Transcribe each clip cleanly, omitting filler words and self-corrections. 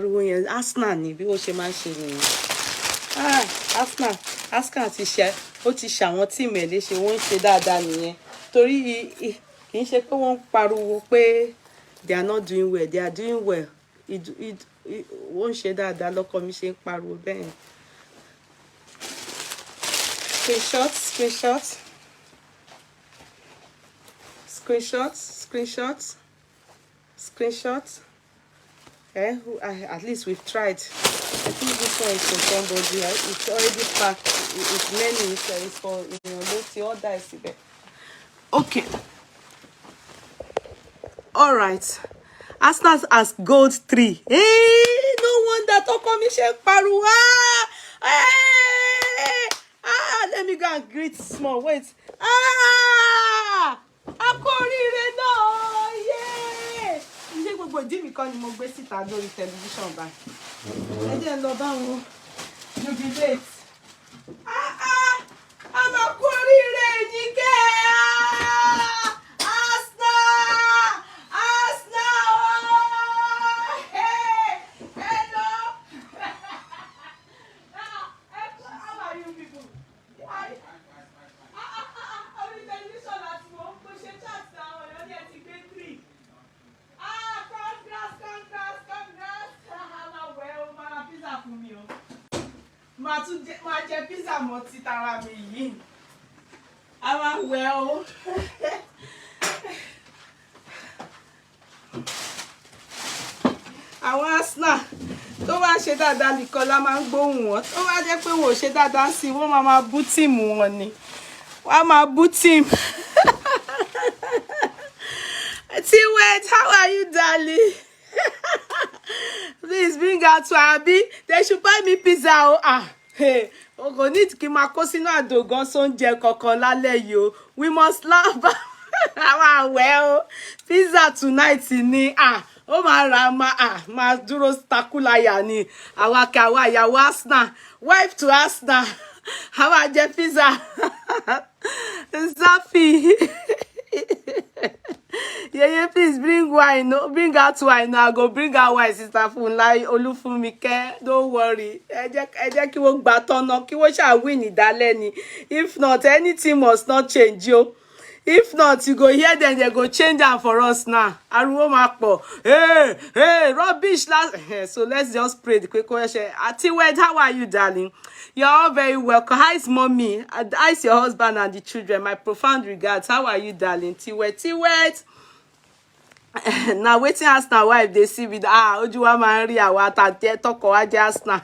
Arsenal ni bí ó ṣe máa ń ṣe nìyẹn. Arsenal ti ṣe ó ti ṣàwọn tíìmù ẹ̀ léṣe wọ́n ń ṣe dáadáa nìyẹn torí kì í ṣe pé wọ́n ń pariwo pé they are not doing well, they are doing well. Wọ́n ń ṣe dáadáa lọ́kọ mi ṣe ń pariwo bẹ́ẹ̀. Screenshot. At least we've tried. I think this one is for somebody. It's already packed. It's many. It's for let's see all that. Okay. All right. Arsenal has gold 3. Hey, no wonder Toko Michelle Paru. Let me go and greet small. Wait. Akorire no. Yeah. Ṣé gbogbo ìdí mi kan ni mo gbé síta lórí tẹlifíṣàn báyìí. Ẹ jẹ́ lọ bá wọn jubilate. Akorire yín kẹ́. Máa jẹ pizza mọ́ ti tara mi yìí. A máa wẹ̀ o. Àwọn Arsenal tó bá ṣe dáadáa nìkan la máa ń gbóhùn wọn. Tó bá jẹ́ pé wọ́n ò ṣe dáadáa sí wọ́n máa bú tíìmù wọn ni. Wọ́n á máa bú tíìmù. T-Wet, how are you, darling? Please bring out to Abi. They should buy me pizza. Hey, go need kí máa kó sínú àdògán sóúnjẹ kankan lálẹ́ yìí o. We must laugh. Well, pizza tonight ni. Ó máa ra máa dúró takulaya ni. Àwa ìyàwó Arsenal, wife to Arsenal. Àwa jẹ pizza. Zafi. Yeah, please bring wine. No, bring out wine. I go bring out wine, Sister Funlai Olufumike. Don't worry. Ẹ jẹ́ kí wọ́n gbà tọ́nà, kí wọ́n ṣá win ìdálẹ́ ni. If not, anything must not change yo. If not, you go hear them, they go change them for us now. Ariwo máa pọ̀. Hey, rubbish last. So let's just pray the quick question. T-Wet, how are you, darling? You're all very welcome. How is mommy? How is your husband and the children? My profound regards. How are you, darling? T-Wet. Now waiting Arsenal wife they see with ojuwa máa ń rí àwa tàtẹ tọkọ wa jẹ Arsenal.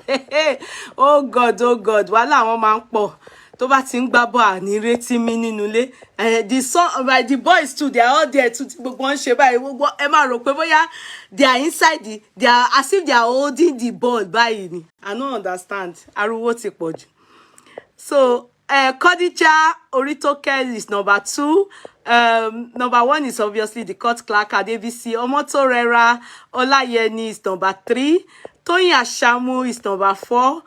Oh God, wàhálà wọn máa ń pọ̀. Tó bá ti ń gbá bọ́ àní retí mi nínú ilé. The boys too, they are all there too. Gbogbo wọn ṣe báyìí. Gbogbo ẹ máa rò pé bóyá they are inside they are as if they are holding the ball báyìí ni. I don't understand. Ariwo ti pọ̀ jù. So Khadija Oritoke is number 2. Number 1 is obviously the court clerk at ABC. Omotorera Olayeni is number 3. Toyin Ashamu is number 4.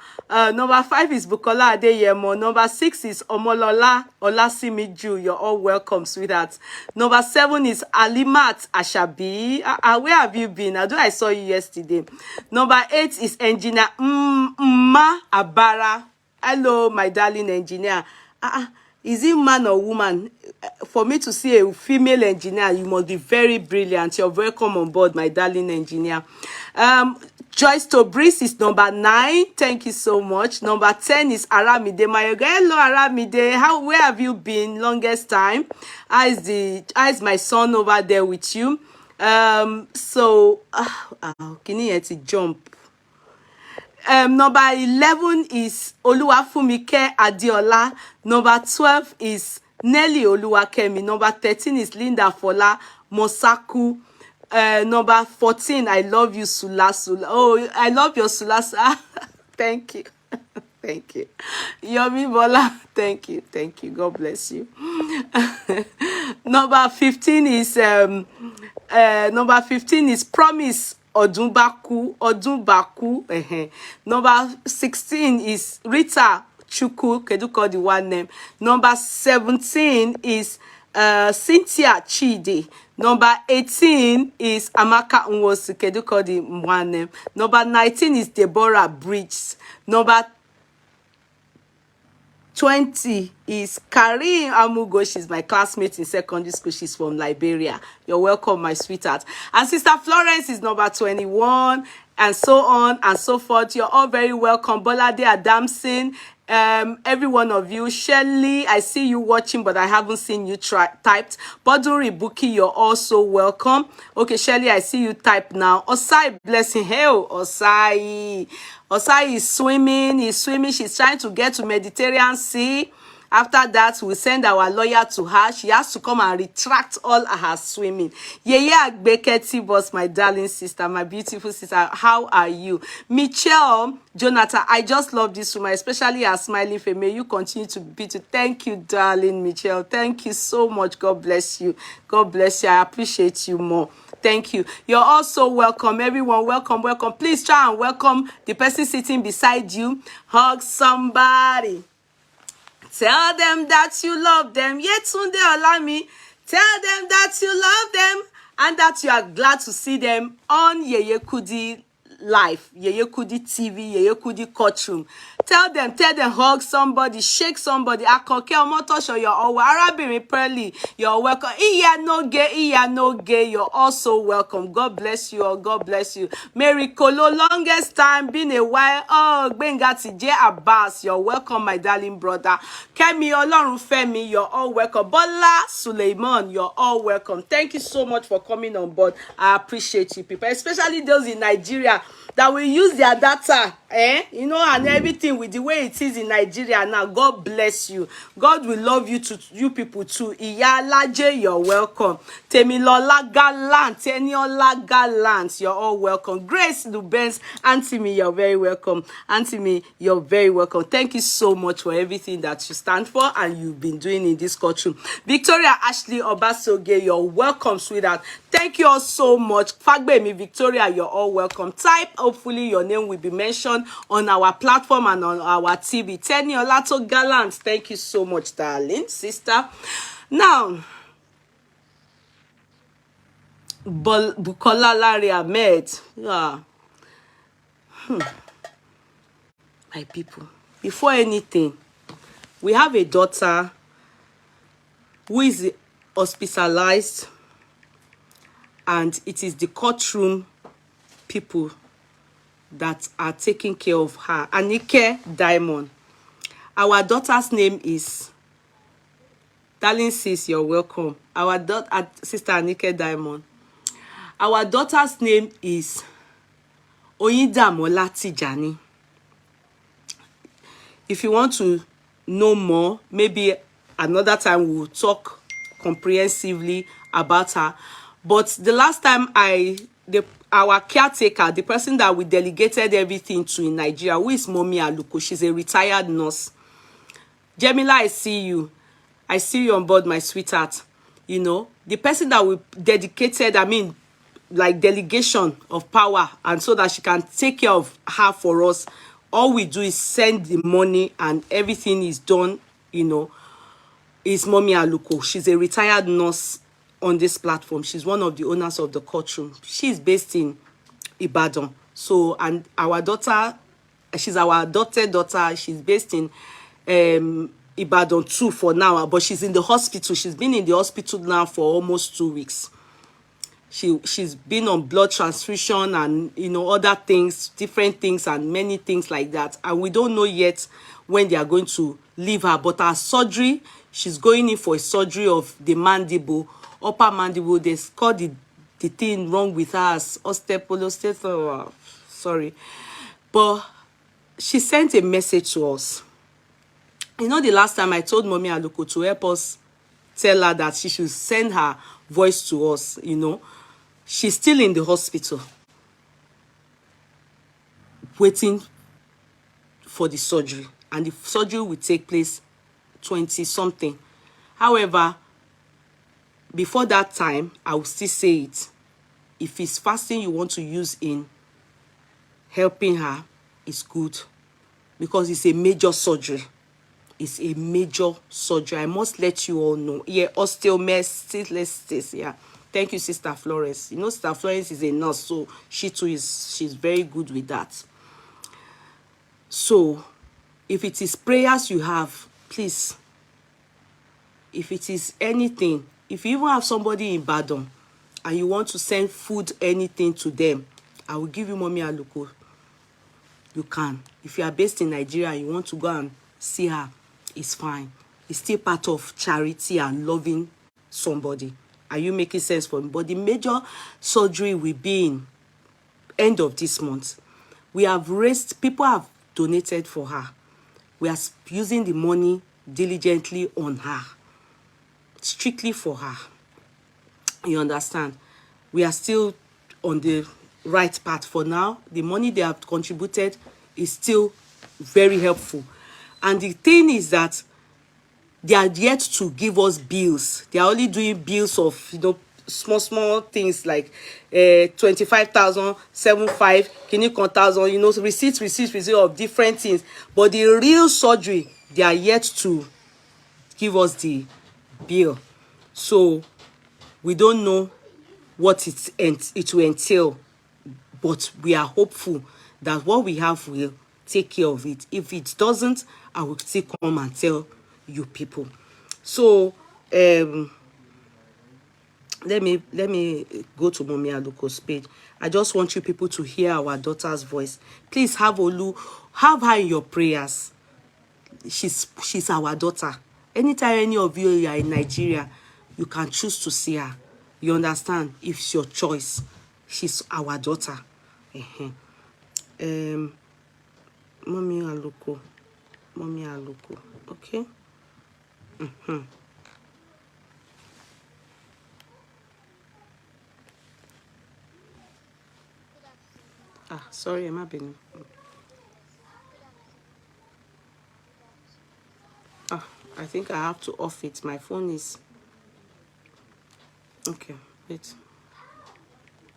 Number 5 is Bukola Adeyemo. Number 6 is Omolola Olasimiju. You're all welcome, sweetheart. Number 7 is Alimat Ashabi. Where have you been? I saw you yesterday. Number 8 is Engineer Mma Abara. Hello, my darling engineer. Is it man or woman? For me to see a female engineer, you must be very brilliant. You're welcome on board, my darling engineer. Joyce Tobris is number 9. Thank you so much. Number 10 is Aramide Mayoga. Hello, Aramide. Where have you been? Longest time. How is my son over there with you? Can you to jump? Number 11 is Oluwafumike Adiola. Number 12 is Nelly Oluwakemi. Number 13 is Linda Fola Mosaku. Number 14, I love you, Sula. Oh, I love your Sula. Thank you. Thank you. Yomi Bola, thank you. God bless you. Number 15 is Promise Odunbaku. Number 16 is Rita Chuku, Keduko, the one name. Number 17 is Cynthia Chidi. Number 18 is Amaka Nwosu Kedukodi Mwane. Number 19 is Deborah Bridges. Number 20 is Karim Amugo. She's my classmate in secondary school. She's from Liberia. You're welcome, my sweetheart. And Sister Florence is number 21, and so on and so forth. You're all very welcome. Bolade Adamson, every one of you. Shelley, I see you watching, but I haven't seen you typed. Boduri Buki, you're also welcome. Okay, Shelley, I see you type now. Osai, blessing. Hell, Osai. Osai is swimming. He's swimming. She's trying to get to Mediterranean Sea. After that, we send our lawyer to her. She has to come and retract all her swimming. Yeye Agbeketi boss, my darling sister, my beautiful sister. How are you? Michelle, Jonathan, I just love this woman, especially her smiling face. May you continue to be to. Thank you, darling Michelle. Thank you so much. God bless you. God bless you. I appreciate you more. Thank you. You're also welcome. Everyone, welcome, welcome. Please try and welcome the person sitting beside you. Hug somebody. Tell them that you love them. Yetunde Olami. Tell them that you love them and that you are glad to see them on Yeye Kudi Live, Yeye Kudi TV, Yeye Kudi Courtroom. Tell them, hug somebody, shake somebody. Akoke Omotosho, you're all Arabiri Pearly, you're welcome. Iya no gay, you're also welcome. God bless you all, God bless you. Mary Kolo, longest time, been a while. Oh, Bengati J Abbas, you're welcome, my darling brother. Kemi Olorunfemi, you're all welcome. Bola Suleiman, you're all welcome. Thank you so much for coming on board. I appreciate you people, especially those in Nigeria that will use their data, you know, and everything with the way it is in Nigeria now. God bless you. God will love you you people too. Iyalaje, you're welcome. Temilola Gallant, Teniola Gallant, you're all welcome. Grace Lubens, Auntie Me, you're very welcome. Auntie Me, you're very welcome. Thank you so much for everything that you stand for and you've been doing in this courtroom. Victoria Ashley Obasoge, you're welcome, sweetheart. Thank you all so much. Fagbemi Victoria, you're all welcome. Type, hopefully your name will be mentioned on our platform and on our TV. Teniolato Gallant, thank you so much, darling sister. Now, Bukola Lari Ahmed. Yeah. My people, before anything, we have a daughter who is hospitalized, and it is the courtroom people that are taking care of her. Anike Diamond. Our daughter's name is, darling sis, you're welcome. Our daughter, sister Anike Diamond. Our daughter's name is Oyidamola Tijani. If you want to know more, maybe another time we'll talk comprehensively about her. But the last time our caretaker, the person that we delegated everything to in Nigeria, who is Mommy Aluko, she's a retired nurse. Jamila, I see you. I see you on board, my sweetheart. You know, the person that we dedicated, like delegation of power, and so that she can take care of her for us, all we do is send the money and everything is done, you know, is Mommy Aluko. She's a retired nurse on this platform. She's one of the owners of the courtroom. She's based in Ibadan. So, and our daughter, she's our daughter. She's based in Ibadan too for now, but she's in the hospital. She's been in the hospital now for almost 2 weeks. She's been on blood transfusion and, you know, other things, different things and many things like that. And we don't know yet when they are going to leave her. But her surgery, she's going in for a surgery of the mandible, upper mandible. They call the thing wrong with her as osteoporosis. Sorry. But she sent a message to us. You know, the last time I told Mommy Aluko to help us tell her that she should send her voice to us, you know. She's still in the hospital waiting for the surgery. And the surgery will take place 20-something. However, before that time, I will still say it. If it's fasting you want to use in helping her, it's good. Because it's a major surgery. is a major surgery. I must let you all know. Yeah, osteomyelitis. Yeah. Thank you, Sister Florence. You know, Sister Florence is a nurse, so she too she's very good with that. So, if it is prayers you have, please, if it is anything, if you even have somebody in Badon and you want to send food, anything to them, I will give you Mommy Aluko. You can. If you are based in Nigeria and you want to go and see her, it's fine. It's still part of charity and loving somebody. Are you making sense for me? But the major surgery will be in end of this month. We have raised, people have donated for her. We are using the money diligently on her, strictly for her. You understand? We are still on the right path for now. The money they have contributed is still very helpful. And the thing is that they are yet to give us bills. They are only doing bills of, you know, small things like 25,000, 75, thousand, you know, receipts of different things. But the real surgery, they are yet to give us the bill. So we don't know what it will entail, but we are hopeful that what we have will take care of it. If it doesn't, I will still come and tell you people. So let me go to Mommy Aluko's page. I just want you people to hear our daughter's voice. Please have Olu, have her in your prayers. She's our daughter. Anytime any of you are in Nigeria, you can choose to see her. You understand? If it's your choice, she's our daughter. Mommy Aluko, okay. Sorry, Emma Benu. I think I have to off it. My phone is okay. Wait,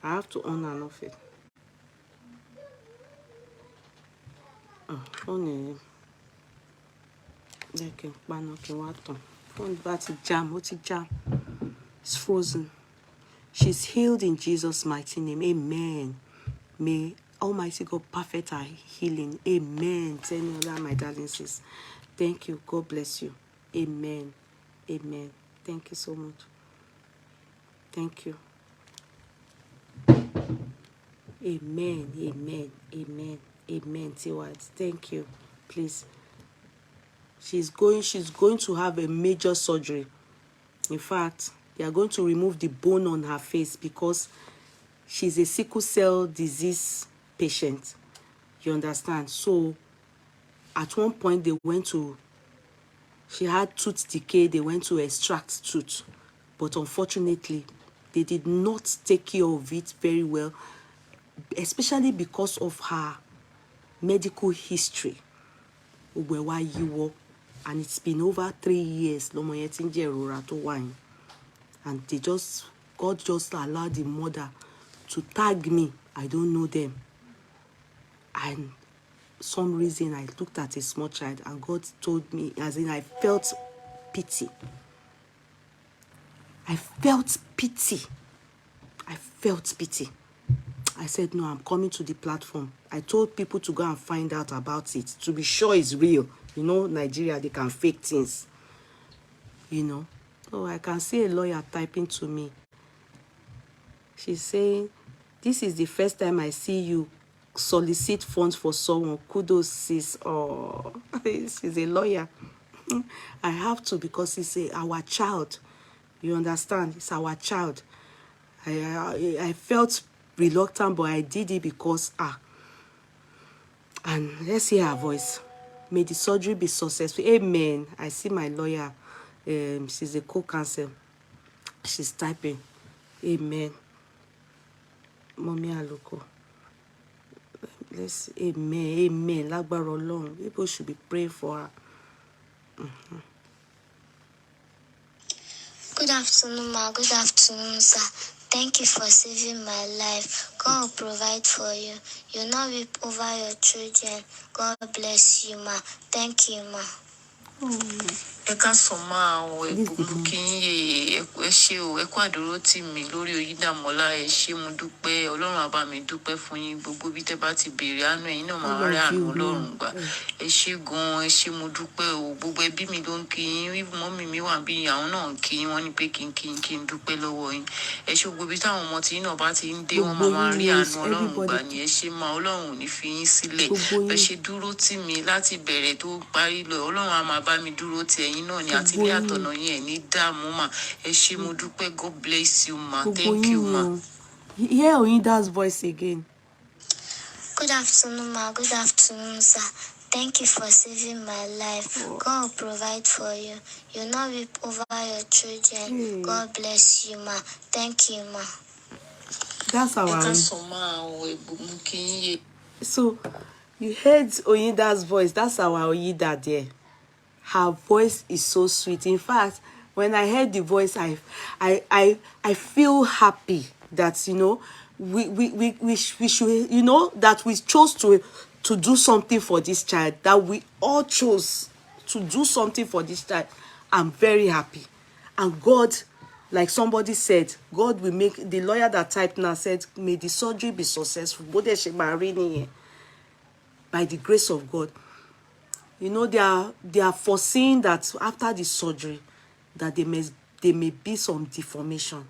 I have to on and off it. Phone jam. It's frozen. She's healed in Jesus' mighty name. Amen. May Almighty God perfect her healing. Amen. Tell me that, my darling sis. Thank you. God bless you. Amen. Amen. Thank you so much. Thank you. Amen. Amen. Amen. Amen. Thank you. Please. She's going to have a major surgery. In fact, they are going to remove the bone on her face because she's a sickle cell disease patient. You understand? So at one point she had tooth decay. They went to extract tooth. But unfortunately, they did not take care of it very well, especially because of her medical history. And it's been over 3 years. And God just allowed the mother to tag me. I don't know them. And some reason I looked at a small child and God told me, as in I felt pity. I felt pity. I said, no, I'm coming to the platform. I told people to go and find out about it, to be sure it's real. You know, Nigeria, they can fake things. You know. Oh, I can see a lawyer typing to me. She's saying, this is the first time I see you solicit funds for someone. Kudos, sis. Oh, she's a lawyer. I have to, because it's our child. You understand? It's our child. I felt reluctant, but I did it because, and let's hear her voice. May the surgery be successful. Amen. I see my lawyer. She's a co-counsel. She's typing. Amen. Mommy Aluko. Amen. Lágbára Ọlọ́run. People should be praying for her. Good afternoon, ma. Good afternoon, sir. Thank you for saving my life. God will provide for you. You'll not weep over your children. God bless you, ma. Thank you, ma. Ẹ ká sọ máa o, mo kí ń yè ẹ ṣé o, ẹ kú àdúró tì mí lórí Oyídàmọ́lá, ẹ ṣé mo dúpẹ́, Ọlọ́run á bá mi dúpẹ́ fún yín, gbogbo bí tẹ́ bá ti béèrè àánú ẹ̀yin náà máa rí àánú Ọlọ́run gbà. Ẹ ṣé gan, ẹ ṣé mo dúpẹ́ o, gbogbo ẹbí mi ló ń kí yín, mọ́mì mi wà bí àwọn náà ń kí yín, wọ́n ní pé kí n dúpẹ́ lọ́wọ́ yín. Ẹ ṣé gbogbo bí táwọn ọmọ tí yín náà bá ti ń dé, wọ́n máa rí àánú Ọlọ́run gbà ni. Ẹ ṣé máa Ọlọ́run ò ní fi yín sílẹ̀. Ẹ ṣé dúró tì mí láti bẹ̀rẹ̀ tó parí lọ, Ọlọ́run á máa bá mi dúró tì ẹ̀yin náà ni àti ilé àtọ̀nà yín ní dààmú mà. Ẹ ṣé mo dúpẹ́, God bless you ma, thank you ma. Hear Oyinda's voice again. Good afternoon, ma. Good afternoon, sir. Thank you for saving my life. God will provide for you. You'll not weep over your children. God bless you, ma. Thank you, ma. That's our own. So, you heard Oyinda's voice. That's our Oyinda there. Her voice is so sweet. In fact, when I heard the voice, I feel happy that, you know, we should, you know, that we chose to do something for this child, that we all chose to do something for this child. I'm very happy. And God, like somebody said, God will make, the lawyer that typed now said, may the surgery be successful. By the grace of God. You know, they are foreseeing that after the surgery, that there may be some deformation.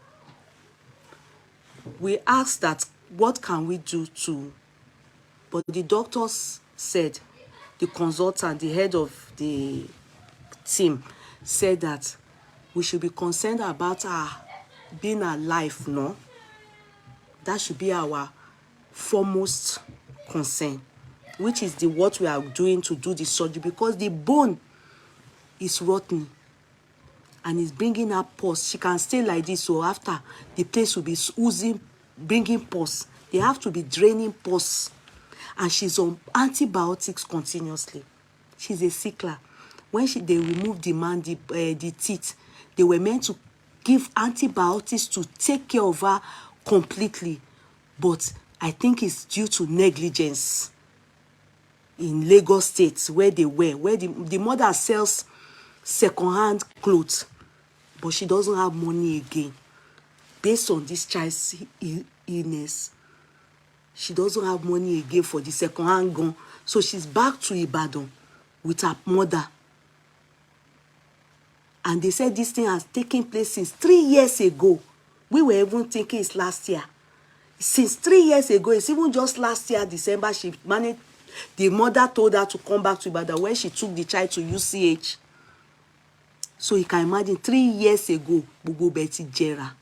We asked that, what can we do to, but the doctors said, the consultant, the head of the team, said that we should be concerned about her being alive, no? That should be our foremost concern, which is what we are doing to do the surgery, because the bone is rotten and is bringing up pus. She can stay like this, so after the place will be oozing, bringing pus. They have to be draining pus, and she's on antibiotics continuously. She's a sickler. When they removed the teeth, they were meant to give antibiotics to take care of her completely, but I think it's due to negligence in Lagos State, where they were, where the mother sells second-hand clothes, but she doesn't have money again. Based on this child's illness, she doesn't have money again for the second-hand gun. So she's back to Ibadan with her mother. And they said this thing has taken place since 3 years ago. We were even thinking it's last year. Since 3 years ago, it's even just last year, December, she managed, the mother told her to come back to Ibadan when she took the child to UCH. So you can imagine 3 years ago, Bubu Betty Jera.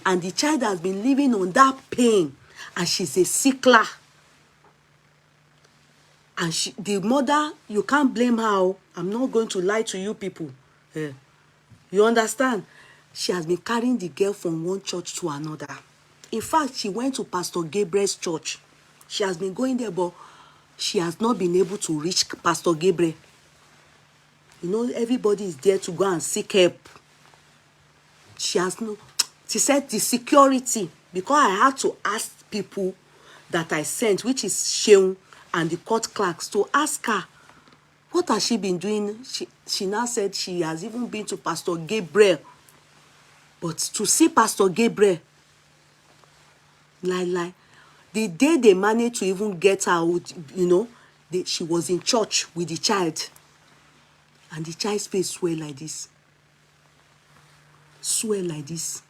And the child has been living on that pain, and she's a sickler. And the mother, you can't blame her. I'm not going to lie to you people. You understand? She has been carrying the girl from one church to another. In fact, she went to Pastor Gabriel's church. She has been going there, but she has not been able to reach Pastor Gabriel. You know, everybody is there to go and seek help. She has no... She said the security, because I had to ask people that I sent, which is Sheung and the court clerks, to ask her, what has she been doing? She now said she has even been to Pastor Gabriel. But to see Pastor Gabriel, the day they managed to even get her out, you know, she was in church with the child. And the child's face swelled like this. Swelled like this.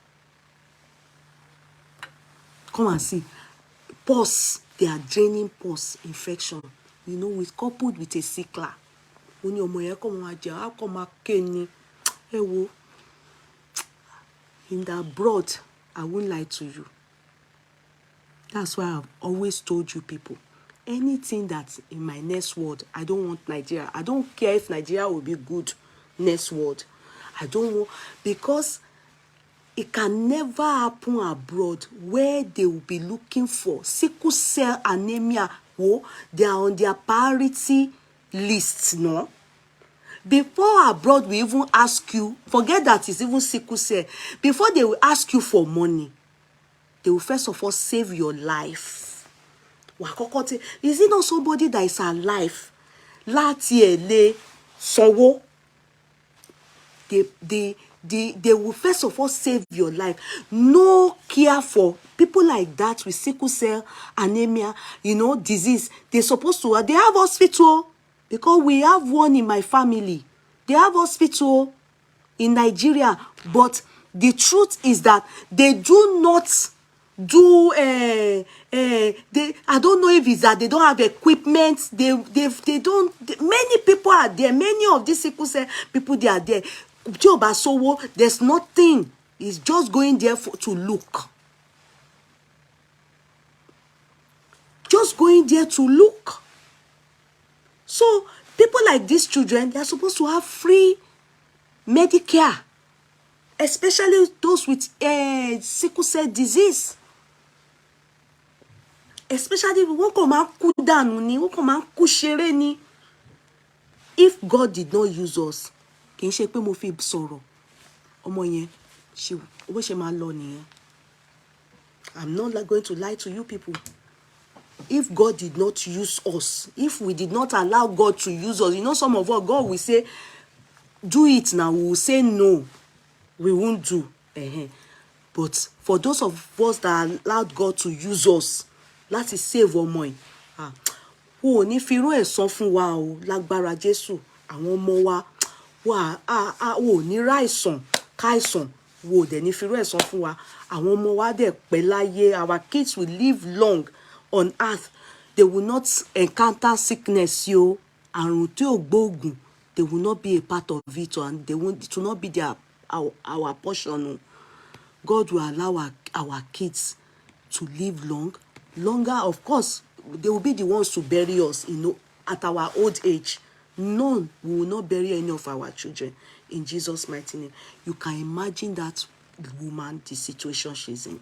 Come and see. Pus. They are draining pus infection. You know, coupled with a sickler. When your mother come in the abroad, I won't lie to you. That's why I've always told you people, anything that's in my next world, I don't want Nigeria. I don't care if Nigeria will be good next world. I don't want, because it can never happen abroad where they will be looking for sickle cell anemia. Oh, they are on their priority list, no? Before abroad we even ask you, forget that it's even sickle cell. Before they will ask you for money, they will first of all save your life. Is it not somebody that is alive láti ẹ̀ lè sanwó. They will first of all save your life. No care for people like that with sickle cell anemia, disease. They're supposed to, they have hospital, because we have one in my family. They have hospital in Nigeria, but the truth is that they do not do I don't know if it's that they don't have equipment. They don't. Many people are there. Many of these sickle cell people, they are there. There's nothing. It's just going there to look. Just going there to look. So people like these children, they are supposed to have free Medicare, especially those with sickle cell disease. Especially wọ́n kàn máa kú dànù ni, wọ́n kàn máa kú ṣeré ni. If God did not use us, kì í ṣe pé mo fi sọ̀rọ̀, ọmọ yẹn bó ṣe máa lọ nìyẹn. I'm not going to lie to you people. If God did not use us, if we did not allow God to use us, some of us, God will say, do it now. We will say no, we won't do. But for those of us that allowed God to use us, láti save ọmọ yìí, wọn ò ní fi irú ẹ̀san fún wa o, lágbára Jésù. Àwọn ọmọ wa wọn ò ní ráìsàn káìsàn, wọn ò dẹ̀ ní fi irú ẹ̀san fún wa. Àwọn ọmọ wa dẹ̀ pẹ́ láyé. Our kids will live long on earth. They will not encounter sickness, àrùn tí ò gbóògùn. They will not be a part of it, and it will not be our portion. God will allow our kids to live longer. Of course, they will be the ones to bury us, at our old age. None, we will not bury any of our children, in Jesus' mighty name. You can imagine that woman, the situation she's in.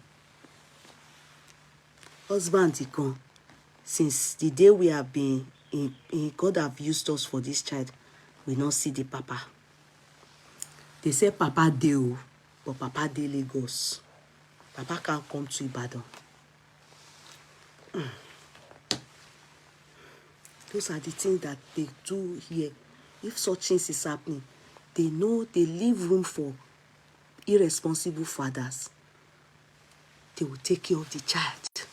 Husband, since the day we have been in, God have used us for this child, we not see the papa. They say Papa dey, but Papa dey Lagos. Papa can't come to Ibadan. Those are the things that they do here. If such things is happening, they know they leave room for irresponsible fathers. They will take care of the child.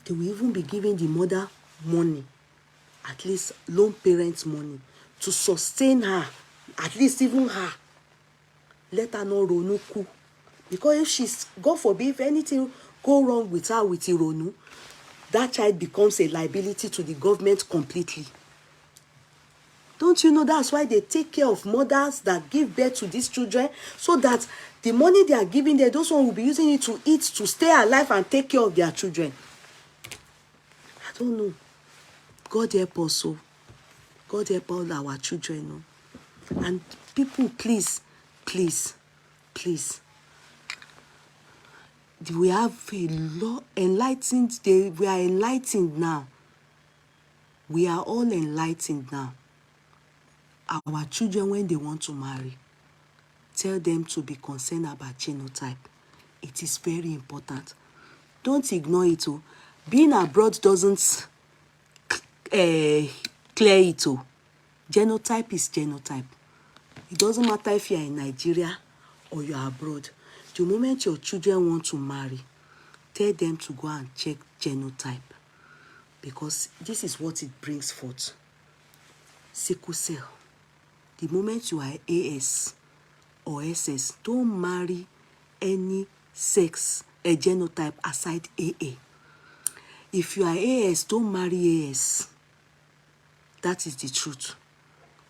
They will even be giving the mother money, at least lone parents money, to sustain her, at least even her. Let her not ronu ku. Because if she's, God forbid, if anything go wrong with her with ironu, that child becomes a liability to the government completely. Don't you know that's why they take care of mothers that give birth to these children, so that the money they are giving them, those ones will be using it to eat, to stay alive and take care of their children. I don't know. God help us. God help all our children. And people, please. We have a lot enlightened. We are enlightened now. We are all enlightened now. Our children, when they want to marry, tell them to be concerned about genotype. It is very important. Don't ignore it. Being abroad doesn't clear it. Genotype is genotype. It doesn't matter if you are in Nigeria or you are abroad. The moment your children want to marry, tell them to go and check genotype, because this is what it brings forth. Sickle cell. The moment you are AS or SS, don't marry any sex, a genotype aside AA. If you are AS, don't marry AS. That is the truth.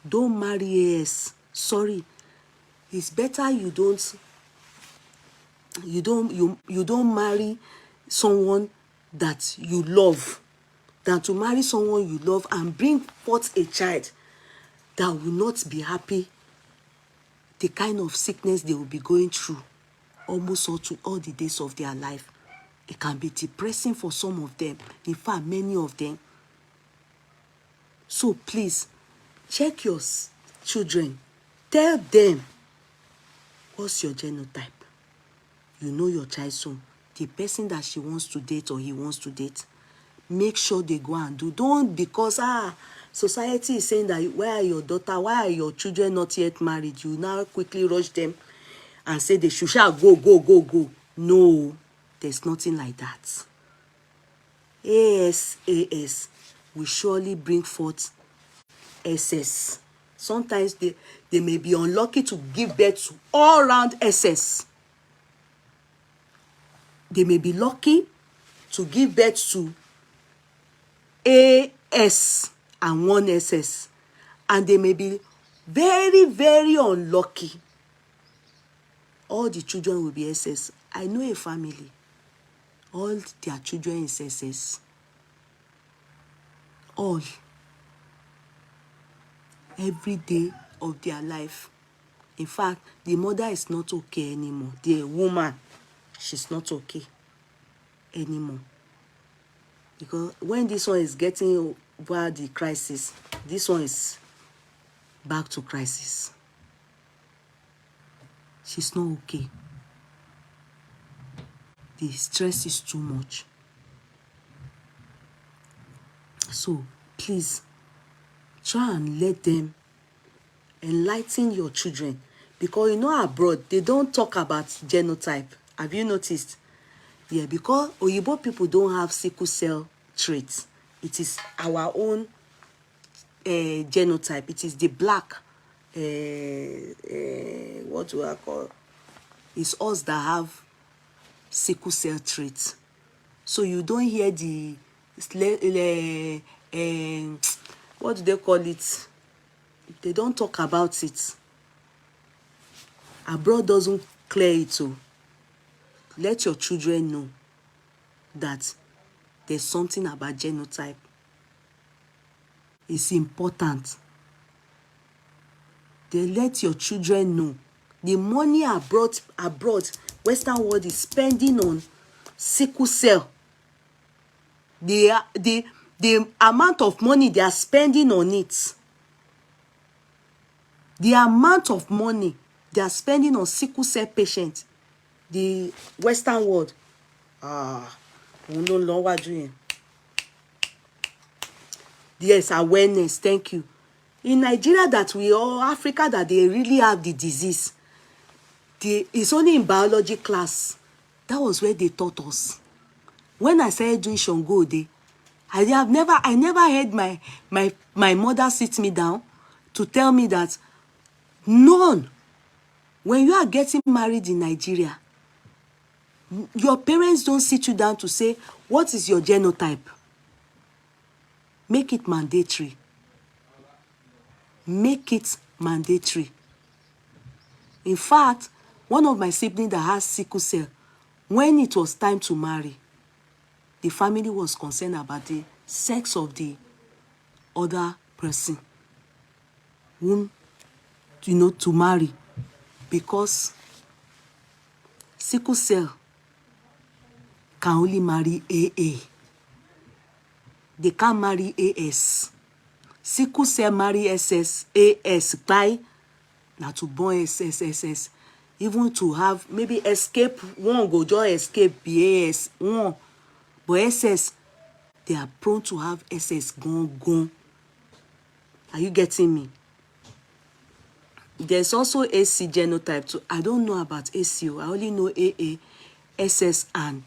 Don't marry AS. Sorry. It's better you don't marry someone that you love than to marry someone you love and bring forth a child that will not be happy. The kind of sickness they will be going through almost all the days of their life. It can be depressing for some of them. In fact, many of them. So please, check your children. Tell them, what's your genotype? You know your child's son. The person that she wants to date or he wants to date. make sure they go and do. Don't, because society is saying that where are your daughter, why are your children not yet married, you now quickly rush them and say they should shall go. No, there's nothing like that. AS will surely bring forth SS. Sometimes they may be unlucky to give birth to all round SS. They may be lucky to give birth to AS and one SS. And they may be very, very unlucky. All the children will be SS. I know a family. All their children is SS. All. Every day of their life. In fact, the mother is not okay anymore. The woman, she's not okay anymore. Because when this one is getting over the crisis, this one is back to crisis. She's not okay. The stress is too much. So, please, try and let them enlighten your children. Because you know abroad, they don't talk about genotype. Have you noticed? Yeah, because Oyibo people don't have sickle cell traits. It is our own genotype. It is the black, what do I call? It's us that have sickle cell traits. So you don't hear the what do they call it? They don't talk about it. Abroad doesn't clear it. So let your children know that there's something about genotype. It's important. They let your children know. The money abroad, Western world is spending on sickle cell. The amount of money they are spending on it. The amount of money they are spending on sickle cell patients. The Western world. Yes, awareness. Thank you. In Nigeria, that we all, Africa, that they really have the disease. It's only in biology class. That was where they taught us. When I started doing Shango Day, I never heard my mother sit me down to tell me that none. When you are getting married in Nigeria, your parents don't sit you down to say, what is your genotype? Make it mandatory. Make it mandatory. In fact, one of my siblings that has sickle cell, when it was time to marry, the family was concerned about the sex of the other person whom, to marry, because sickle cell can only marry AA. They can't marry AS. Sickle cell marry SS, AS, by now to born SSSS. Even to have maybe escape, one go just escape BAS, one. But SS, they are prone to have SS gone. Are you getting me? There's also AC genotype too. I don't know about ACO. I only know AA, SS, and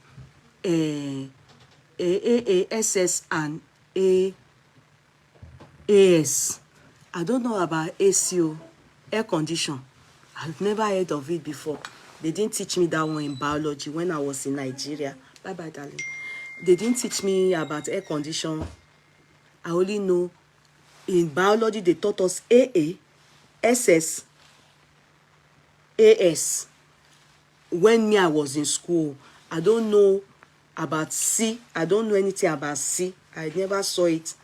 SS and AS. I don't know about ACO, air condition. I've never heard of it before. They didn't teach me that one in biology when I was in Nigeria. Bye-bye, darling. They didn't teach me about air condition. I only know in biology they taught us AA, SS, AS. When I was in school, I don't know about C. I don't know anything about C. I never saw it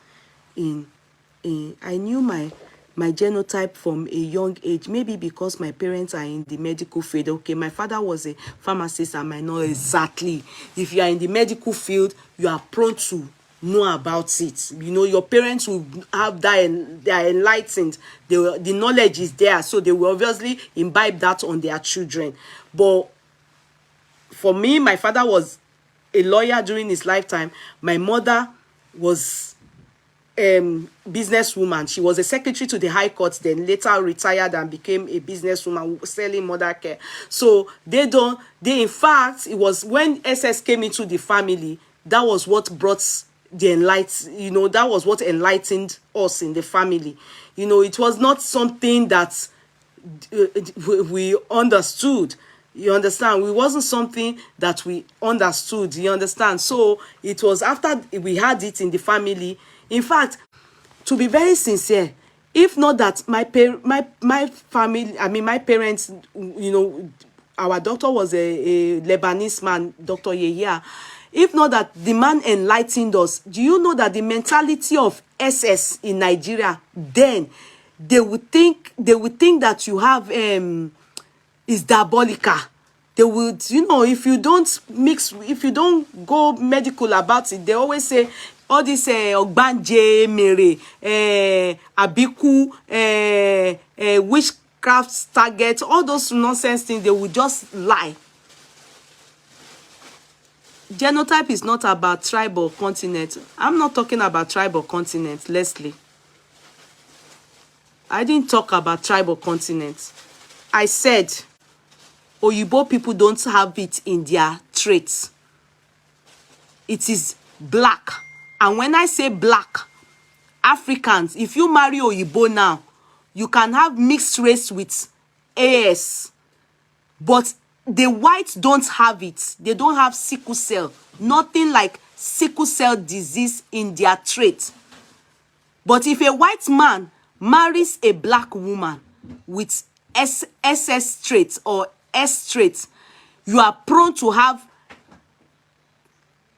I knew my genotype from a young age, maybe because my parents are in the medical field. Okay, my father was a pharmacist. I might know exactly. If you are in the medical field, you are prone to know about it. Your parents will have that, they are enlightened. The knowledge is there, so they will obviously imbibe that on their children. But for me, my father was a lawyer during his lifetime. My mother was businesswoman. She was a secretary to the High Court, then later retired and became a businesswoman selling mother care. So they in fact, it was when SS came into the family, that was what brought the that was what enlightened us in the family. It was not something that we understood. You understand? It wasn't something that we understood. You understand? So it was after we had it in the family. In fact, to be very sincere, if not that my family, I mean my parents, our doctor was a Lebanese man, Dr. Yehia. If not that the man enlightened us, do you know that the mentality of SS in Nigeria, then they would think that you have is diabolical. They would, if you don't go medical about it, they always say all this ogbanje mere, abiku, witchcraft target, all those nonsense things, they would just lie. Genotype is not about tribe or continent. I'm not talking about tribe or continent, Leslie. I didn't talk about tribe or continent. I said Oyibo people don't have it in their traits. It is black. And when I say black, Africans, if you marry Oyibo now, you can have mixed race with AS. But the whites don't have it. They don't have sickle cell. Nothing like sickle cell disease in their trait. But if a white man marries a black woman with SS traits or S traits, you are prone to have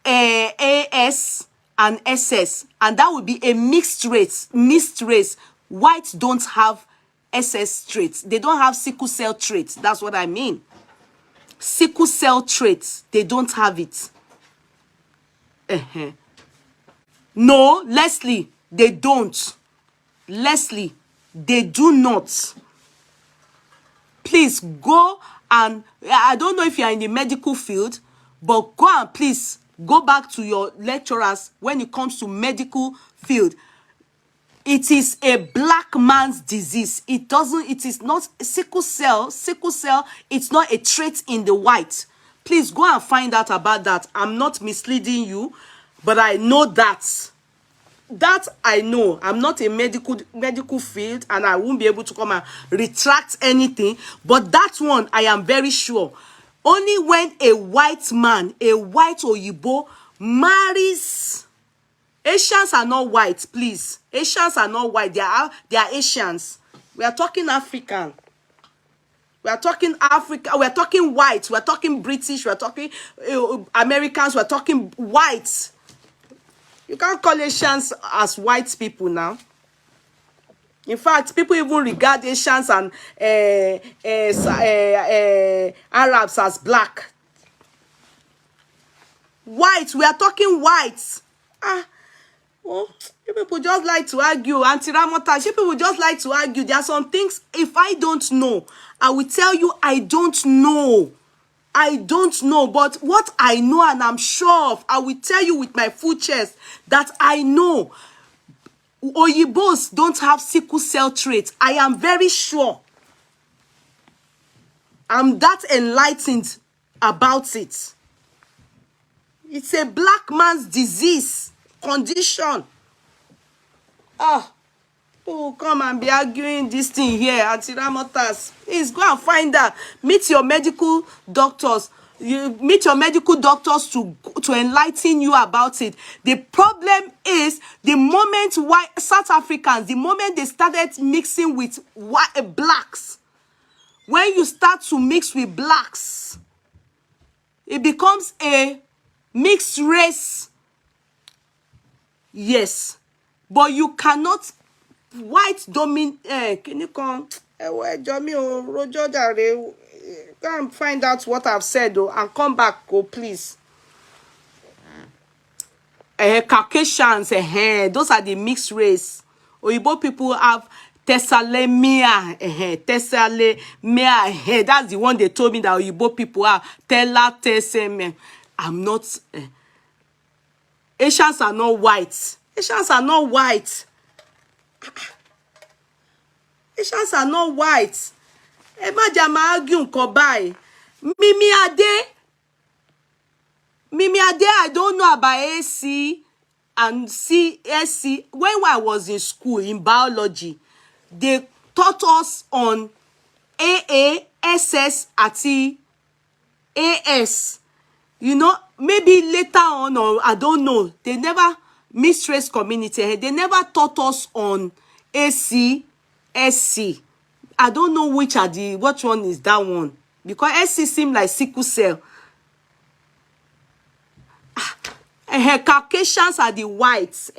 AS and SS, and that would be a mixed race. Whites don't have SS traits. They don't have sickle cell traits. That's what I mean. Sickle cell traits, they don't have it. No, Leslie, they don't. Leslie, they do not. Please go and, I don't know if you are in the medical field, but go and please go back to your lecturers when it comes to medical field. It is a black man's disease. It is not sickle cell. Sickle cell, it's not a trait in the white. Please go and find out about that. I'm not misleading you, but I know that. That I know. I'm not a medical field, and I won't be able to come and retract anything. But that one, I am very sure. Only when a white man, a white Oyibo, marries... Asians are not white, please. Asians are not white. They are Asians. We are talking African. We are talking Africa. We are talking white. We are talking British. We are talking Americans. We are talking white. You can't call Asians as white people now. In fact, people even regard Asians and Arabs as black. White. We are talking white. Oh, you people just like to argue. Anti-Ramota, you people just like to argue. There are some things, if I don't know, I will tell you I don't know. I don't know. But what I know and I'm sure of, I will tell you with my full chest that I know. Oyibos don't have sickle cell traits. I am very sure. I'm that enlightened about it. It's a black man's disease. Condition. Oh, come and be arguing this thing here, Anti-Ramotas. Please go and find that. Meet your medical doctors. You meet your medical doctors to enlighten you about it. The problem is the moment South Africans, the moment they started mixing with blacks, when you start to mix with blacks, it becomes a mixed race. Yes, but you cannot white can you come? Roger, go and find out what I've said, and come back, please. Caucasians, those are the mixed race. Oyibo people have Tessalemia, Tessalemia. That's the one they told me that Oyibo people have. I'm not. Asians are not white. Asians are not white. Asians are not white. Ẹ má jẹ́ máa argue nǹkan báyìí. Mimi Ade, I don't know about AC and CSC. When I was in school in biology, they taught us on AA, SS, àti AS. You know, maybe later on, or I don't know. They never, mixed race community, they never taught us on AC, SC. I don't know which one is that one. Because SC seem like sickle cell. Caucasians are the whites.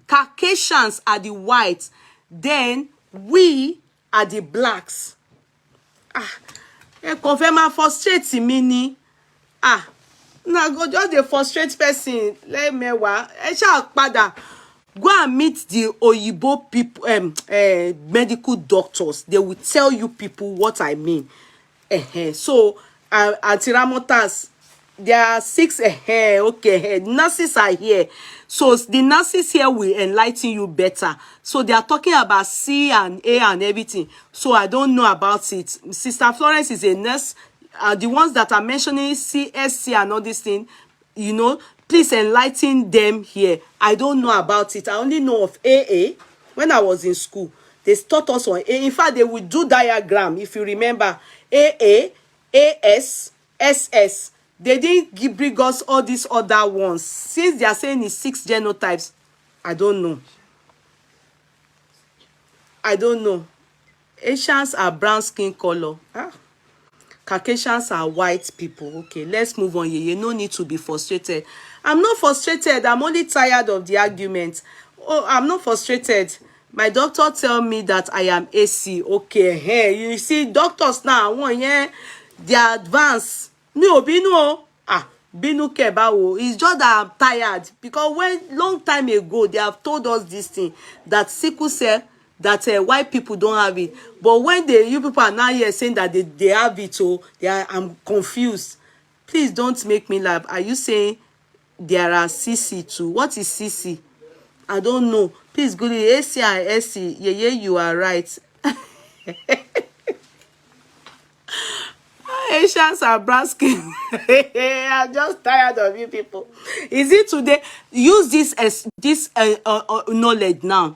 Caucasians are the whites. Then we are the blacks. Confirm frustrate me ni. Now go just the frustrate person. Let me wa. Padà. Go and meet the Oyibo people, medical doctors. They will tell you people what I mean. So, at Ramotas, there are 6 okay, nurses are here. So the nurses here will enlighten you better. So they are talking about C and A and everything. So I don't know about it. Sister Florence is a nurse. The ones that are mentioning C, S, C and all these things, you know, please enlighten them here. I don't know about it. I only know of AA. When I was in school, they taught us on A. In fact, they would do diagram, if you remember. AA, AS, SS. They didn't bring us all these other ones. Since they are saying it's 6 genotypes, I don't know. I don't know. Asians are brown skin color. Caucasians are white people. Okay, let's move on. You no need to be frustrated. I'm not frustrated. I'm only tired of the argument. Oh, I'm not frustrated. My doctor tell me that I am AC. Okay, hey, you see, doctors now, they are advanced. No, binu. Binu kebawo. It's just that I'm tired. Because when long time ago, they have told us this thing, that sickle cell, that white people don't have it. But when you people are now here saying that they have it, so I'm confused. Please don't make me laugh. Are you saying there are CC too? What is CC? I don't know. Please go to AC and SC. Yeah, you are right. Asians are brown skin. I'm just tired of you people. Is it today? Use this as knowledge now.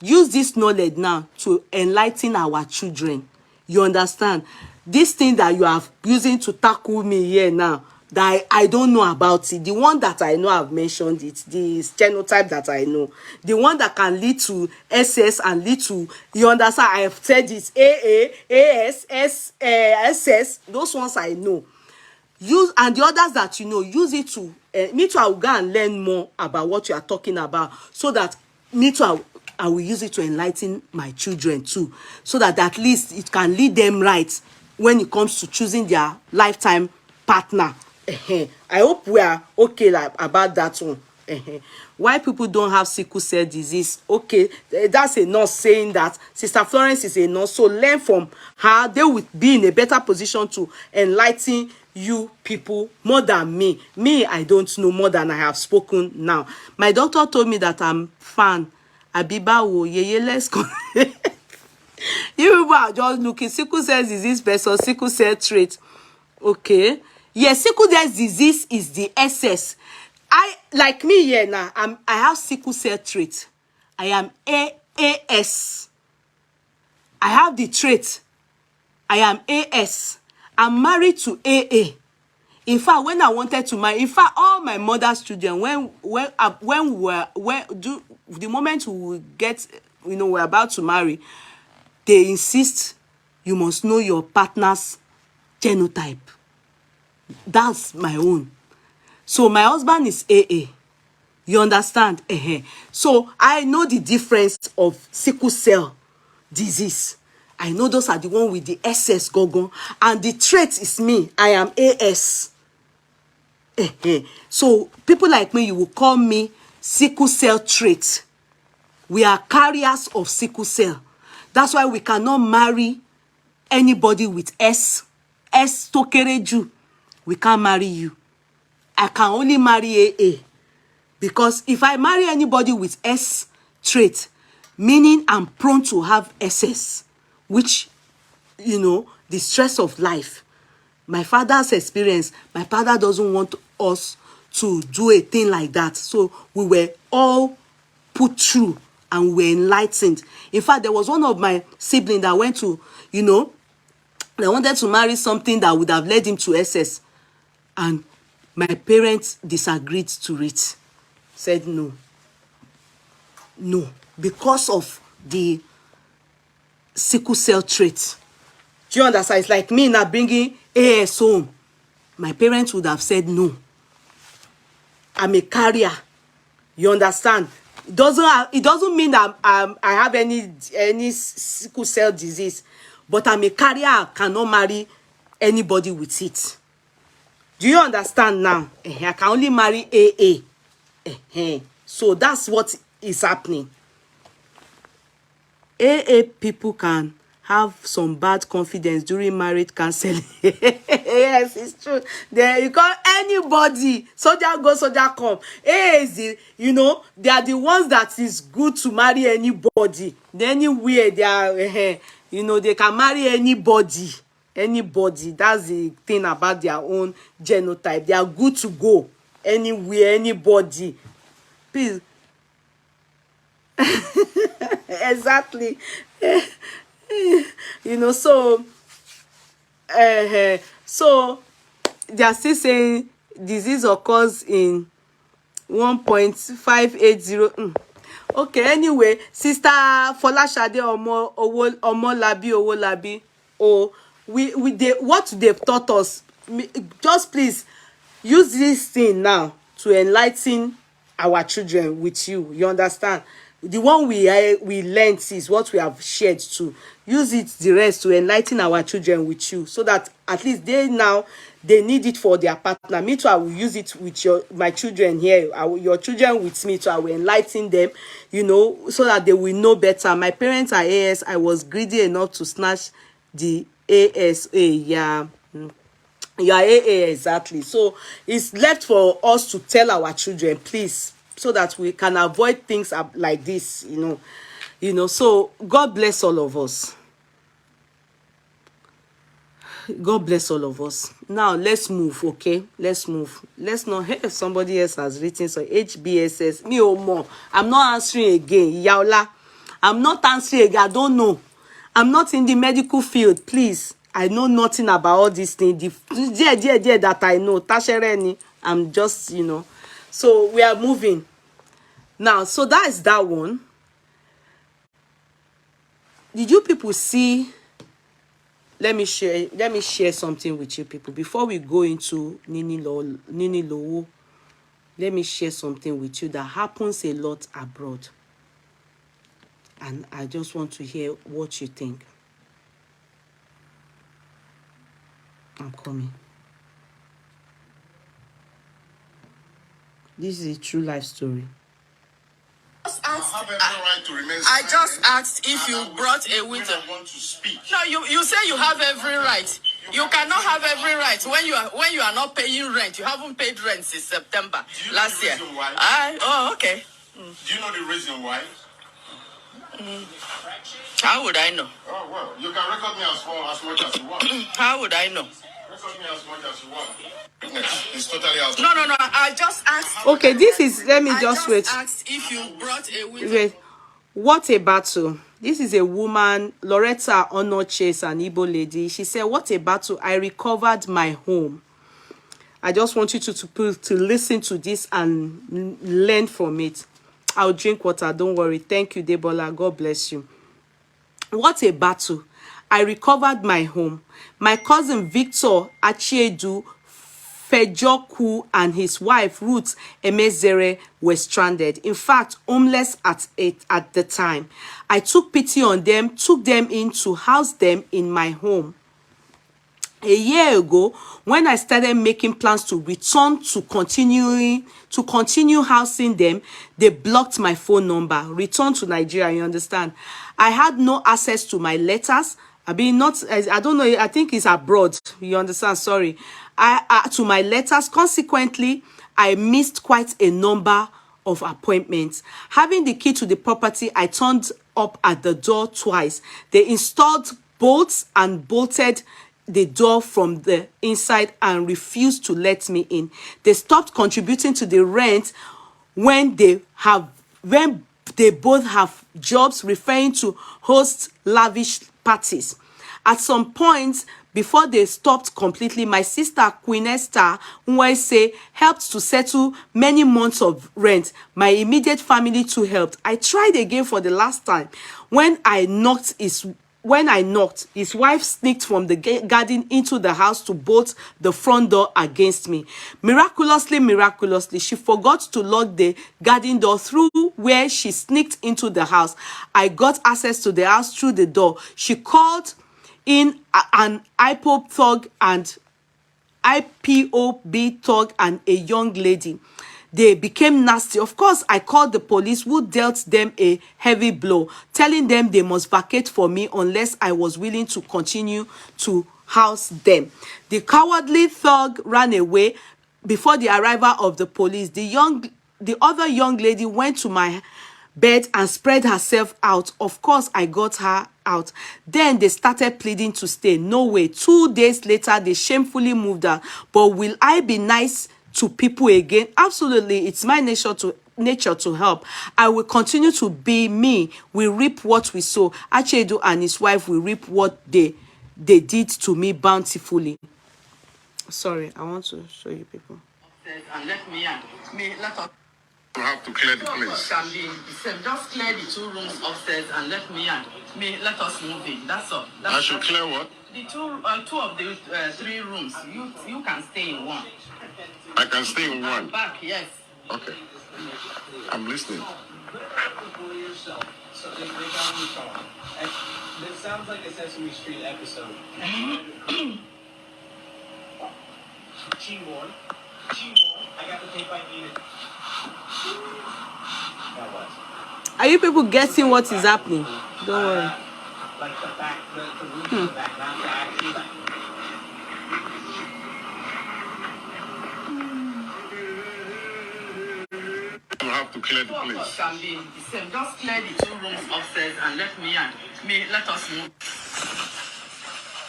Use this knowledge now to enlighten our children. You understand? This thing that you are using to tackle me here now, that I don't know about it. The one that I know, I've mentioned it. The genotype that I know. The one that can lead to SS and lead to, you understand? I have said it. AA, AS, SS. Those ones I know. Use, and the others that you know, use it to, me too, I will go and learn more about what you are talking about. So that, me too, I will use it to enlighten my children too. So that at least it can lead them right when it comes to choosing their lifetime partner. I hope we are okay about that one. Why people don't have sickle cell disease? Okay, that's a nurse saying that. Sister Florence is a nurse, so learn from her. They will be in a better position to enlighten you people more than me. Me, I don't know more than I have spoken now. My doctor told me that I'm fan. Abibawo, yeye, let's go. You people are just looking. Sickle cell disease versus sickle cell trait. Okay. Yes, sickle cell disease is the SS. Like me here now, I have sickle cell trait. I am AS. I have the trait. I am AS. I'm married to AA. In fact, when I wanted to marry, in fact, all my mother's children, the moment we get, we're about to marry, they insist you must know your partner's genotype. That's my own. So my husband is AA. You understand? So I know the difference of sickle cell disease. I know those are the one with the SS gogon. And the trait is me. I am AS. So people like me, you will call me sickle cell trait. We are carriers of sickle cell. That's why we cannot marry anybody with S tokereju. We can't marry you. I can only marry AA. Because if I marry anybody with S trait, meaning I'm prone to have SS, which, you know, the stress of life. My father's experience, my father doesn't want us to do a thing like that. So we were all put through and we were enlightened. In fact, there was one of my siblings that went to, you know, they wanted to marry something that would have led him to SS. And my parents disagreed to it. Said no. No. Because of the sickle cell trait. Do you understand? It's like me now bringing AS home. My parents would have said no. I'm a carrier. You understand? It doesn't mean that I have any sickle cell disease, but I'm a carrier. I cannot marry anybody with it. Do you understand now? I can only marry AA. So that's what is happening. AA people can have some bad confidence during marriage counseling. Yes, it's true. There you call anybody, soldier go, soldier come. AA is the, you know, they are the ones that is good to marry anybody. Anywhere they are, you know, they can marry anybody. Anybody. That's the thing about their own genotype. They are good to go anywhere, anybody. Please. Exactly. You know, so so they are still saying disease occurs in 1.580. Okay, anyway, sister Folashade Omolabi, oh, what they've taught us, just please use this thing now to enlighten our children with you. You understand? The one we learned is what we have shared to use it the rest to enlighten our children with you, so that at least they need it for their partner. Me too, I will use it with my children here, your children with me too. I will enlighten them, you know, so that they will know better. My parents are AS. I was greedy enough to snatch the ASA. Yeah. Yeah, AA, exactly. So it's left for us to tell our children, please, so that we can avoid things like this, you know. So God bless all of us. God bless all of us. Now let's move, okay? Let's move. Let's not. Hey, somebody else has written so HBSS. Me or more. I'm not answering again. Yaola. I'm not answering again. I don't know. I'm not in the medical field, please. I know nothing about all these things. The that I know. Tashereni. I'm just, you know. So we are moving. Now, so that is that one. Did you people see? Let me share something with you people before we go into Ninalowo. Let me share something with you that happens a lot abroad, and I just want to hear what you think. I'm coming. This is a true life story. I just asked if you brought a witness. No, you say you have every right. You cannot have every right when you are not paying rent. You haven't paid rent since September last year. Okay. Do you know the reason why? How would I know? Oh well, you can record me as much as you want. How would I know? Record me as much as you want. It's totally out. No. I just asked. Okay, this is. Let me just wait. I just asked if you brought a witness. Wait. What a battle. This is a woman, Loretta Onochase, an Igbo lady. She said, what a battle. I recovered my home. I just want you to listen to this and learn from it. I'll drink water. Don't worry. Thank you, Debola. God bless you. What a battle. I recovered my home. My cousin Victor Achiedu Fejoku and his wife Ruth Emezere were stranded. In fact, homeless at the time. I took pity on them, took them in to house them in my home. A year ago, when I started making plans to return to continue housing them, they blocked my phone number. Return to Nigeria, you understand? I had no access to my letters. I don't know, I think it's abroad. You understand? Sorry. To my letters. Consequently, I missed quite a number of appointments. Having the key to the property, I turned up at the door twice. They installed bolts and bolted the door from the inside and refused to let me in. They stopped contributing to the rent when they both have jobs, referring to host lavish parties. At some point, before they stopped completely, my sister Queen Esther Nwese helped to settle many months of rent. My immediate family too helped. I tried again for the last time. When I knocked, his wife sneaked from the garden into the house to bolt the front door against me. Miraculously, she forgot to lock the garden door through where she sneaked into the house. I got access to the house through the door. She called in an IPOB thug and a young lady. They became nasty. Of course, I called the police, who dealt them a heavy blow, telling them they must vacate for me unless I was willing to continue to house them. The cowardly thug ran away before the arrival of the police. The other young lady went to my bed and spread herself out. Of course, I got her out. Then they started pleading to stay. No way. 2 days later, they shamefully moved out. But will I be nice to people again? Absolutely. It's my nature to help. I will continue to be me. We reap what we sow. Achedu and his wife will reap what they did to me bountifully. Sorry, I want to show you people. And let us. You have to clear the place. Can be the same. Just clear the 2 rooms upstairs and let us move in. That's all. I should clear what? The two of the 3 rooms. You can stay in one. I can stay in one. Back, yes. Okay. I'm listening. This sounds like a Sesame Street episode. G1, I got the tape I needed. Now what? Are you people guessing what is happening? Don't worry. Like the back, the roof in the back, not the actual back. You have to clear the Two of place. us can be the same. Just clear the 2 rooms upstairs and let us move.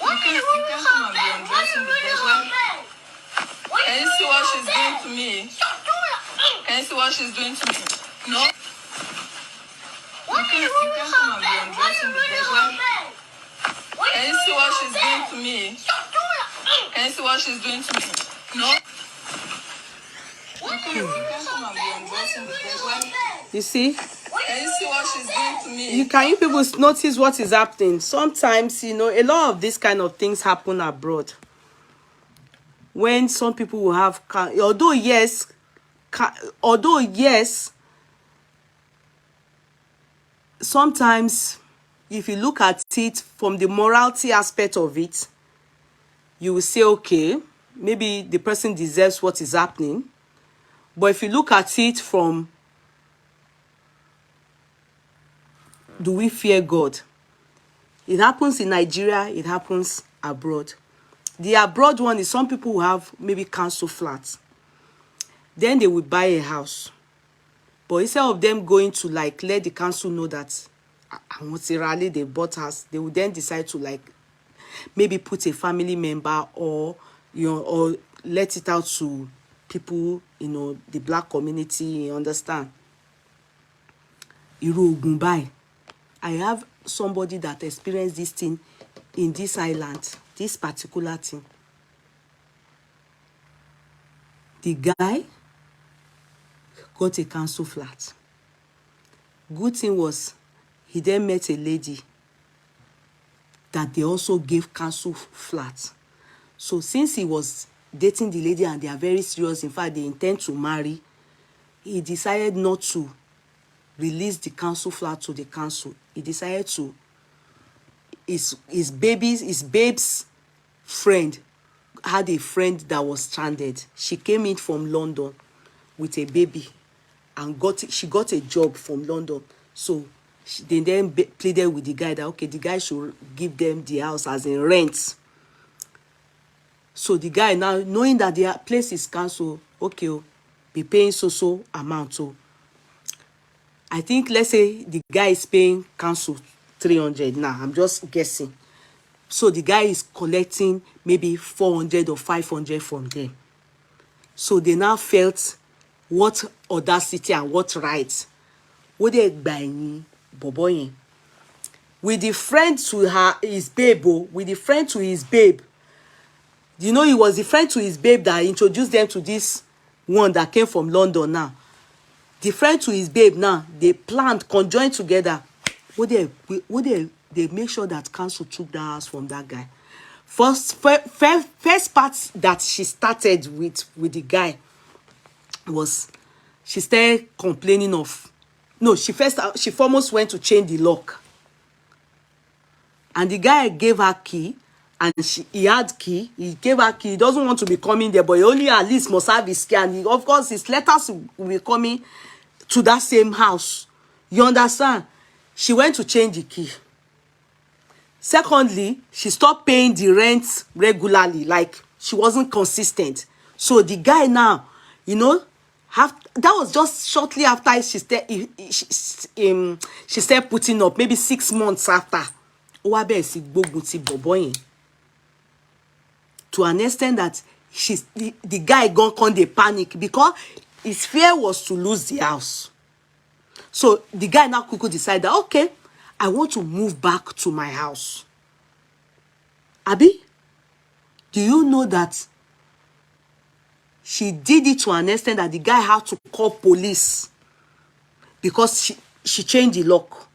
You can come and be undressing the bed. Can you see what she's doing to me? Can you see what she's doing to me? No? You can come and be undressing the bed. Can you see what she's doing to me? Can you see what she's doing to me? No? You can come and be undressing the bed. You see? Can you see what she's doing to me? You people notice what is happening? Sometimes, a lot of these kind of things happen abroad. When some people will have, although yes, sometimes if you look at it from the morality aspect of it, you will say, okay, maybe the person deserves what is happening. But if you look at it from, do we fear God? It happens in Nigeria, it happens abroad. The abroad one is some people who have maybe council flats. Then they will buy a house. But instead of them going to let the council know that they bought us, they will then decide to maybe put a family member or or let it out to people, the black community, you understand? I have somebody that experienced this thing in this island, this particular thing. The guy got a council flat. Good thing was he then met a lady that they also gave council flat. So since he was dating the lady and they are very serious, in fact they intend to marry, he decided not to release the council flat to the council. He decided to, his babe's friend had a friend that was stranded. She came in from London with a baby and she got a job from London. So they then pleaded with the guy that, okay, the guy should give them the house as in rent. So the guy, now knowing that their place is council, okay, be paying so amount. I think, let's say the guy is paying council 300 now. I'm just guessing. So the guy is collecting maybe 400 or 500 from them. So they now felt what audacity and what right. What they buying boboyin. With the friend to his babe, with the friend to his babe. You know, he was the friend to his babe that introduced them to this one that came from London now. The friend to his babe now, they planned, conjoined together. They make sure that council took the house from that guy. First part that she started with the guy was she started complaining of. No, she foremost went to change the lock. And the guy gave her key, and he had key. He gave her key. He doesn't want to be coming there, but he only at least must have his key. And of course, his letters will be coming to that same house. You understand? She went to change the key. Secondly, she stopped paying the rent regularly. Like, she wasn't consistent. So the guy now, you know, that was just shortly after she started putting up, maybe 6 months after. To an extent that the guy gone dey panic because his fear was to lose the house. So the guy now quickly decided that, okay, I want to move back to my house. Abi, do you know that she did it to an extent that the guy had to call police because she changed the lock?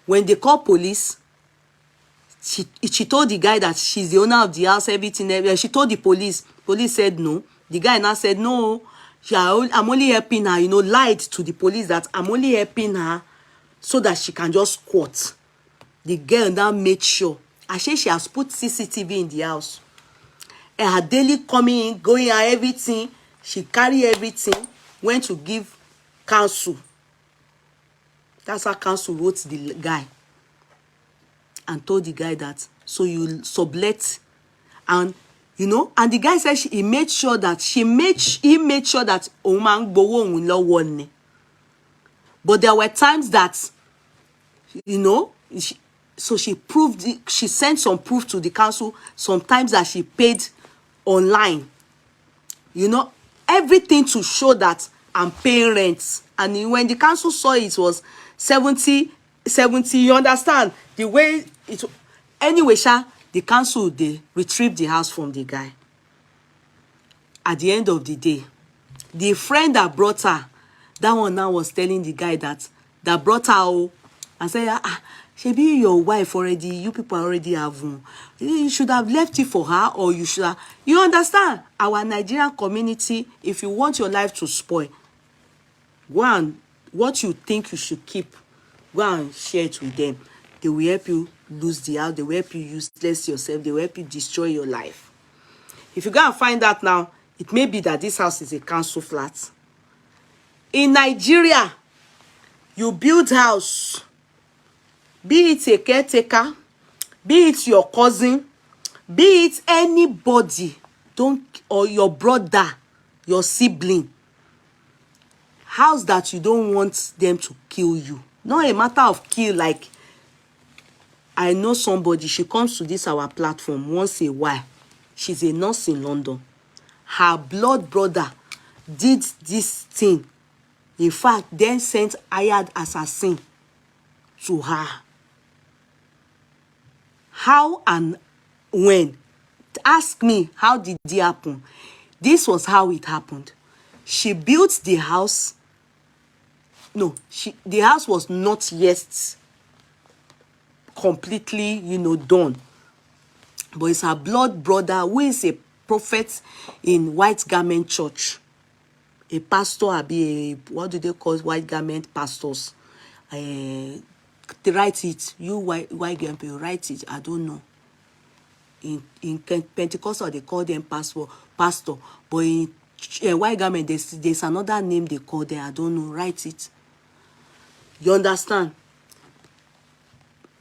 When they called police, she told the guy that she's the owner of the house, everything. She told the police. Police said no. The guy now said, no, I'm only helping her. You know, lied to the police that I'm only helping her so that she can just squat. The girl now made sure. I say she has put CCTV in the house. And her daily coming in, going and everything. She carry everything. Went to give counsel. That's how counsel wrote the guy. And told the guy that, so you sublet. And, you know, and the guy said he made sure that, he made sure that Oman Bowo will not warn. But there were times that, you know, so she proved, she sent some proof to the council, sometimes that she paid online. You know, everything to show that I'm paying rent. And when the council saw it was 70, you understand? The way it... Anyway, the council, they retrieved the house from the guy. At the end of the day, the friend that brought her, that one now was telling the guy that brought her, and said, shebi your wife already, you people already have, you should have left it for her, or you should have... You understand? Our Nigerian community, if you want your life to spoil, go and, what you think you should keep, go and share it with them. They will help you lose the house. They will help you useless yourself. They will help you destroy your life. If you go and find out now, it may be that this house is a council flat. In Nigeria, you build house, be it a caretaker, be it your cousin, be it anybody, or your brother, your sibling, house that you don't want them to kill you. Not a matter of kill, like, I know somebody, she comes to this our platform once a while. She's a nurse in London. Her blood brother did this thing. In fact, then sent hired assassin to her. How and when? Ask me, how did it happen? This was how it happened. She built the house. No, the house was not yet completely, you know, done. But it's her blood brother who is a prophet in White Garment Church. A pastor, what do they call white garment pastors? They write it. You white garment people write it. I don't know. In Pentecostal they call them pastor. But in white garment there's another name they call them. I don't know. Write it. You understand?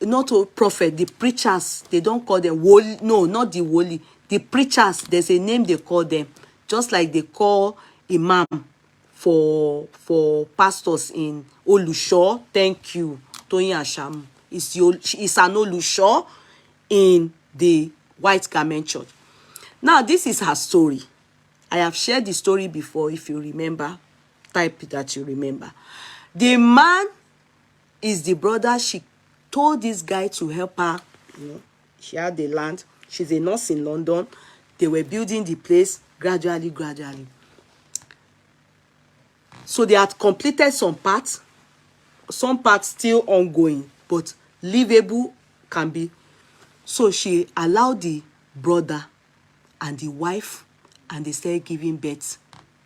Not a prophet, the preachers, they don't call them woli. No, not the woli. The preachers, there's a name they call them. Just like they call imam for pastors in Olusho. Thank you, Toyin Ashamu. It's an Olusho in the White Garment Church. Now, this is her story. I have shared the story before. If you remember, type that you remember. The man is the brother. She told this guy to help her. You know, she had the land. She's a nurse in London. They were building the place gradually. So they had completed some parts still ongoing, but livable can be. So she allowed the brother and the wife, and they started giving birth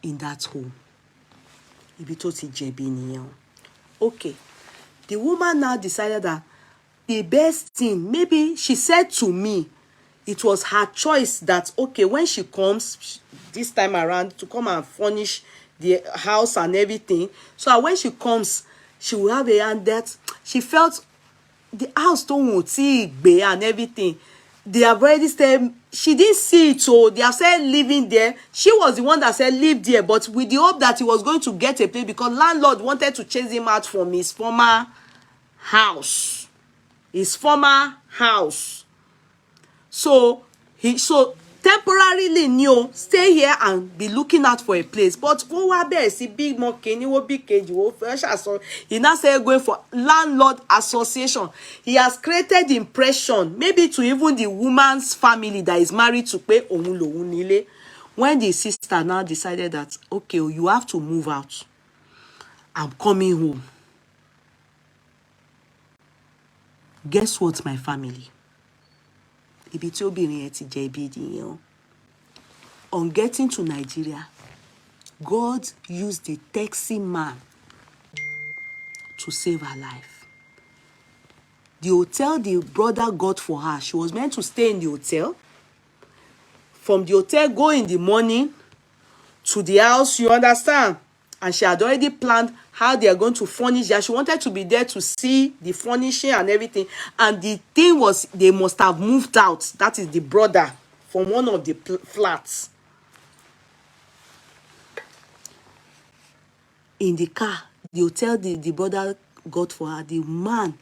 in that home. Okay. The woman now decided that the best thing, maybe she said to me, it was her choice that, okay, when she comes this time around to come and furnish the house and everything, so when she comes, she will have a hand that she felt the house don't see and everything. They have already said, she didn't see it, so they have said living there. She was the one that said live there, but with the hope that he was going to get a place because landlord wanted to chase him out from his former house. So temporarily knew stay here and be looking out for a place. But big he now said going for landlord association. He has created the impression, maybe to even the woman's family that is married to pay Onile. When the sister now decided that, okay, you have to move out. I'm coming home. Guess what, my family? On getting to Nigeria, God used the taxi man to save her life. The hotel the brother got for her, she was meant to stay in the hotel. From the hotel, go in the morning to the house, you understand? And she had already planned how they are going to furnish there. She wanted to be there to see the furnishing and everything. And the thing was, they must have moved out. That is the brother from one of the flats. In the car, the hotel the brother got for her, the man,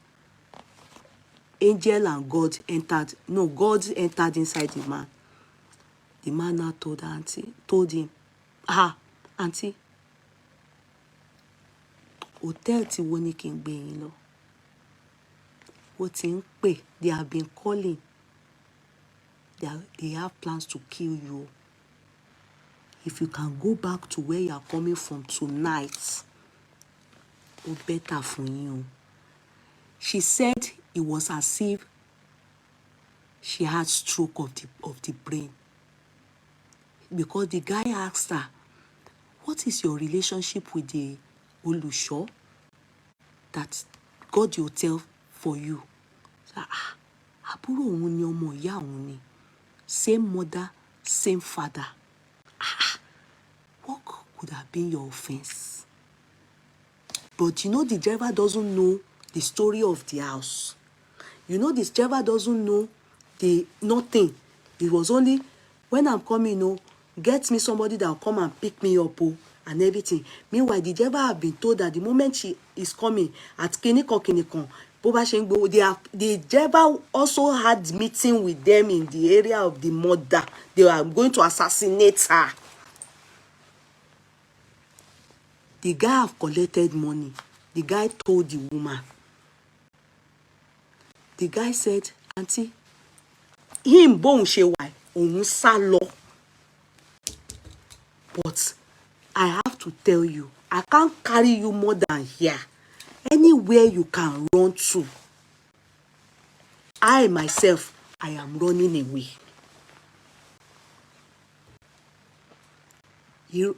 angel and God entered. No, God entered inside the man. The man now told him, auntie, hotel ti wo ni kí n gbé yín lọ. Ó ti ń pè, they have been calling. They have plans to kill you. If you can go back to where you are coming from tonight, ó better for you. She said it was as if she had stroke of the brain. Because the guy asked her, what is your relationship with the Olusho that got the hotel for you? Àbúrò òun ni ọmọ ìyá òun ni. Same mother, same father. What could have been your offense? But you know the driver doesn't know the story of the house. You know this driver doesn't know nothing. It was only when I'm coming, get me somebody that will come and pick me up and everything. Meanwhile, the driver have been told that the moment she is coming at Kinikon, the driver also had meeting with them in the area of the mother. They are going to assassinate her. The guy have collected money. The guy told the woman. The guy said, auntie, him bon she why òun sá lọ. But I have to tell you, I can't carry you more than here. Anywhere you can run to. I myself, I am running away. True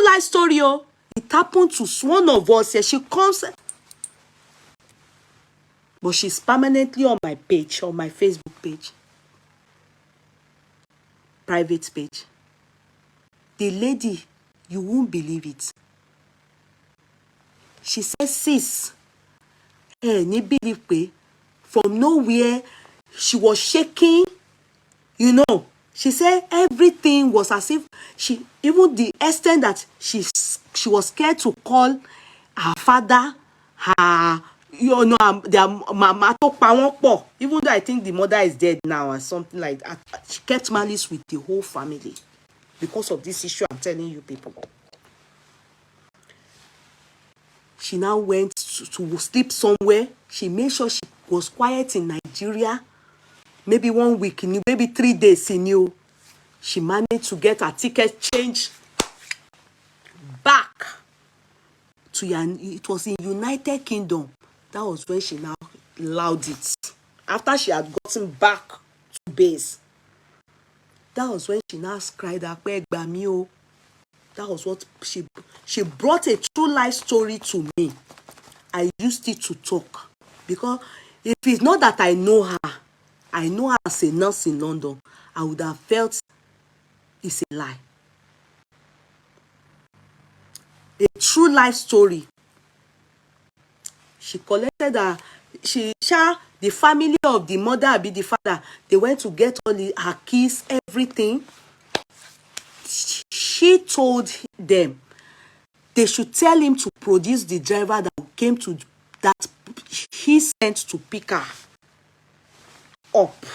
life story, it happened to one of us. She comes, but she's permanently on my page, on my Facebook page. Private page. The lady, you won't believe it. She says, sis, ni believe from nowhere, she was shaking, She said everything was as if even the extent that she was scared to call her father, her, their mama tó pa wọ́n pọ̀. Even though I think the mother is dead now or something like that. She kept malice with the whole family because of this issue I'm telling you people. She now went to sleep somewhere. She made sure she was quiet in Nigeria. Maybe 1 week, maybe 3 days in you. She managed to get her ticket changed back to it was in United Kingdom. That was when she now allowed it. After she had gotten back to base, that was when she now cried out, "Gbà." That was what she brought a true life story to me. I used it to talk because if it's not that I know her as a nurse in London, I would have felt it's a lie. A true life story. She collected the family of the mother, be the father. They went to get all her keys, everything. She told them they should tell him to produce the driver that he sent to pick her up.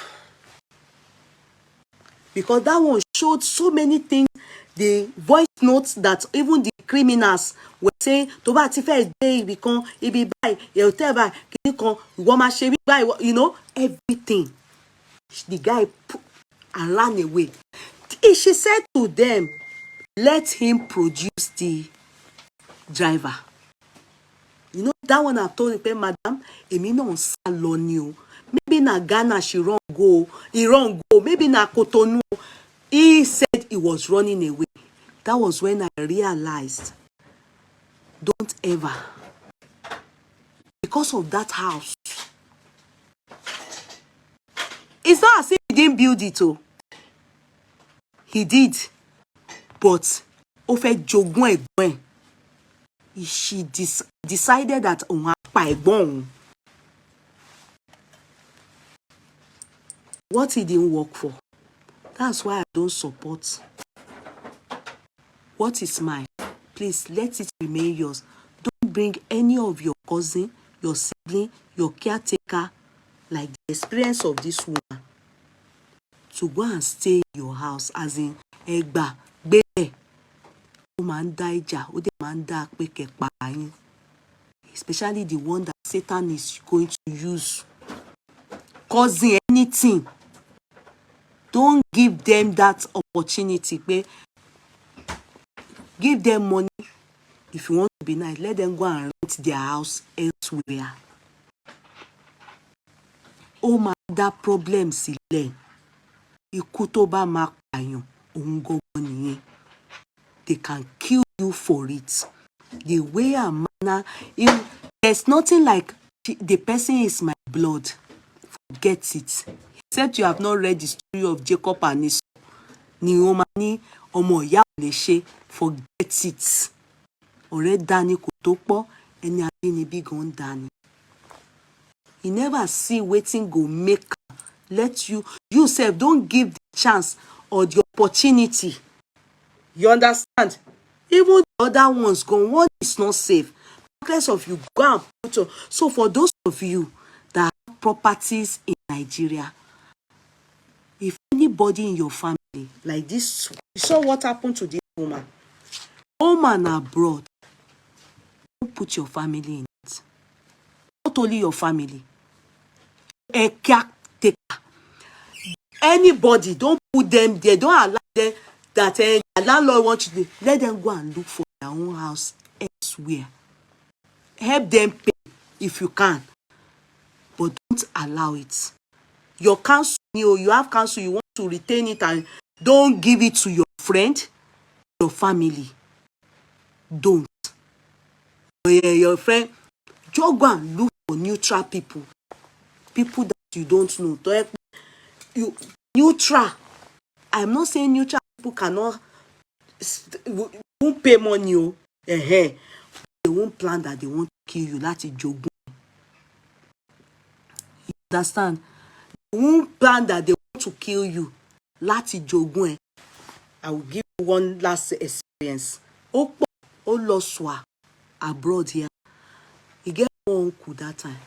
Because that one showed so many things. The voice notes that even the criminals were saying, "To ba ti first day become ibi by you tell by you know, everything." The guy and ran away. She said to them, "Let him produce the driver." You know that one I told him, "Madam, èmi náà ń sá lọ ni o. Maybe na Ghana she run go, he run go. Maybe na Cotonou." He said he was running away. That was when I realized, don't ever, because of that house. It's not as if he didn't build it, oh. He did, but ó fẹ́ jogún ẹ̀gbọ́n ẹ̀. She decided that òun á pa ẹ̀gbọ́n òun. What he didn't work for. That's why I don't support. What is mine? Please let it remain yours. Don't bring any of your cousin, your sibling, your caretaker, like the experience of this woman, to go and stay in your house, as in Egba, Gbé. Ó máa ń dá ìjà, ó dẹ̀ máa ń dá pé kẹ́ pa yín. Especially the one that Satan is going to use. Causing anything. Don't give them that opportunity. Give them money. If you want to be nice, let them go and rent their house elsewhere. Ó máa dá problem sílẹ̀. Ikú tó bá máa pààyàn, òun gangan nìyẹn. They can kill you for it. The way and manner, there's nothing like the person is my blood. Forget it. Except you have not read the story of Jacob and Esau. Ni ó máa ní ọmọ ìyá ò lè ṣe. Forget it. Ọ̀rẹ́ dání kò tó pọ̀, ẹni abínibí gan dání. You never see wetin go make let you sef don't give the chance or the opportunity. You understand? Even the other ones gone, one is not safe. Regardless of you go and put on. So for those of you that have properties in Nigeria, if anybody in your family like this, you saw what happened to this woman. Home and abroad, don't put your family in it. Not only your family. A caretaker. Anybody, don't put them there. Don't allow them that the landlord wants you to. Let them go and look for their own house elsewhere. Help them pay if you can. But don't allow it. Your council, you have council, you want to retain it, and don't give it to your friend, your family. Don't. Your friend, just go and look for neutral people. People that you don't know. You neutral. I'm not saying neutral people cannot won't pay money. They won't plan that they want to kill you. That's a joke. You understand? They won't plan that they want to kill you. láti jogún ẹ. I will give you one last experience. Ó pọ̀, ó lọ swa abroad here. He get one uncle that time.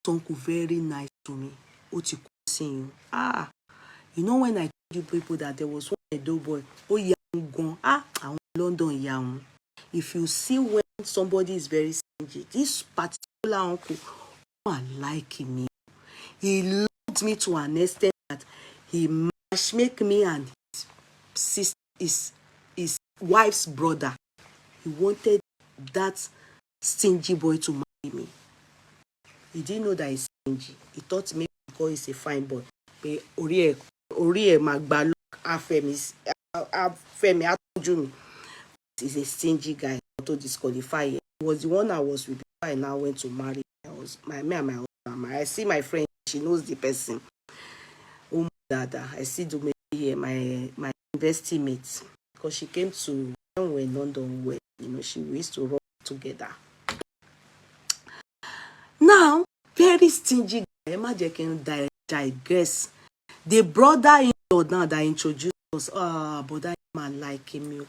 This uncle very nice to me. Ó ti kú sí o. You know when I told you people that there was one Edo boy, ó yà wọ́n gan. Àwọn London yà wọ́n. If you see when somebody is very stingy, this particular uncle, I like me. He loved me to an extent that he matchmake me and his sister, his wife's brother. He wanted that stingy boy to marry me. He didn't know that he's stingy. He thought maybe because he's a fine boy. But orí ẹ̀ máa gbà lọ afẹ́mi àtọ́jú mi. He's a stingy guy. To disqualify him. He was the one I was with before I now went to marry. Me and my husband. I see my friend. She knows the person. Oh, Dada. I see do maybe here my university mates, because she came to when we were in London. Where we used to run together. Now, very stingy guy. Emma can digress. The brother-in-law now that introduced us. But that man like him.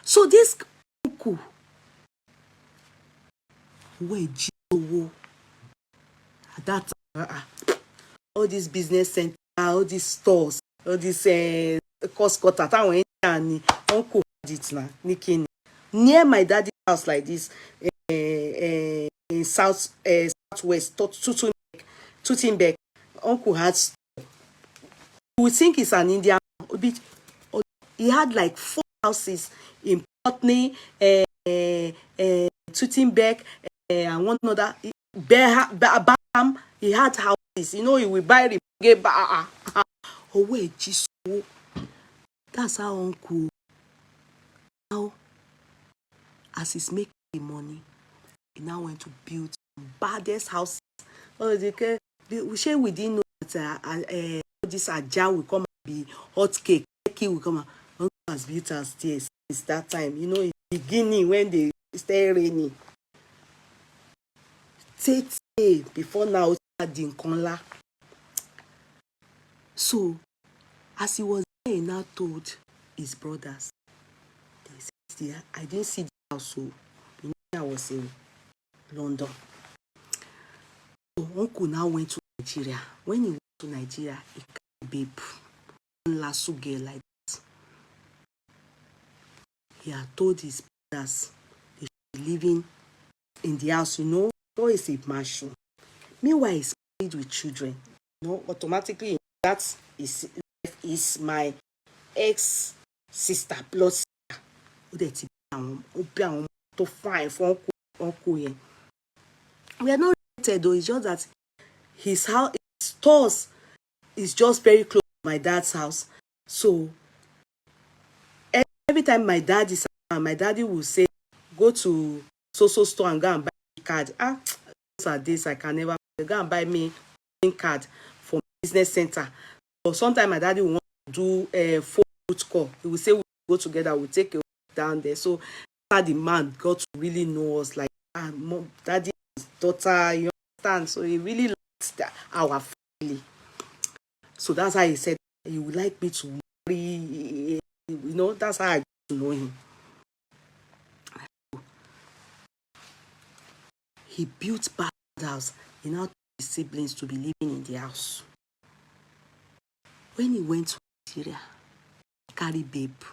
So this uncle, at that time, all these business centers, all these stores, all these cost cutter, uncle had it now, near my daddy's house like this, in southwest, Tutinbeck, uncle had. You would think it's an Indian. He had like 4 houses in Putney, Tutinbeck, and one other. Bam, he had houses. He will buy that's how uncle. Now, as he's making the money, he now went to build the baddest houses. We didn't know that this Aja will come and be hot cake. Will come and uncle has built our stairs. It's that time, in the beginning when they stay raining. Before now, the nkan. So, as he was there, he now told his brothers, I didn't see the house, so I was in London. So uncle now went to Nigeria. When he went to Nigeria, he got a babe, one lasso girl like that. He had told his brothers they should be living in the house, so it's a mansion. Meanwhile, he's married with children. Automatically, that is my ex-sister plus sister. To find for uncle here. We are not related though, it's just that his house, his stores is just very close to my dad's house. So every time my dad is around, my daddy will say, go to so store and go and buy a card. Those are days I can never go and buy me a card from business center. But sometimes my daddy will want to do a phone call. He will say we'll go together, we'll take a walk down there. So the man got to really know us, like mom, daddy, his daughter, you understand? So he really likes our family. So that's how he said he would like me to marry. That's how I got to know him. He built back the house. He now told his siblings to be living in the house. When he went to Nigeria, he carried babe.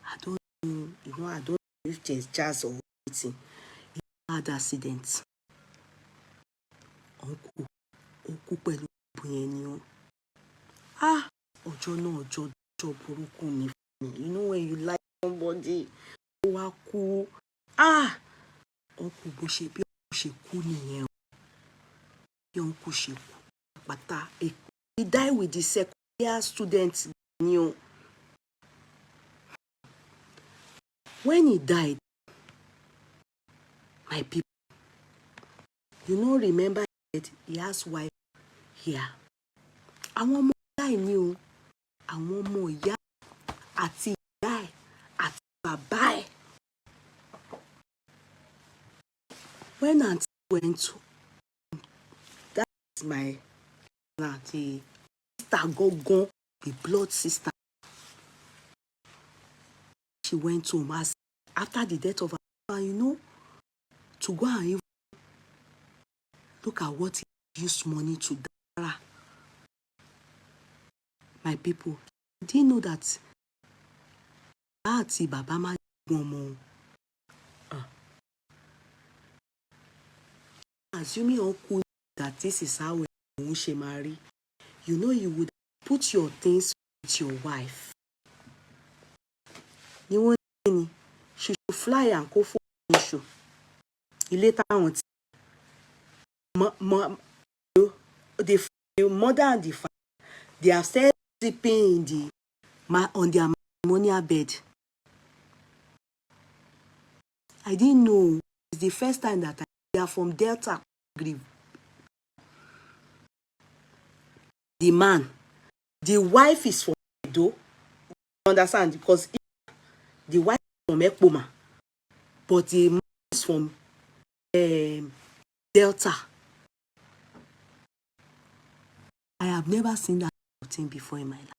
I don't know if there's jazz or anything. He had accident. Uncle pẹ̀lú yẹn ni o. Ọjọ́ burúkú ni fún mi. When you like somebody, ó wá kú. Uncle bó ṣe kú nìyẹn o. Bí uncle ṣe kú pátá. He died with the second year student. When he died, my people, remember he has wife here. Àwọn ọmọ ìyá ẹ̀ ni o. Àwọn ọmọ ìyá àti ìyá ẹ̀ àti bàbá ẹ̀. When auntie went to my the sister Gogon, the blood sister. She went home after the death of her husband, to go and even look at what he used money to Dara. My people, do you know that Baba ma Gomo? Assuming uncle that this is how we should marry, you would put your things with your wife. She should fly and go for issue. Later on, the mother and the father, they are still sleeping on their matrimonial bed. I didn't know. It's the first time that they are from Delta. The man, the wife is from Edo. You understand? Because the wife is from Ekpoma, but the man is from Delta. I have never seen that thing before in my life.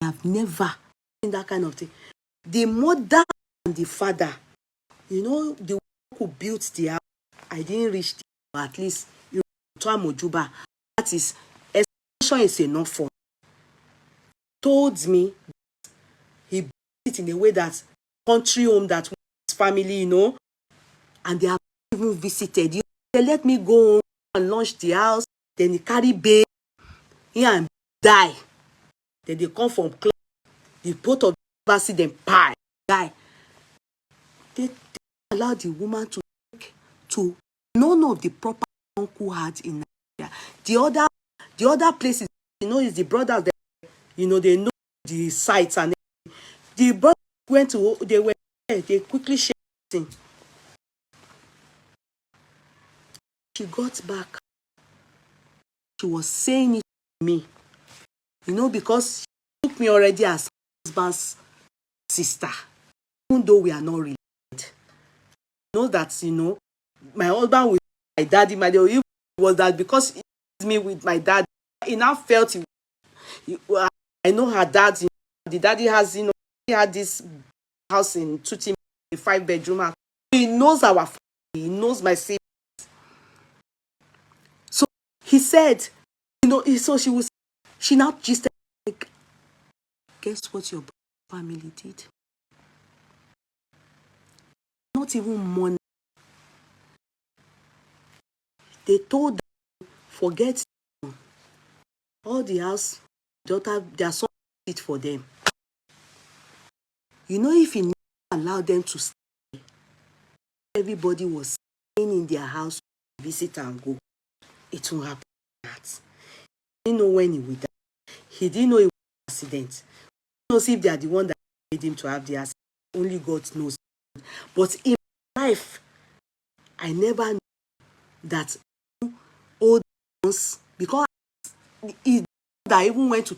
I have never seen that kind of thing. The mother and the father, the one who built the house, I didn't reach the house, at least Mojuba. That is, expression is enough for me. Told me he built it in a way that country home that his family, and they have even visited. They let me go home and launch the house. Then he carry babe here and die. Then they come from club. The both of them see them pie die. They allow the woman to take to none of the proper uncle had in Nigeria. The other places, is the brothers that they know the sites, and the brothers went to they quickly shared thing. She got back. She was saying it to me, because she took me already as husband's sister, even though we are not related. That my husband with my daddy, was that because he was me with my dad, he now felt I know her dad. The daddy has he had this house in Tuti, a 5-bedroom house. He knows our family. He knows my siblings. So he said, so she now just like, guess what your family did? Not even money. They told them, forget all the house, daughter, their son it for them. If he never allowed them to stay, everybody was staying in their house, visit and go. It won't happen like that. He didn't know when he would die. He didn't know it was an accident. He knows if they are the one that made him to have the accident. Only God knows. But in my life, I never knew that old ones, because that even went to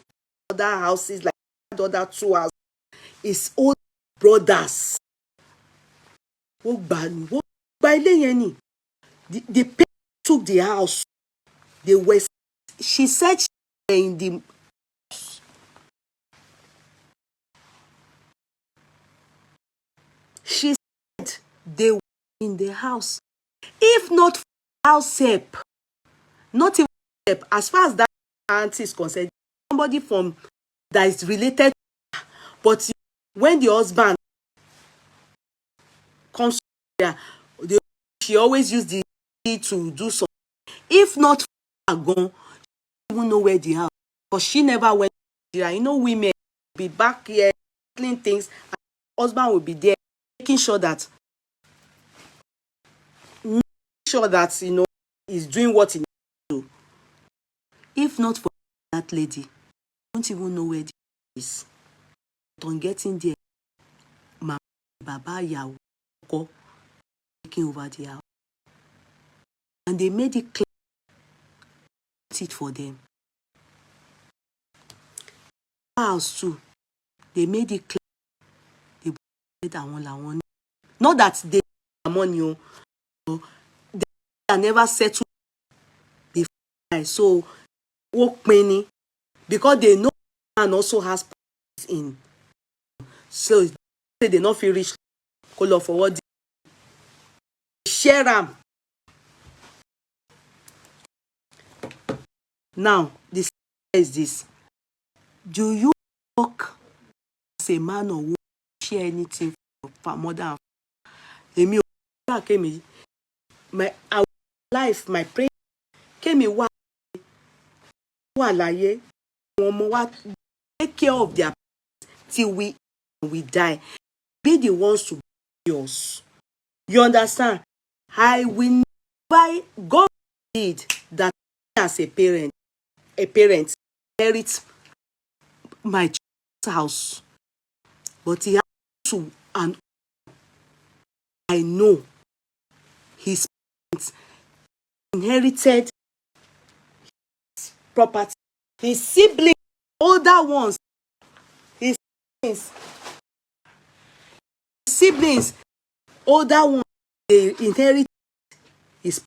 other houses, like other 2 houses, his old brothers. The parents took the house. She said she were in the She said they were in the house. If not for house help, not even help, as far as that auntie is concerned, somebody from that is related to her. But when the husband comes here, she always use the to do something. If not for her gone, she don't even know where the house, because she never went to Nigeria. Women be back here clean things, and husband will be there making sure that he's doing what he needs to do. If not for that lady, I don't even know where the is. But on getting there, my Baba Yawo taking over the house. And they made it clear it for them. House too, they made it clear. They said not that they have money, never settle before. So, work many because they know man also has in. So they not feel rich. Call for what share them. Now, this is this. Do you work as a man or woman? Share anything for mother and family? My life, my prayer came in what take care of their till we die. Be the ones to be yours. You understand? I will never God did that as a parent inherit my child's house. But he has to, and I know his parents inherited property. His siblings, older ones, his siblings, older ones, they inherit his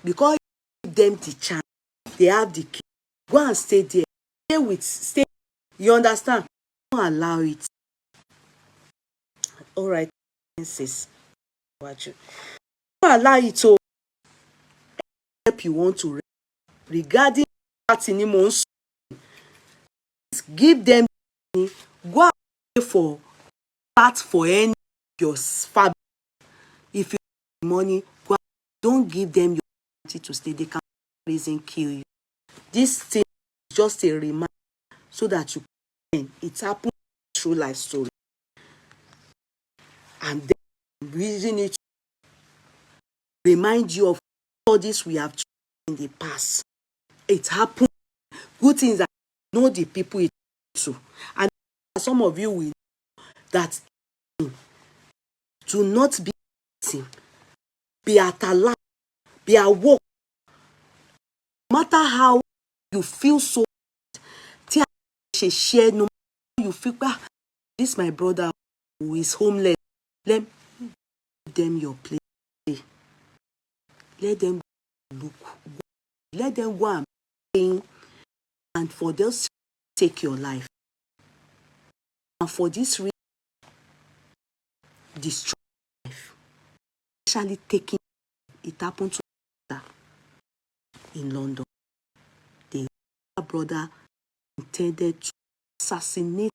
because he give them the chance. They have the key. Go and stay there. Stay. You understand? Don't allow it. All right, sis. Don't allow it to help you want to regarding that in give them money. Go and pay for that for any of your family. If you have money, go and, don't give them your money to stay. They can reason kill you. This thing is just a reminder so that you can. It happened through life story. And then reason it to remind you of all this we have in the past. It happened. Good things that know the people it to. And some of you will know that do not be be at alert, be awoke. No matter how you feel so share, no matter how you feel, this my brother who is homeless. Let them your place. Let them look. Let them go and pay, and for this take your life. And for this reason, destroy life. Especially taking it happened to brother in London. The brother intended to assassinate,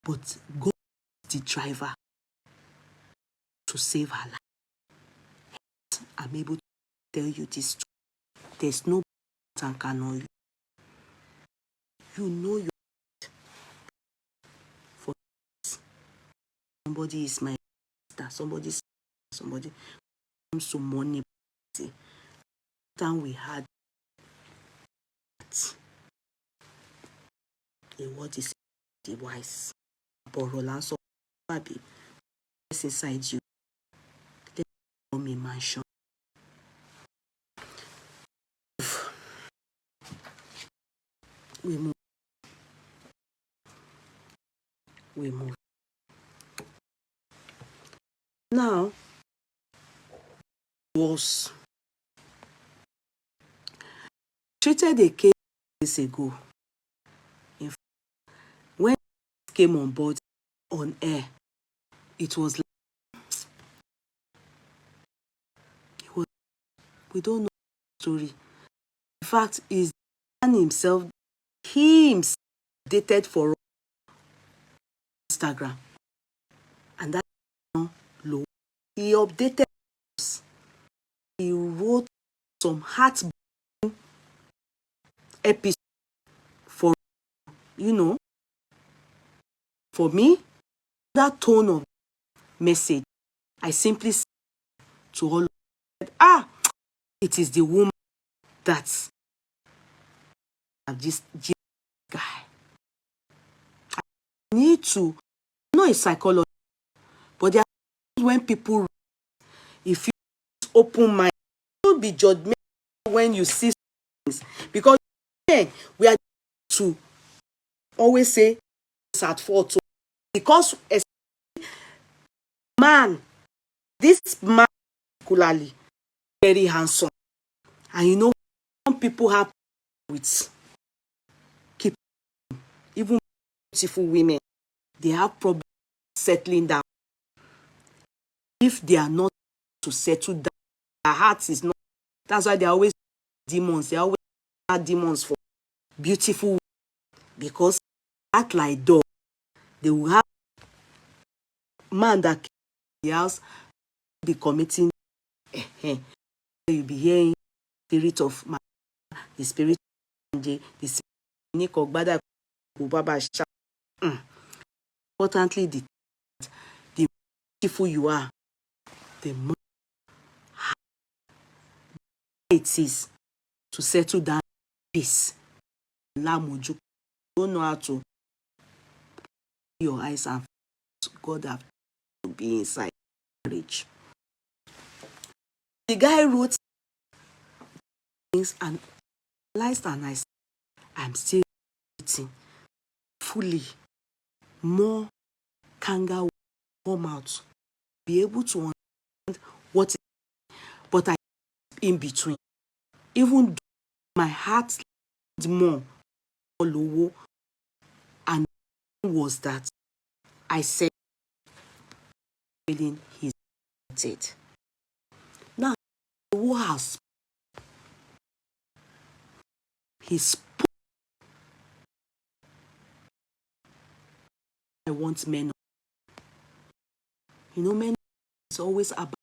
but God is the driver to save her life. I'm able to tell you this. There's no that can know you. You know your for somebody is my sister, somebody comes to money. Then we had a word is the wise. Borolanso baby inside you. Let me mansion. We move. We move. Now was treated a case days ago. In fact, when it came on board on air, it was like we don't know the story. In fact, is the man himself, he himself dated for Instagram, and that low. He updated us. He wrote some heartbreaking episode for for me. That tone of message, I simply said to all of them, it is the woman that this guy. I need to, I'm not a psychologist, but there are times when people, if you open mind, don't be judgmental when you see things, because we are to always say it's at fault. So, because as man, this man particularly very handsome. And you know, some people have with keep, even beautiful women, they have problems settling down. If they are not to settle down, their heart is not. That's why they are always demons. They always have demons for beautiful women, because act like dog. They will have man that came in the house be committing. You be hearing spirit of man, the spirit of the spirit of Bada Baba Sha. Importantly, the beautiful you are, the more it is to settle down peace. Lamuju don't know how to your eyes and God have to be inside marriage. The guy wrote things and realized, and I said, I'm still waiting fully. More kanga will come out, be able to understand what is, but I in between. Even though my heart needs more Olowo, and was that I said feeling he's dead. Now Olowo has he spoke. I want men. You know, men is always about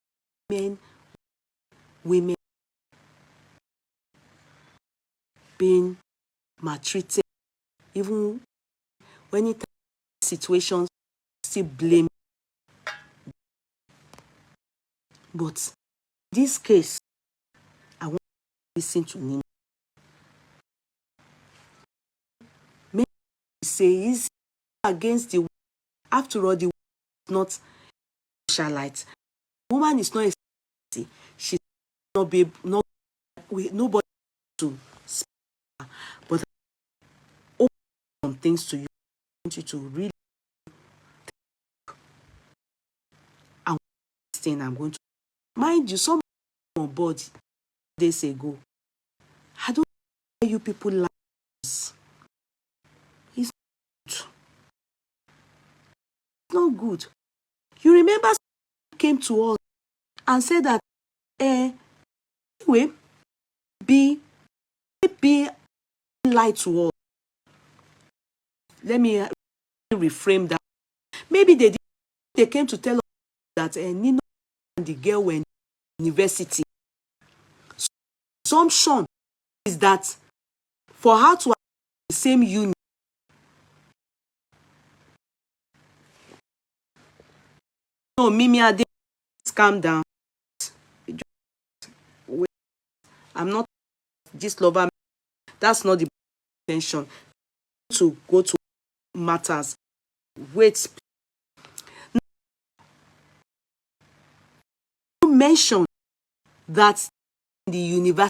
men, women being maltreated, even when it situations still blame. But in this case, I want to listen to Nina. Men say is against the woman. After all, the woman is not socialite. The woman is not a she's not be not with nobody to speak, but open some things to you. I want you to really and this thing I'm going to mind you, some on board days ago. I don't know why you people like this. It's not good. You remember someone came to us and said that anyway, be lied to us. Let me reframe that. Maybe they came to tell us that Nino and the girl were in university. So, assumption is that for her to have the same union, no, Mimi Ade, calm down. Wait, I'm not this lover. That's not the intention. To go to matters. Wait. You mention that in the university,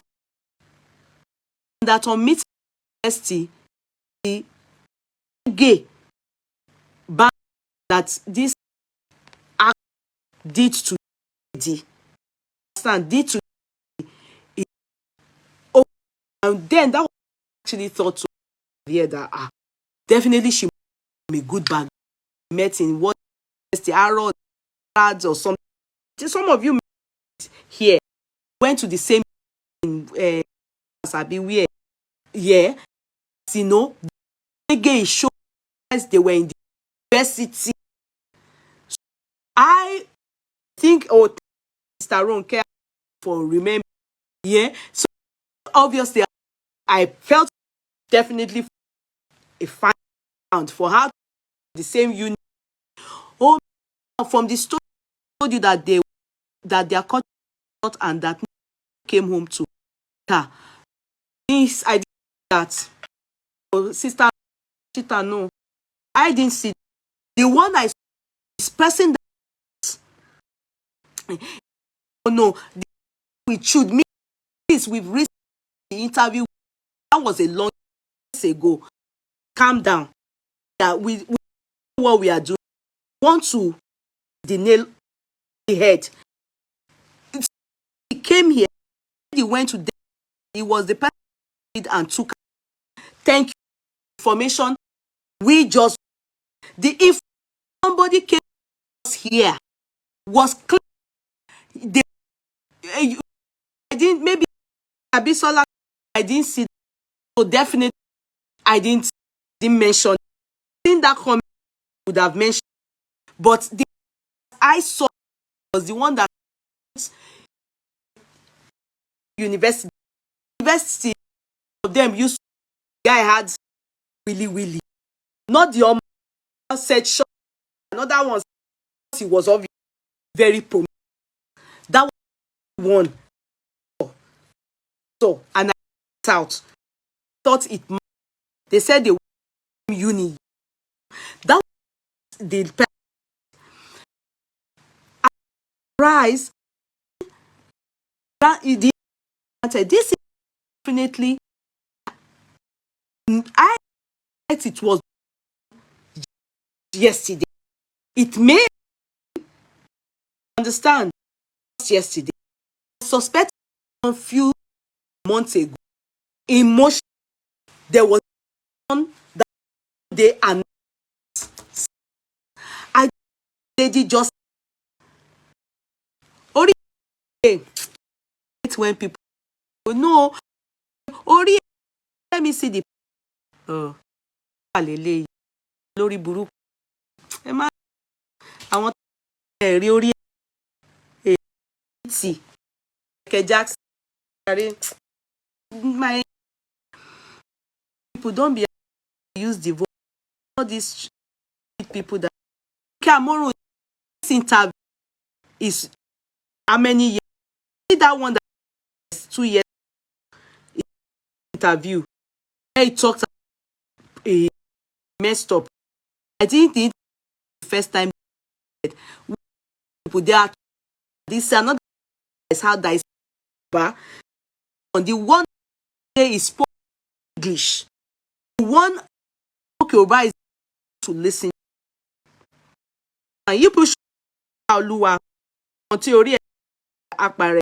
that on meeting university, the gay ban that this act did to the understand did to it. Oh, and then that was actually thought to hear that definitely she made a good bag. Met in what the Harrods or something. Some of you here went to the same Sabi where yeah, you know, the gay show they were in the university. So I think Mr. Ron care for remember yeah. So obviously I felt definitely a fine amount for her the same unit. Oh, from the story I told you that their culture and that came home to her. This I did that. Oh, sister Chita, no, I didn't see the one I saw is person that oh no, we should meet this. We've reached the interview. That was a long time ago. Calm down. Yeah, we know what we are doing. We want to the nail the head. came here. He went to. He was the person and took. Thank you. Information. We just if somebody came here was clear. I didn't maybe Abisola. I didn't see. So definitely I didn't mention. In that comment would have mentioned, but the I saw was the one that university of them used. Guy had willy, not the other said short. Another one he was obviously very prominent. That one. So and I out thought it. They said they were uni. That was the price. That this is definitely. I thought it was yesterday. It may understand yesterday. I suspect a few months ago. Emotion. There was one that they and I lady just only when people no only let me see the lele lórí burúkú ẹ má àwọn ẹ̀rí orí tí Jackson my people don't be use the vote all these people that Amoro this interview is how many years see that one that is 2 years interview where he talked about a messed up. I didn't think the first time people there this another is how that is on the one day is spoke English. The one spoke is to listen. And you push Oluwa until you apare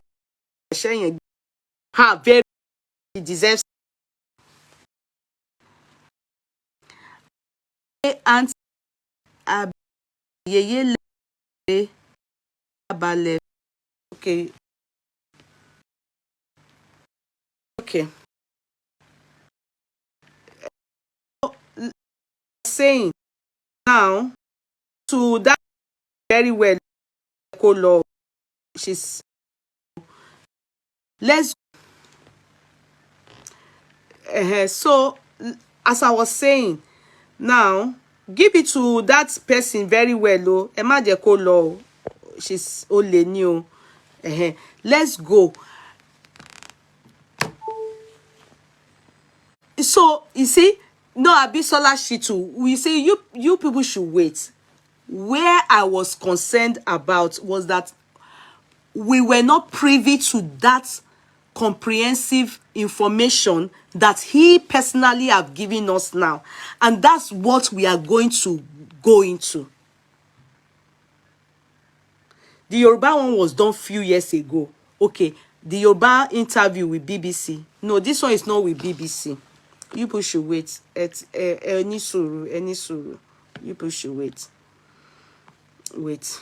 sharing her very deserves and yeye le abale. Okay. Okay. Saying now to that very well color she's let's so as I was saying now give it to that person very well oh ẹ má jẹ́ kó lọ o she's ole ni o let's go. So you see no Abisola Shitu we say you people should wait. Where I was concerned about was that we were not privy to that comprehensive information that he personally have given us now, and that's what we are going to go into. The Yoruba one was done few years ago. Okay, the Yoruba interview with BBC. No, this one is not with BBC. You people should wait. Any suru. You people should wait. Wait.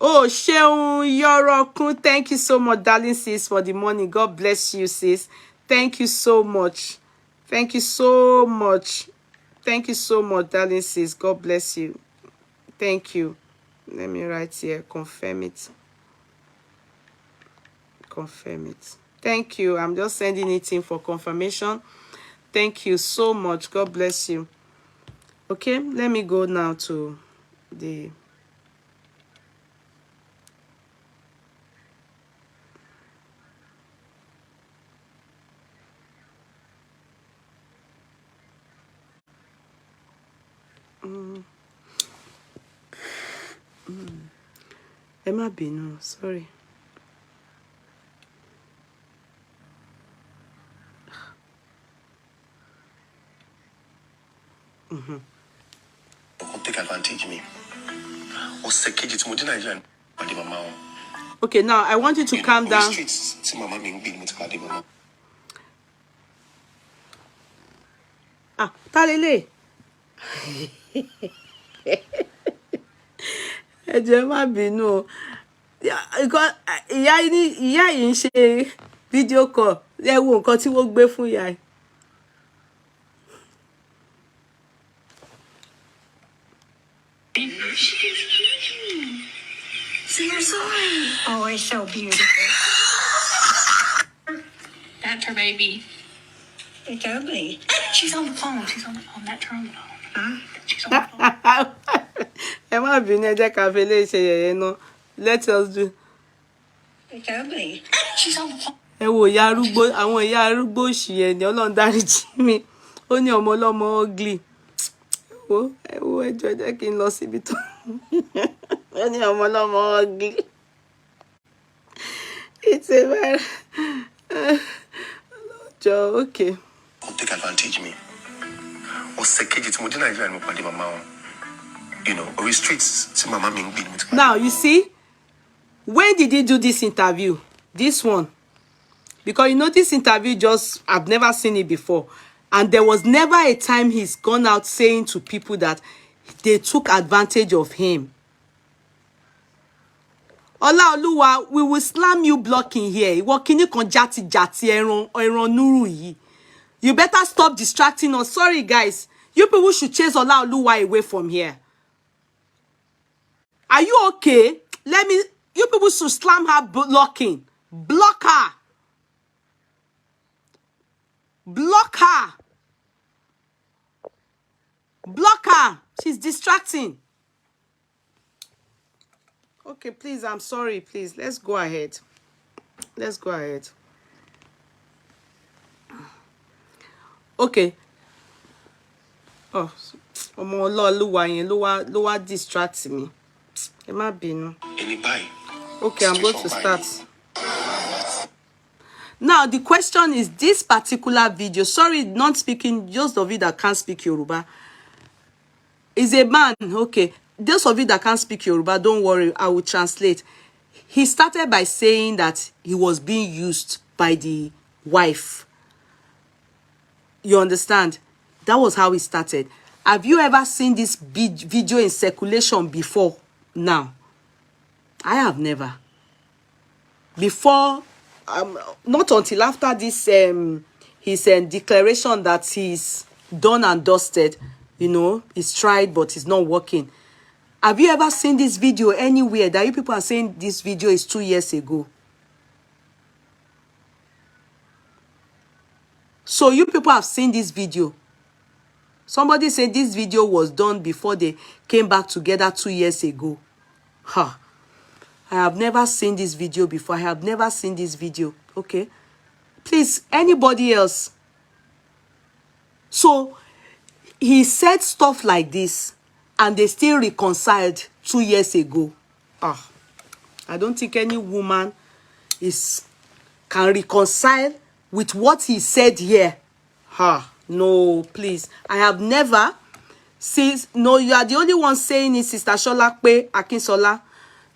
Oh, Sheun Yorokun, thank you so much, darling sis, for the money. God bless you, sis. Thank you so much. Thank you so much. Thank you so much, darling sis. God bless you. Thank you. Let me write here. Confirm it. Confirm it. Thank you. I'm just sending it in for confirmation. Thank you so much. God bless you. Okay, let me go now to the... Ẹ má bínú, sorry. Take advantage of me. ọ̀sẹ̀ kejì tí mo dé Nàìjíríà pàdé màmá wọn. Okay, now I want you to calm down. Streets tí màmá mi ń gbé mo ti pàdé màmá. Ah, talele. Ẹ jọ̀ọ́ má bínú o. Ìyá yìí ń ṣe video call. Ẹ wo nǹkan tí wọ́n gbé fún ìyá yìí. See, you're sorry. Oh, it's so beautiful. That's her baby. It's ugly. She's on the phone. She's on the phone. That's her on the phone. Huh? She's on the phone. Ẹ má bínú, ẹ jẹ́ ká fi lè ṣe yẹ̀yẹ́ náà. Let us do. It's ugly. She's on the phone. Ẹ wo ìyá arúgbó, àwọn ìyá arúgbó òṣì yẹn ni Ọlọ́run dáríjì mi. Ó ní ọmọ ọlọ́mọ ugly. Ẹ wo ẹjọ́ jẹ́ kí n lọ síbi tó. Ó ní ọmọ ọlọ́mọ ugly. It's a very Joe, okay. Don't take advantage of me. Ọ̀sẹ̀ kejì tí mo dé Nàìjíríà ni mo pàdé màmá wọn. You know, orí streets tí màmá mi ń gbé mo ti pàdé. Now, you see, when did he do this interview? This one. Because you know this interview I've never seen it before. And there was never a time he's gone out saying to people that they took advantage of him. Olaoluwa, we will slam you blocking here. Ìwọ kíní kan jati ẹran nuru yìí. You better stop distracting us. Sorry, guys. You people should chase Olaoluwa away from here. Are you okay? You people should slam her blocking. Block her. Block her. Block her. She's distracting. Okay, please, I'm sorry, please. Let's go ahead. Let's go ahead. Okay. Oh, ọmọ Ọlọ́run yẹn ló wá distract me. Ẹ má bínú. Okay, I'm going to start. Now, the question is this particular video. Sorry, not speaking, just of you that can't speak Yoruba. Is a man, okay. Those of you that can't speak Yoruba, don't worry, I will translate. He started by saying that he was being used by the wife. You understand? That was how he started. Have you ever seen this video in circulation before now? I have never. Before, not until after this, his declaration that he's done and dusted, you know, he's tried, but it's not working. Have you ever seen this video anywhere that you people are saying this video is 2 years ago? So you people have seen this video. Somebody said this video was done before they came back together 2 years ago. Ha. I have never seen this video before. I have never seen this video. Okay. Please, anybody else? So, he said stuff like this, and they still reconciled 2 years ago. Ah, I don't think any woman can reconcile with what he said here. Ha, no, please. I have never seen. No, you are the only one saying it, Sister Sholakpe Akinsola.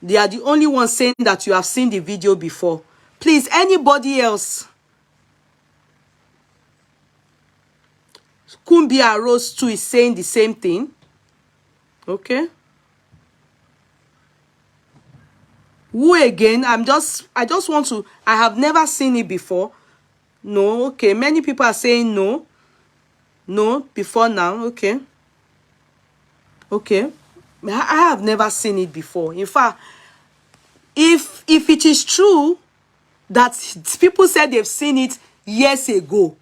They are the only one saying that you have seen the video before. Please, anybody else? Kumbia Rose too is saying the same thing. Okay. Who again? I just want to, I have never seen it before. No, okay. Many people are saying no. No, before now. Okay. Okay. I have never seen it before. In fact, if it is true that people said they've seen it years ago,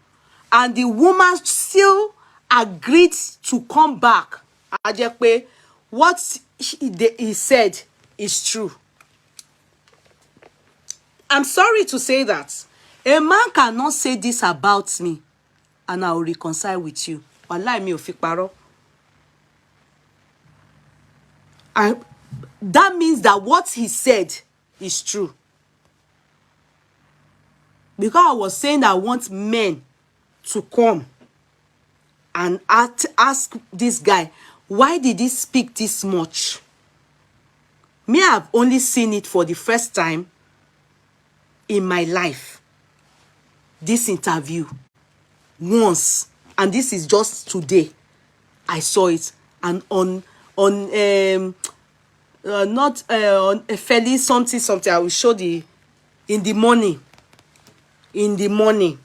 and the woman still agreed to come back, Ajepe, what he said is true. I'm sorry to say that. A man cannot say this about me, and I will reconcile with you. Wallahi mi ò fi parọ́. That means that what he said is true. Because I was saying that I want men to come and ask this guy, why did he speak this much? Me, I've only seen it for the first time in my life. This interview once, and this is just today. I saw it, and on not on a fairly something. I will show the in the morning. In the morning,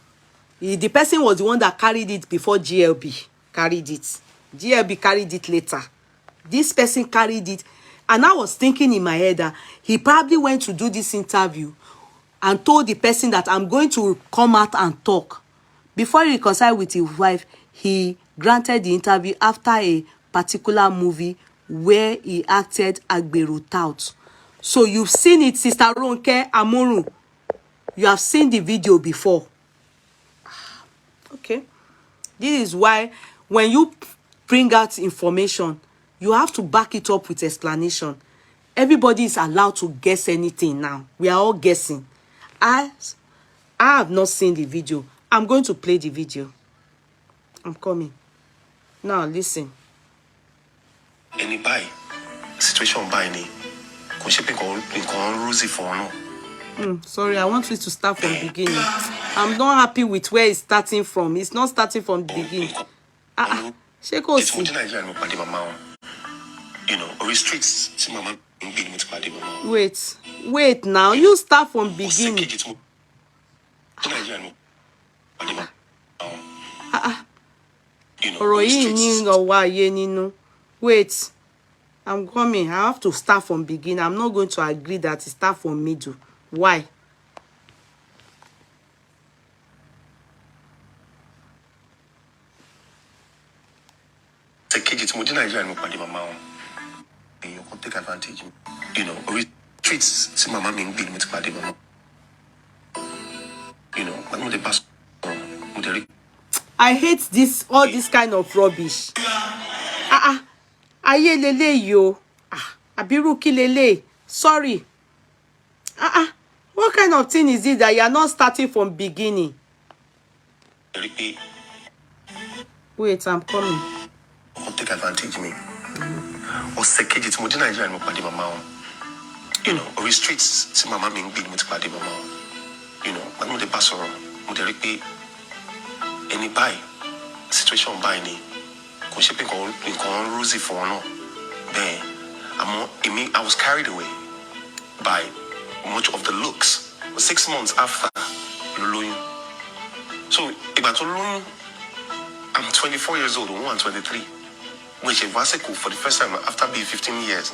the person was the one that carried it before GLB carried it. GLB carried it later. This person carried it, and I was thinking in my head that he probably went to do this interview and told the person that I'm going to come out and talk. Before he reconciled with his wife, he granted the interview after a particular movie where he acted Agbero Tout. So you've seen it, Sister Ronke Amorun. You have seen the video before. Okay. This is why when you bring out information, you have to back it up with explanation. Everybody is allowed to guess anything now. We are all guessing. I have not seen the video. I'm going to play the video. I'm coming. Now, listen. Any buy situation buy any. Rosy for no. Sorry, I want you to start from the beginning. I'm not happy with where it's starting from. It's not starting from the beginning. Shake It's see. Nigeria no padi mama. You know, or streets see mama being with padi mama. Wait now. You start from beginning. Nigeria no padi mama. You know, Ọ̀rọ̀ yìí ní ọwọ́ ayé nínú. Wait. I'm coming. I have to start from beginning. I'm not going to agree that it start from middle. Why? Nigeria no padi mama. You can take advantage. You know, or streets see mama being with padi mama. You know, I'm not the best. I hate all this kind of rubbish. Ayé lele yo. Abiru ki lele. Sorry. What kind of thing is it that you are not starting from beginning? Wait, I'm coming. Take advantage of me. Or second it's Nigeria no padi mama. You know, or streets see mama being with padi mama. You know, I'm not the best. Any buy situation buy any. Rosy for no. Then I was carried away by much of the looks. 6 months after Lulu. So I'm 24 years old, I'm 23. Which is cool for the first time after being 15 years.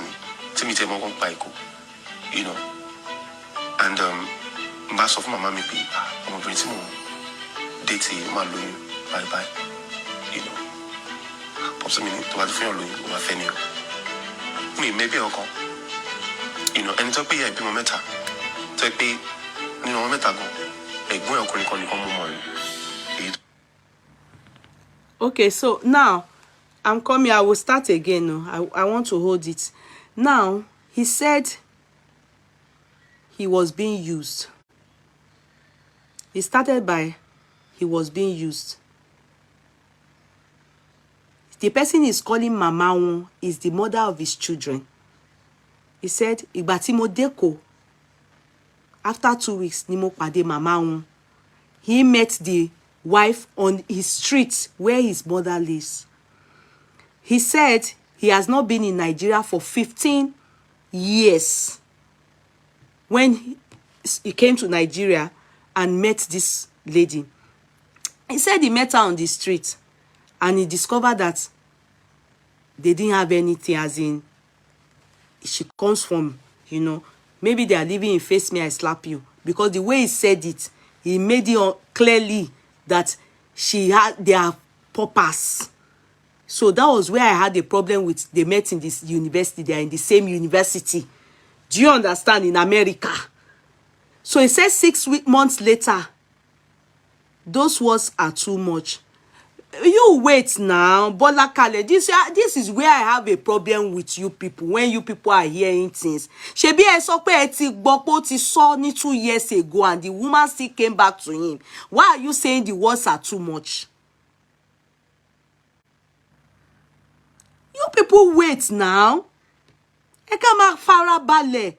You know. And Bass of my mommy I'm going to dating my bye. You know. Pops a minute to have maybe I'll come. You know, and talk here, people matter. Talk you know, matter go. Okay, so now I'm coming. I will start again. No, I want to hold it. Now, he said he was being used. He started by he was being used. The person is calling Mama is the mother of his children. He said, "Ìgbà tí mo deko, after 2 weeks, ni mo pàdé Mama." He met the wife on his street where his mother lives. He said he has not been in Nigeria for 15 years. When he came to Nigeria and met this lady, he said he met her on the street. And he discovered that they didn't have anything, as in, she comes from, you know, maybe they are living in Face Me, I Slap You. Because the way he said it, he made it clearly that they are paupers. So that was where I had a problem with, they met in this university, they are in the same university. Do you understand? In America. So he said 6 months later, those words are too much. You wait now, Bola Kale. This is where I have a problem with you people. When you people are hearing things, Shebi ẹ sọ pé ẹ ti gbọ́ pé ó ti sọ ní 2 years ago, and the woman still came back to him. Why are you saying the words are too much? You people wait now. Ẹ ká máa farabalẹ̀.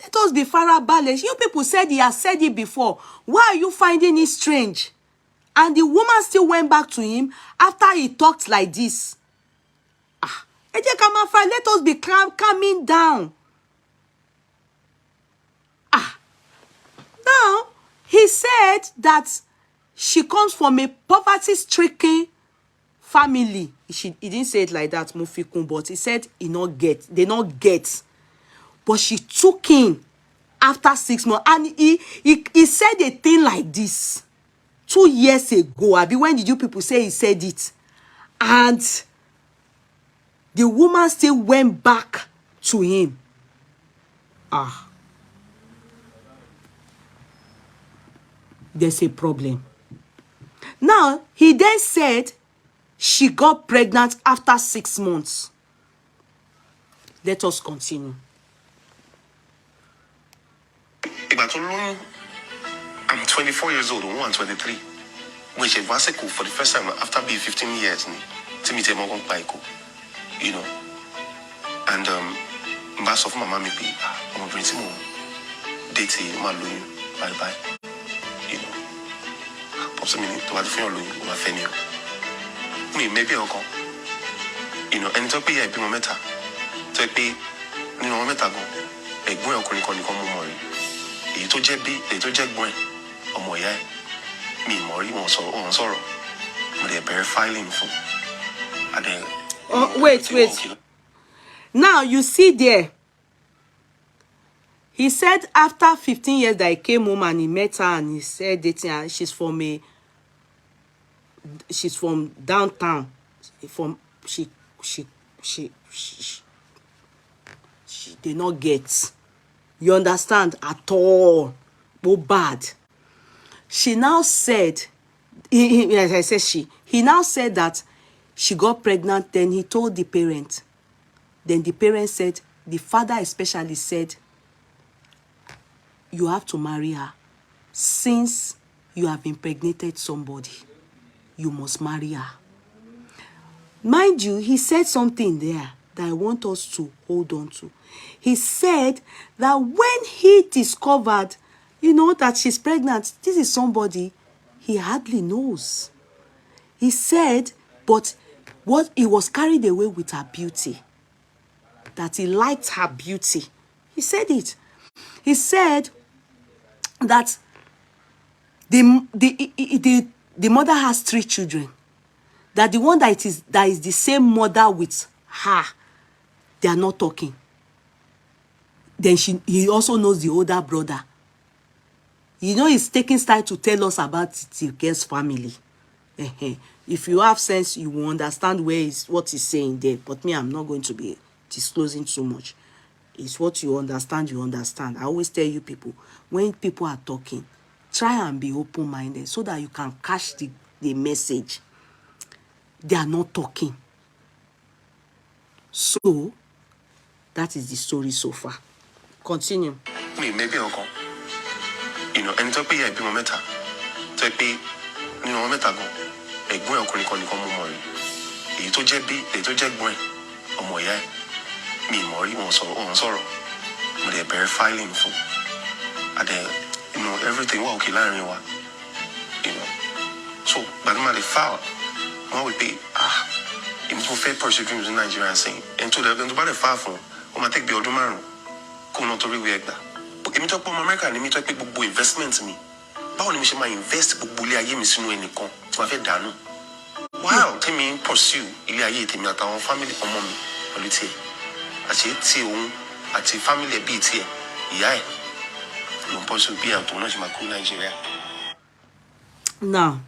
Let us be farabalẹ̀. You people said he has said it before. Why are you finding it strange? And the woman still went back to him after he talked like this. Ẹ jẹ́ ká máa fara. Let us be calming down. Now, he said that she comes from a poverty-stricken family. He didn't say it like that, Mufikun, but he said they not get. But she took in after 6 months. And he said a thing like this 2 years ago. Abi, when did you people say he said it? And the woman still went back to him. There's a problem. Now, he then said she got pregnant after 6 months. Let us continue. I'm 24 years old, I'm 23. When she was for the first time after being 15 years, you know. And bass of my mommy, I'm going to date my bye. You know, possibly to have feel my venue. Me, maybe I'll come. You know, and talk be a bit meta. Talk be, you know, meta go. A boy or come more. You to jet be, they to jet boy or more. Me, more, on sorrow. But they're very filing for. And then, wait. Now, you see there. He said after 15 years that he came home and he met her and he said dating her, she's from downtown. She did not get. You understand? At all. Oh, bad. She now said, as I said, he now said that she got pregnant. Then he told the parent. Then the parent said, the father especially said, you have to marry her. Since you have impregnated somebody, you must marry her. Mind you, he said something there that I want us to hold on to. He said that when he discovered, that she's pregnant, this is somebody he hardly knows. He said, but what he was carried away with her beauty, that he liked her beauty. He said it. He said that the mother has 3 children. That the one that is the same mother with her, they are not talking. Then he also knows the older brother. He's taking style to tell us about the girl's family. If you have sense, you will understand what he's saying there. But me, I'm not going to be disclosing too much. It's what you understand, you understand. I always tell you people, when people are talking, try and be open-minded so that you can catch the message. They are not talking. So, that is the story so far. Continue. Maybe I'll come. And talk be a bit meta. Talk be, meta go. A boy or more. You to jet be, they to jet boy or more. Me more, on sorrow. But they're very filing for. And then, everything will kill anyone. So, but my foul. What would be imperfect persecutions in Nigeria and saying, and to the far from, or take the other man, come not to react that. But if you talk about America and you talk about investments, me, but when you invest, bully, I miss you any con, to my dano. Wow, tell me, pursue, Ilia, me at our family or mommy, or let's say, at a family beat here, yeah, you pursue be out to Nigeria. Now,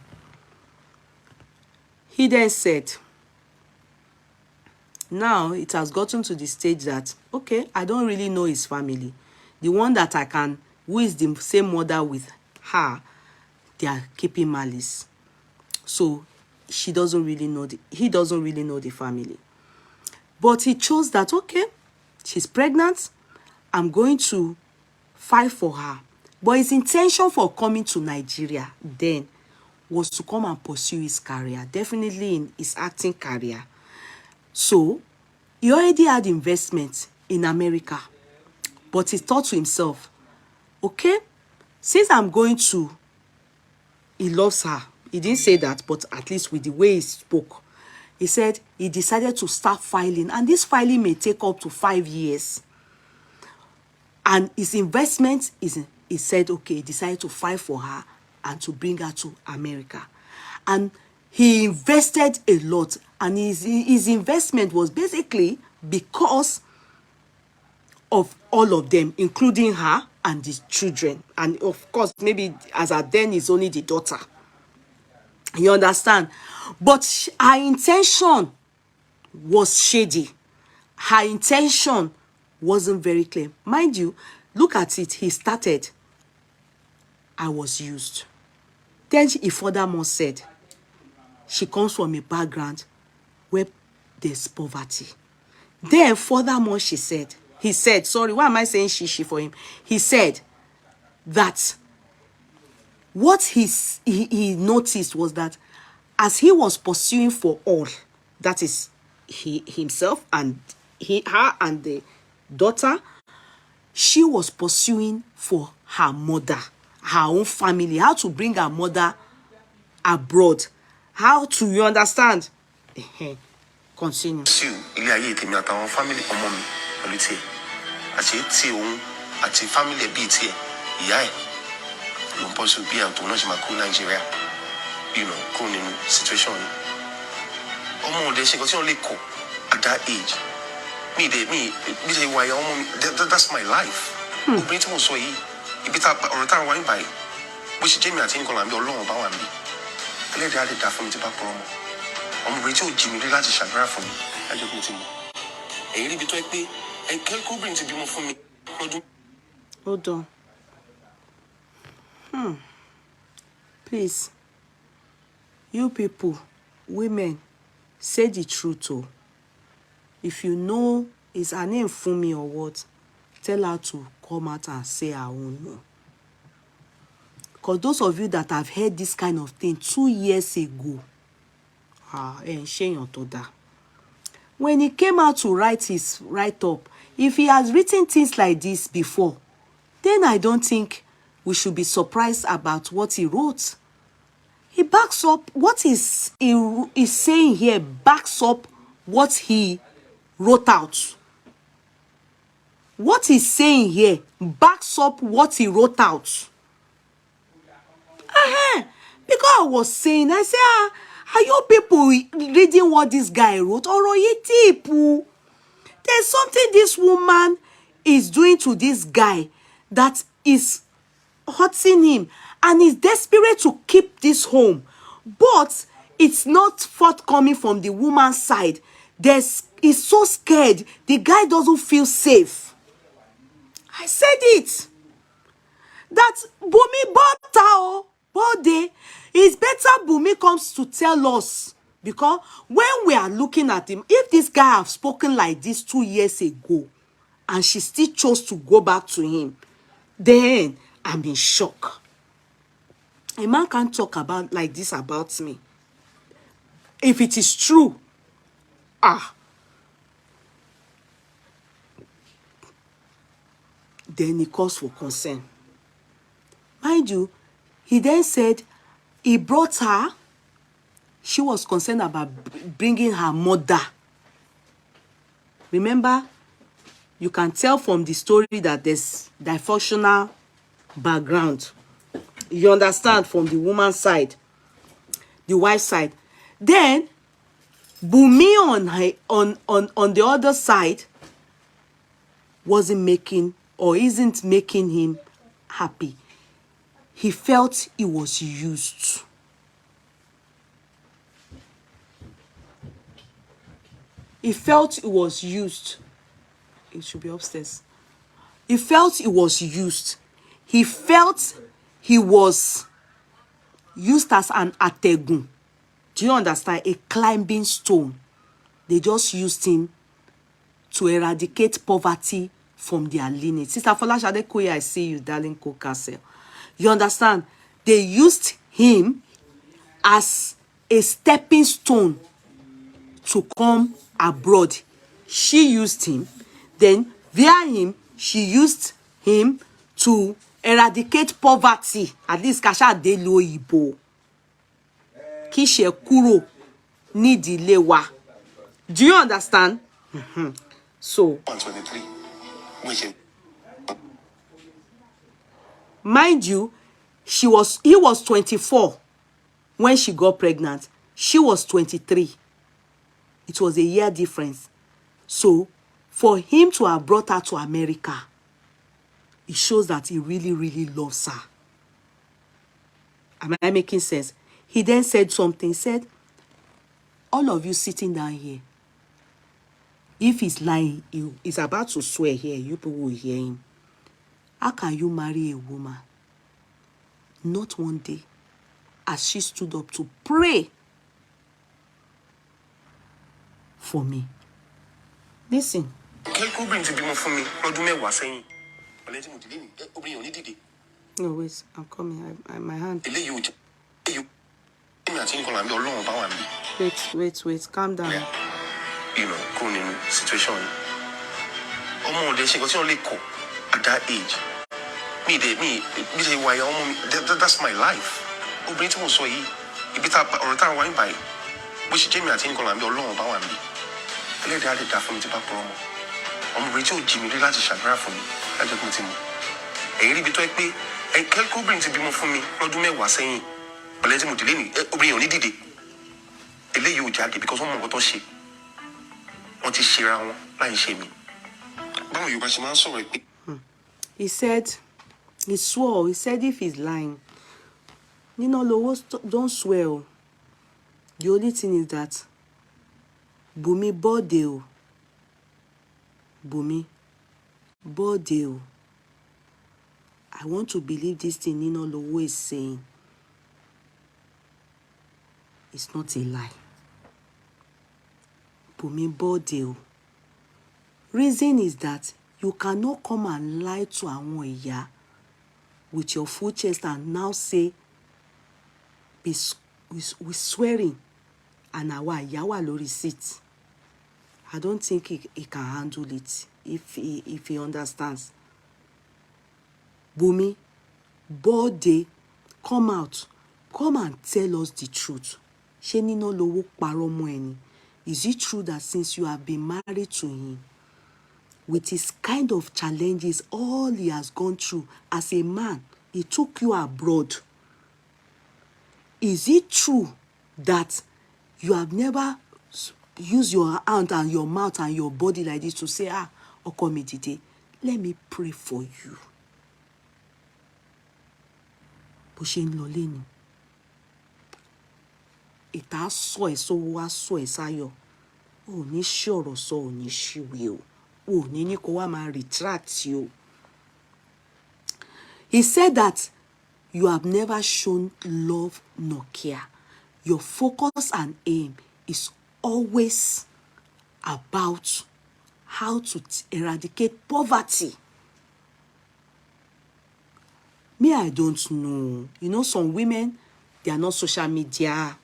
he then said, now it has gotten to the stage that, okay, I don't really know his family. The one that I can, who is the same mother with her, they are keeping malice. So he doesn't really know the family. But he chose that, okay, she's pregnant. I'm going to fight for her. But his intention for coming to Nigeria then was to come and pursue his career, definitely in his acting career. So He already had investment in America, but he thought to himself, okay, since I'm going to, he loves her. He didn't say that, but at least with the way he spoke, he said he decided to start filing, and this filing may take up to 5 years. And his investment is, he said, okay, he decided to file for her and to bring her to America. And he invested a lot, and his investment was basically because of all of them, including her and the children. And of course, maybe as at then, it's only the daughter. You understand? But her intention was shady. Her intention wasn't very clear. Mind you, look at it. He started, I was used. Then he furthermore said, she comes from a background where there's poverty. Then furthermore, he said, sorry, why am I saying she for him? He said that what he noticed was that as he was pursuing for all, that is he himself and her and the daughter, she was pursuing for her mother, her own family, how to bring her mother abroad, how to, you understand? Continue. Ilé ayé tèmi àtàwọn family ọmọ mi pẹ̀lú tiẹ̀ àti tí òun àti family ẹ̀ bíi tiẹ̀ ìyá ẹ̀ ló ń bọ́ sí bí àwọn tó náà ṣe máa kú Nàìjíríà, kúrò nínú situation ni. Ọmọ òde ṣe nǹkan tí wọ́n lè kọ̀ at that age. Mi ṣe wáyà ọmọ mi, that's my life. Obìnrin tí mo sọ yìí, ibi tá ọ̀rọ̀ tá a wá ń báyìí, bó ṣe jẹ́ mi àti nǹkan làǹbí Ọlọ́run bá wà mí. Ẹlẹ́dàá lè dá fún mi tí bá pọ̀ ọmọ. Ọmọbìnrin tí ò jí mi rí láti ṣàdúrà fún mi lájọ́ kí n ti mọ̀. Èyí ríbi tó ẹ pé kóbìnrin ti bímọ fún mi lọ́dún. Hold on. Please, you people, women, say the truth. Oh. If you know is her name Fumi or what, tell her to come out and say her own no. Because those of you that have heard this kind of thing 2 years ago, when he came out to write his write-up, if he has written things like this before, then I don't think we should be surprised about what he wrote. He backs up what is saying here, backs up what he wrote out. What he's saying here backs up what he wrote out. Because I was saying, I said, are you people reading what this guy wrote? There's something this woman is doing to this guy that is hurting him, and is desperate to keep this home, but it's not forthcoming from the woman's side. He's so scared. The guy doesn't feel safe. I said it. That Bumi Botao Bode, it's better Bumi comes to tell us, because when we are looking at him, if this guy have spoken like this 2 years ago and she still chose to go back to him, then I'm in shock. A man can't talk about like this about me. If it is true, then he calls for concern. Mind you, he then said he brought her. She was concerned about bringing her mother. Remember, you can tell from the story that there's dysfunctional background. You understand, from the woman's side, the wife's side. Then Bumi on the other side wasn't making or isn't making him happy. He felt he was used. He felt he was used. It should be upstairs. He felt he was used. He felt he was used as an ategun. Do you understand? A climbing stone. They just used him to eradicate poverty from their lineage. Sister Folashade Koya, I see you, darling Kokasel. You understand? They used him as a stepping stone to come abroad. she used him. Then via him, she used him to eradicate poverty. At least kasha de lo ibo. Kí ṣe kúrò nídìílé wa. Do you understand? So, 123. Which mind you, he was 24 when she got pregnant. She was 23. It was a year difference. So, for him to have brought her to America, it shows that he really, really loves her. Am I making sense? He then said something. He said, all of you sitting down here, if he's lying, he's about to swear here, you people will hear him. How can you marry a woman? Not one day, as she stood up to pray for me. Listen. No, wait, I'm coming. My hand. Wait, calm down. You know, going situation. At that age. That's my life. Which Jamie at Incola and be alone about me. I let the other for me to back promo. I'm Rachel Jimmy Rilla to Shagra for me. I just met him. A really bit to me. A Kelko brings a bit more for me. Rodume was saying, but let him to Lini, Obri only did it. A lay you jacket because one more she. What is she around? Line shaming. But you guys are sorry. He said, he swore, he said if he's lying, Ninalowo, don't swear. The only thing is that Bumi bode. Bumi bode. I want to believe this thing Ninalowo is saying. It's not a lie. Bumi bode. Reason is that you cannot come and lie to àwọn ìyá with your full chest and now say, with swearing, and àwa ìyá wà lórí seat. I don't think he can handle it if he understands. Bumi, bode, come out. Come and tell us the truth. Ṣé Ninalowo parọ́ mọ́ ẹ ni? Is it true that since you have been married to him, with his kind of challenges, all he has gone through as a man, he took you abroad? Is it true that you have never used your hand and your mouth and your body like this to say, ọkọ mi dìde, let me pray for you? Bó ṣe ń lọ lẹ́nu. Ìta sọ ẹ̀ sówó wá sọ ẹ̀ sáyọ̀. Ò ní ṣí ọ̀rọ̀ sọ, ò ní ṣíwèé o. Ò ní ní kó wá máa retract you. He said that you have never shown love nor care. Your focus and aim is always about how to eradicate poverty. Me, I don't know. You know, some women, they are not social media,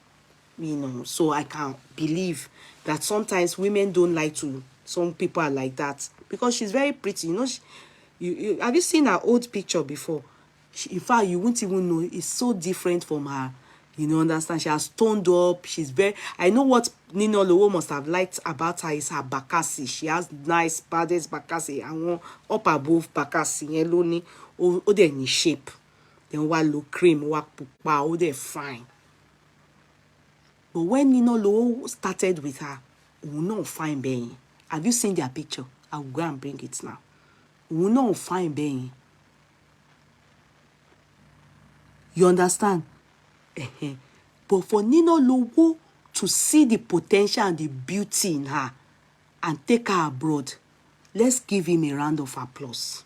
you know, so I can't believe that sometimes women don't like to, some people are like that. Because she's very pretty, you know. Have you seen her old picture before? In fact, you won't even know. It's so different from her. You know, understand? She has toned up. She's very... I know what Ninalowo must have liked about her is her bakasi. She has nice, baddest bakasi. And up above bakasi. Yellow ni. O de ni shape. Then wa low cream. Wa pupa. O de fine. But when Ninalowo started with her, we not fine being. Have you seen their picture? I will go and bring it now. We not fine being. You understand? But for Ninalowo to see the potential and the beauty in her and take her abroad, let's give him a round of applause.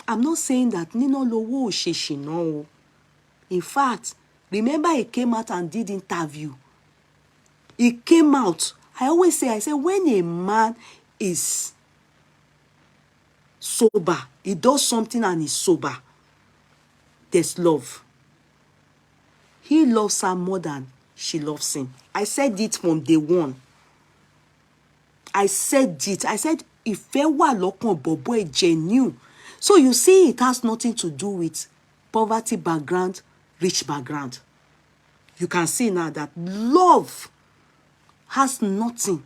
I'm not saying that Ninalowo sheshino. In fact, remember he came out and did interview. He came out. I always say, when a man is sober, he does something and he's sober, there's love. He loves her more than she loves him. I said it from day one. I said it. I said, ìfẹ́ wà lọ́kàn bọ̀bọ́ ẹ̀ genuine. So you see, it has nothing to do with poverty background, rich background. You can see now that love has nothing.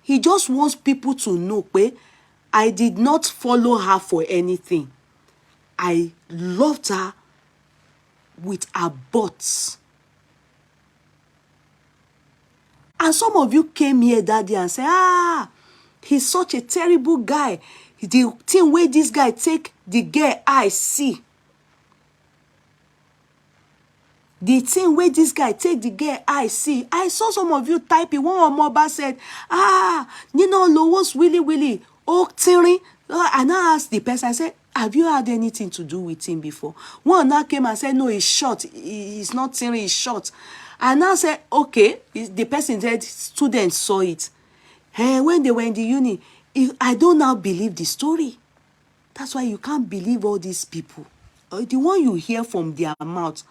He just wants people to know, pé, I did not follow her for anything. I loved her with her butts. And some of you came here that day and said, he's such a terrible guy. The thing where this guy take the girl I see. The thing where this guy take the girl I see. I saw some of you typing. One more bar said, Ninalowo's really, oh, tearing. And I asked the person, I said, have you had anything to do with him before? One now came and said, no, he's short. He's not tearing, he's short. And I said, okay. The person said, students saw it. When they were in the uni, I don't now believe the story. That's why you can't believe all these people. The one you hear from their mouth,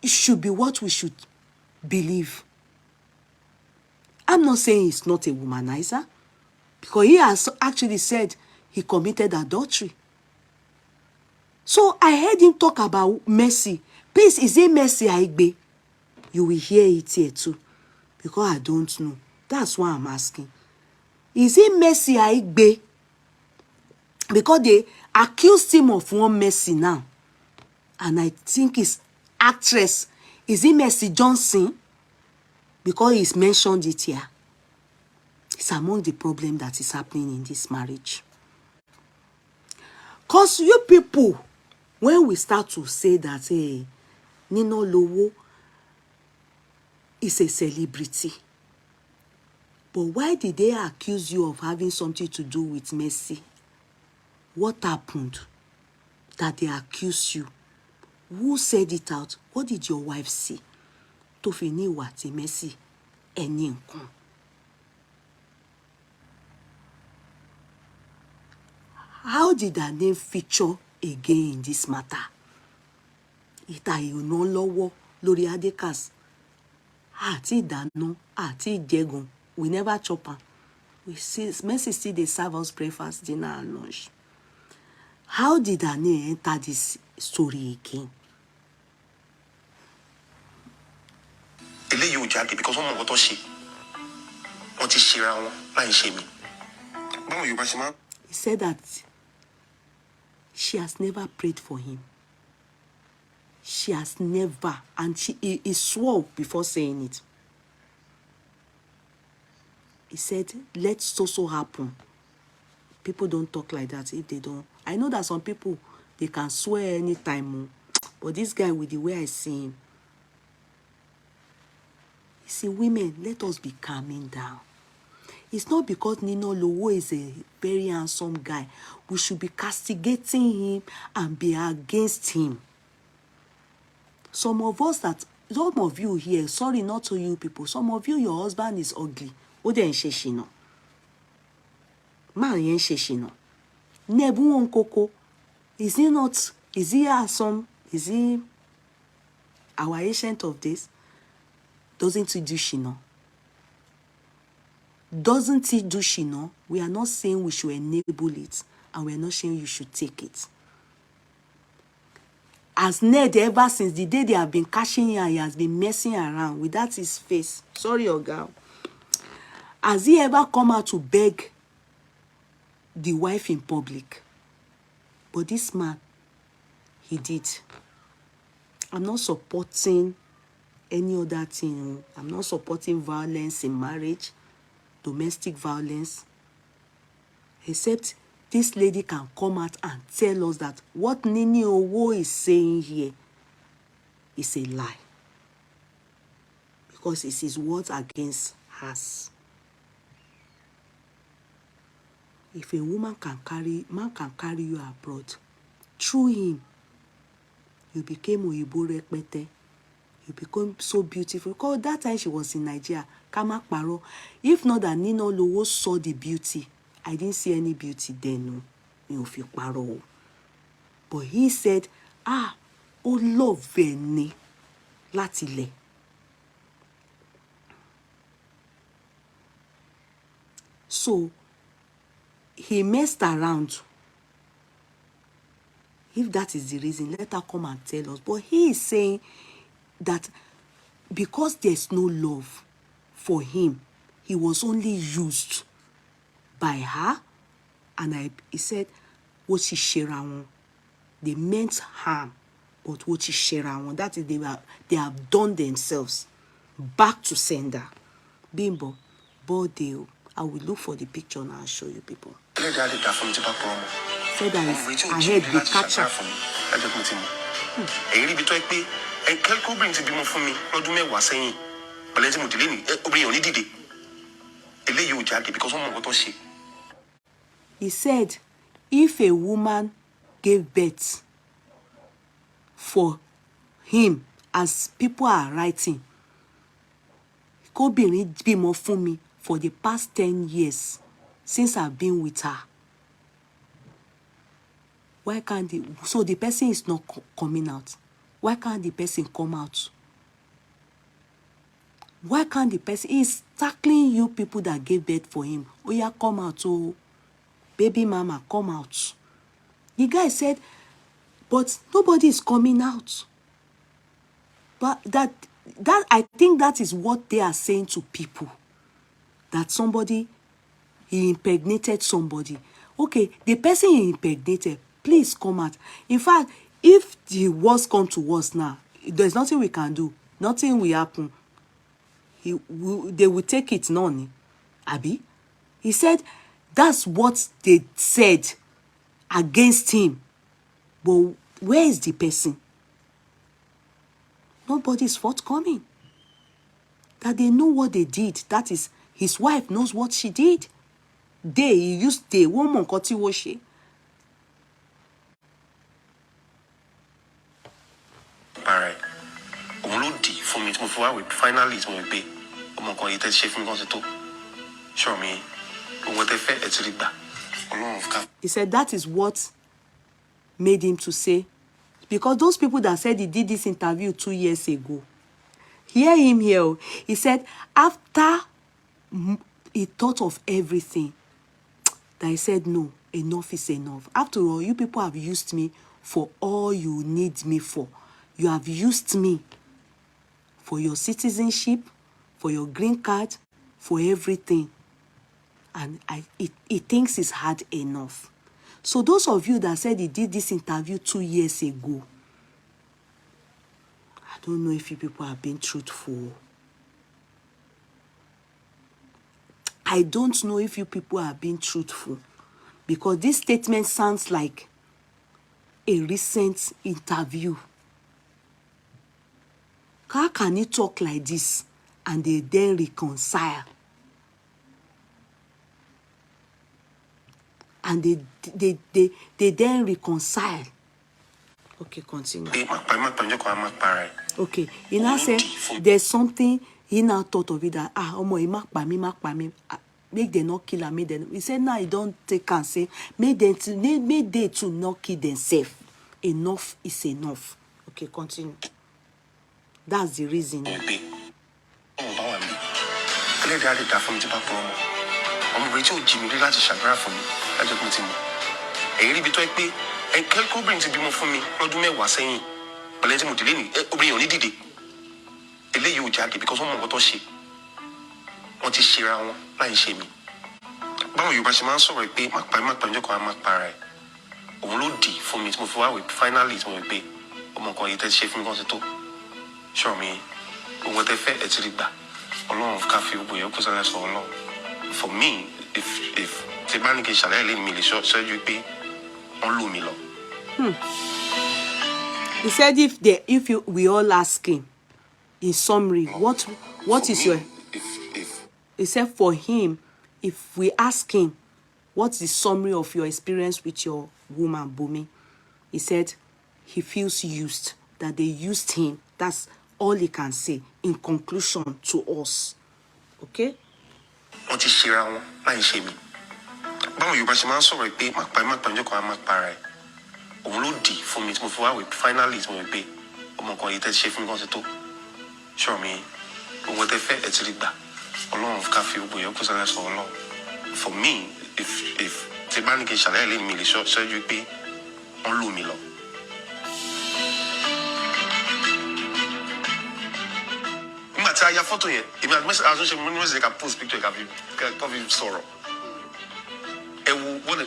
it should be what we should believe. I'm not saying he's not a womanizer, because he has actually said he committed adultery. So I heard him talk about mercy. Please, is it mercy Aigbe? You will hear it here too, because I don't know. That's why I'm asking. Is it mercy Aigbe? Because they accused him of one mercy now. And I think it's actress. Is it Mercy Johnson? Because he's mentioned it here. It's among the problem that is happening in this marriage. Because you people, when we start to say that, hey, Ninalowo is a celebrity. But why did they accuse you of having something to do with Mercy? What happened that they accused you? Who said it out? What did your wife say? To fini wati Mercy eni nkan. How did her name feature again in this matter? Ita Ninalowo lórí Adekas. Àti ìdáná, àti ìjẹgun. We never chop her. We see Mercy still they serve us breakfast, dinner, and lunch. How did her name enter this story again? Eléyìí ò jáde because wọ́n mọ̀ nǹkan tó ṣe. Wọ́n ti ṣera wọn láì ṣe mí. Báwo Yorùbá ṣe máa? He said that she has never prayed for him. She has never, and he swore before saying it. He said, let so happen. People don't talk like that if they don't. I know that some people, they can swear anytime. But this guy, with the way I see him, you see, women, let us be calming down. It's not because Ninalowo is a very handsome guy. We should be castigating him and be against him. Some of you here, sorry, not to you people, some of you, your husband is ugly. Ode en sheshino. Man yen sheshino. Nebu on koko. Is he not, is he awesome? Is he our agent of this? Doesn't he do shino? Doesn't he do shino? We are not saying we should enable it. And we are not saying you should take it. As Ned, ever since the day they have been cashing here, he has been messing around with that his face. Sorry, Oga. Has he ever come out to beg the wife in public? But this man, he did. I'm not supporting any other thing. I'm not supporting violence in marriage, domestic violence. Except this lady can come out and tell us that what Ninalowo is saying here is a lie. Because it's his words against hers. If a woman can carry, man can carry you abroad, through him, you became Oyibo Rekpete. You become so beautiful. Because that time she was in Nigeria, Kama Paro. If not that Ninalowo saw the beauty, I didn't see any beauty then, no. If you paro. But he said, oh love ni láti lẹ̀. So he messed around. If that is the reason, let her come and tell us. But he is saying that because there's no love for him, he was only used by her. And he said, what she share on. They meant harm, but what she share on. That is, they have done themselves back to sender. Bimbo, Bodeo. I will look for the picture now and show you people. Said that is ahead the catcher. He said, if a woman gave birth for him, as people are writing, kóbìnrin bímọ fún mi for the past 10 years since I've been with her. Why can't so the person is not coming out? Why can't the person come out? Why can't the person, he's tackling you people that gave birth for him. Oh yeah, come out, oh baby mama, come out. The guy said, but nobody is coming out. But that I think that is what they are saying to people. That somebody, he impregnated somebody. Okay, the person he impregnated, please come out. In fact, if the worst come to worst now, there's nothing we can do. Nothing will happen. They will take it, none. Abi? He said, that's what they said against him. But where is the person? Nobody's forthcoming. That they know what they did. That is, his wife knows what she did. He used the woman koti washe. Alright. For me to move forward, finally it's going to be. Show me. He said that is what made him to say, because those people that said he did this interview 2 years ago, hear him here. He said after he thought of everything, that he said, no, enough is enough. After all, you people have used me for all you need me for. You have used me for your citizenship, for your green card, for everything. And he thinks he's had enough. So those of you that said he did this interview 2 years ago, I don't know if you people have been truthful. I don't know if you people are being truthful, because this statement sounds like a recent interview. How can you talk like this and they then reconcile? And they then reconcile. Okay, continue. Okay, he now said there's something he now thought of it that make them not kill and make them. He said now he don't take and say make they to not kill themselves. Enough is enough. Okay, continue. That's the reason. Show me. For me, if the man can shall me, so you pay on Lumilo. He said we all ask him in summary, what is your he said for him, if we ask him what's the summary of your experience with your woman Bumi, he said he feels used, that they used him. That's all he can say in conclusion to us. Okay? What is Shira? I shame me. But you must answer a pay, my para. Only for me to move forward, finally is going to pay. Omokoyete chefing goes to show me what they fed at Riba. Along of coffee, we are so long. for me, if Tebani shall I leave me, show you be on Lumilo. I have photo here. If I message, I can post picture. Can sorrow.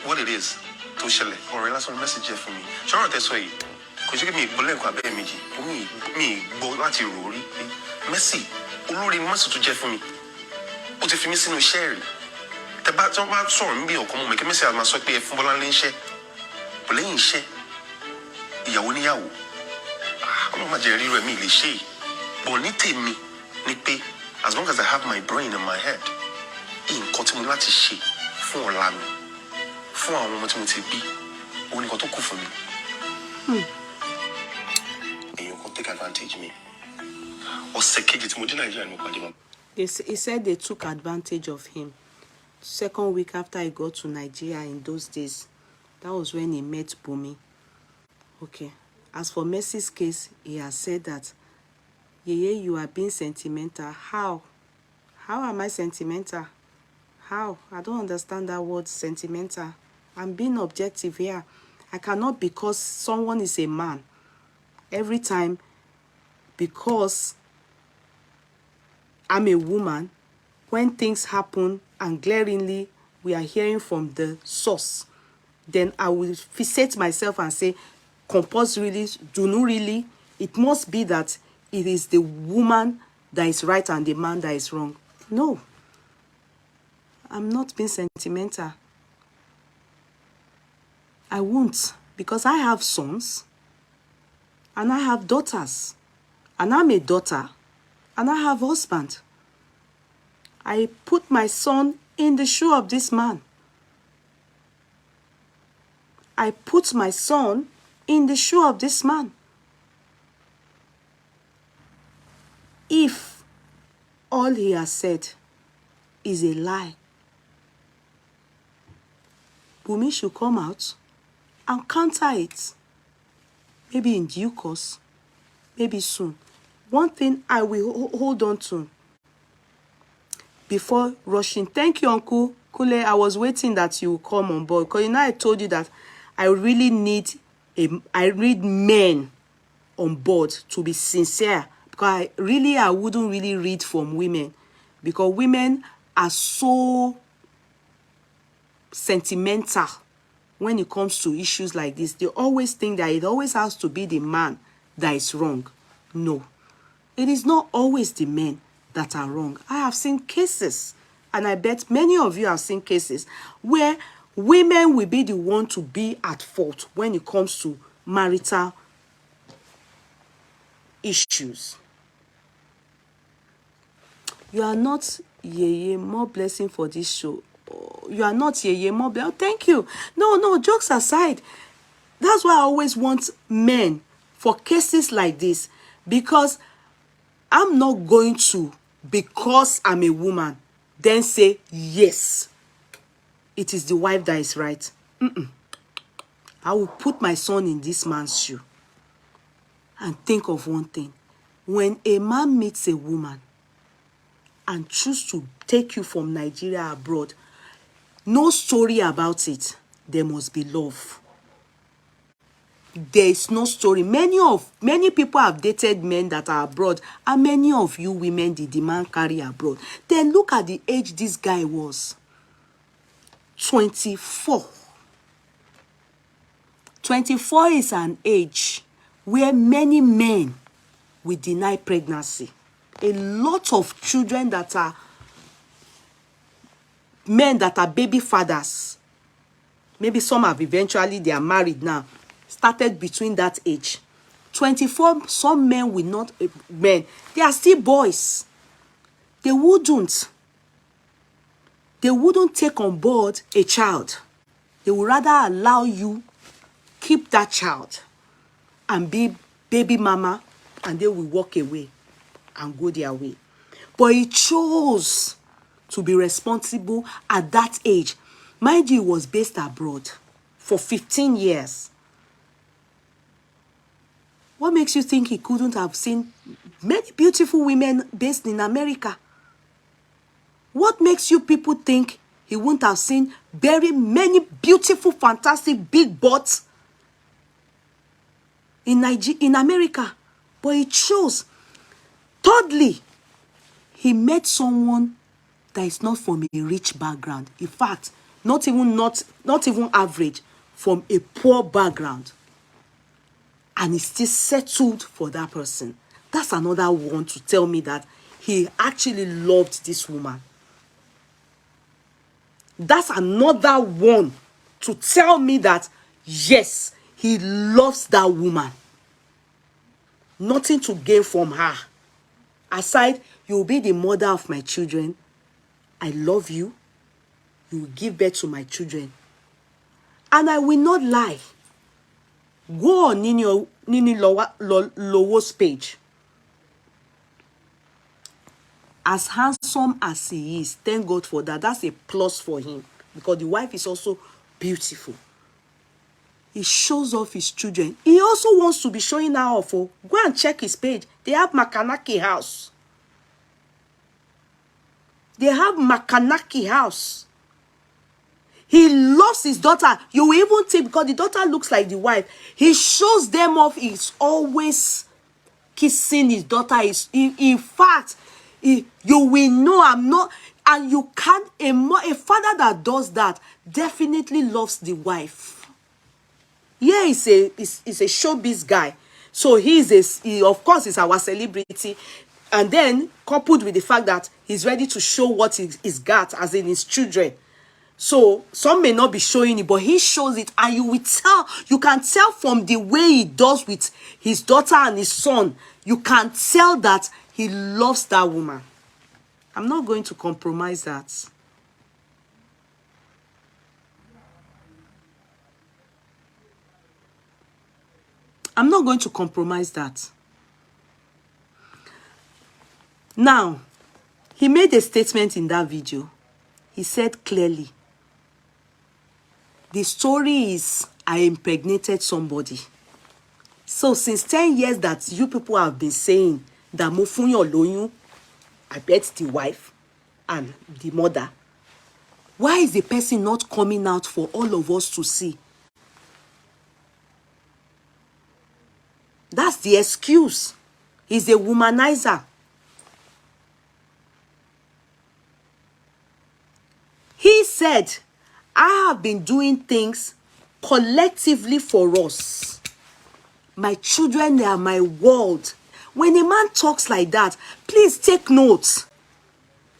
What it is to share or last one message here for me. Sure, that's why. Cause you give me blank kwa BMG. Me, go not you rory. Messi, already must to Jeff for me. What if you missing no share? The bat on my son be or come make a message. I must be a football and share. Playing share. Yawuni yawu. I don't imagine really me share. Bonite me. Nipe, as long as I have my brain in my head, in continuity she for lami, for a moment to be only got to cook for me. And you can take advantage of me. Or second it more than He said they took advantage of him. Second week after he got to Nigeria in those days, that was when he met Bumi. Okay. As for Mercy's case, he has said that Yeye, you are being sentimental. How? How am I sentimental? How? I don't understand that word, sentimental. I'm being objective here. I cannot, because someone is a man, every time, because I'm a woman, when things happen and glaringly we are hearing from the source, then I will fixate myself and say, compulsorily, do not really, it must be that it is the woman that is right and the man that is wrong. No. I'm not being sentimental. I won't, because I have sons and I have daughters, and I'm a daughter and I have a husband. I put my son in the shoe of this man. I put my son in the shoe of this man. If all he has said is a lie, Bumi should come out and counter it. Maybe in due course, maybe soon. One thing I will hold on to before rushing. Thank you, Uncle Kule. I was waiting that you will come on board, because I told you that I really need men on board to be sincere. Because I wouldn't really read from women, because women are so sentimental when it comes to issues like this. They always think that it always has to be the man that is wrong. No, it is not always the men that are wrong. I have seen cases, and I bet many of you have seen cases, where women will be the one to be at fault when it comes to marital issues. You are not Yeye, more blessing for this show. You are not Yeye, more blessing. Oh, thank you. No, jokes aside. That's why I always want men for cases like this, because I'm not going to, because I'm a woman, then say, yes, it is the wife that is right. I will put my son in this man's shoe and think of one thing. When a man meets a woman and choose to take you from Nigeria abroad, no story about it. There must be love. There is no story. Many people have dated men that are abroad, and many of you women did the man carry abroad. Then look at the age this guy was. 24. 24 is an age where many men will deny pregnancy. A lot of children that are men that are baby fathers, maybe some have eventually, they are married now, started between that age. 24, some men will not, men, they are still boys. They wouldn't take on board a child. They would rather allow you keep that child and be baby mama, and they will walk away and go their way. But he chose to be responsible at that age. Mind you, he was based abroad for 15 years. What makes you think he couldn't have seen many beautiful women based in America? What makes you people think he wouldn't have seen very many beautiful, fantastic, big butts in America. But he chose. Thirdly, he met someone that is not from a rich background. In fact, not even average, from a poor background. And he still settled for that person. That's another one to tell me that he actually loved this woman. That's another one to tell me that, yes, he loves that woman. Nothing to gain from her. Aside, you will be the mother of my children. I love you. You will give birth to my children. And I will not lie. Go on Ninalowo's page. As handsome as he is, thank God for that. That's a plus for him. Because the wife is also beautiful. He shows off his children. He also wants to be showing her off. Oh. Go and check his page. They have Makanaki house. They have Makanaki house. He loves his daughter. You will even think, because the daughter looks like the wife. He shows them off. He's always kissing his daughter. In fact, you will know I'm not. And you can't. A father that does that definitely loves the wife. Yeah, he's a showbiz guy. So he of course, is our celebrity. And then coupled with the fact that he's ready to show what he's got, as in his children. So some may not be showing it, but he shows it, and you can tell from the way he does with his daughter and his son. You can tell that he loves that woman. I'm not going to compromise that. I'm not going to compromise that. Now, he made a statement in that video. He said clearly, the story is, I impregnated somebody. So since 10 years that you people have been saying that Mofunyo Loyun, I bet the wife and the mother, why is the person not coming out for all of us to see? That's the excuse. He's a womanizer. He said, I have been doing things collectively for us. My children, they are my world. When a man talks like that, please take note.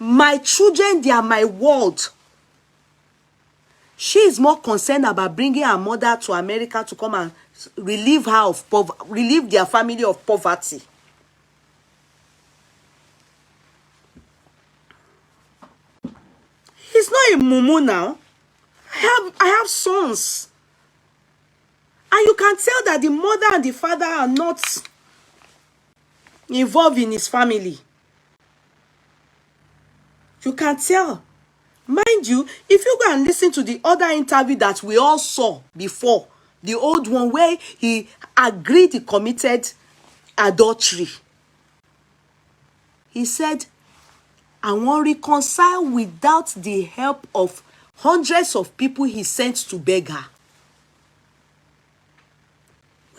My children, they are my world. She is more concerned about bringing her mother to America to come and relieve their family of poverty. He's not a mumu now. I have sons. And you can tell that the mother and the father are not involved in his family. You can tell. Mind you, if you go and listen to the other interview that we all saw before, the old one where he agreed he committed adultery, he said, I won't reconcile without the help of hundreds of people he sent to beg her.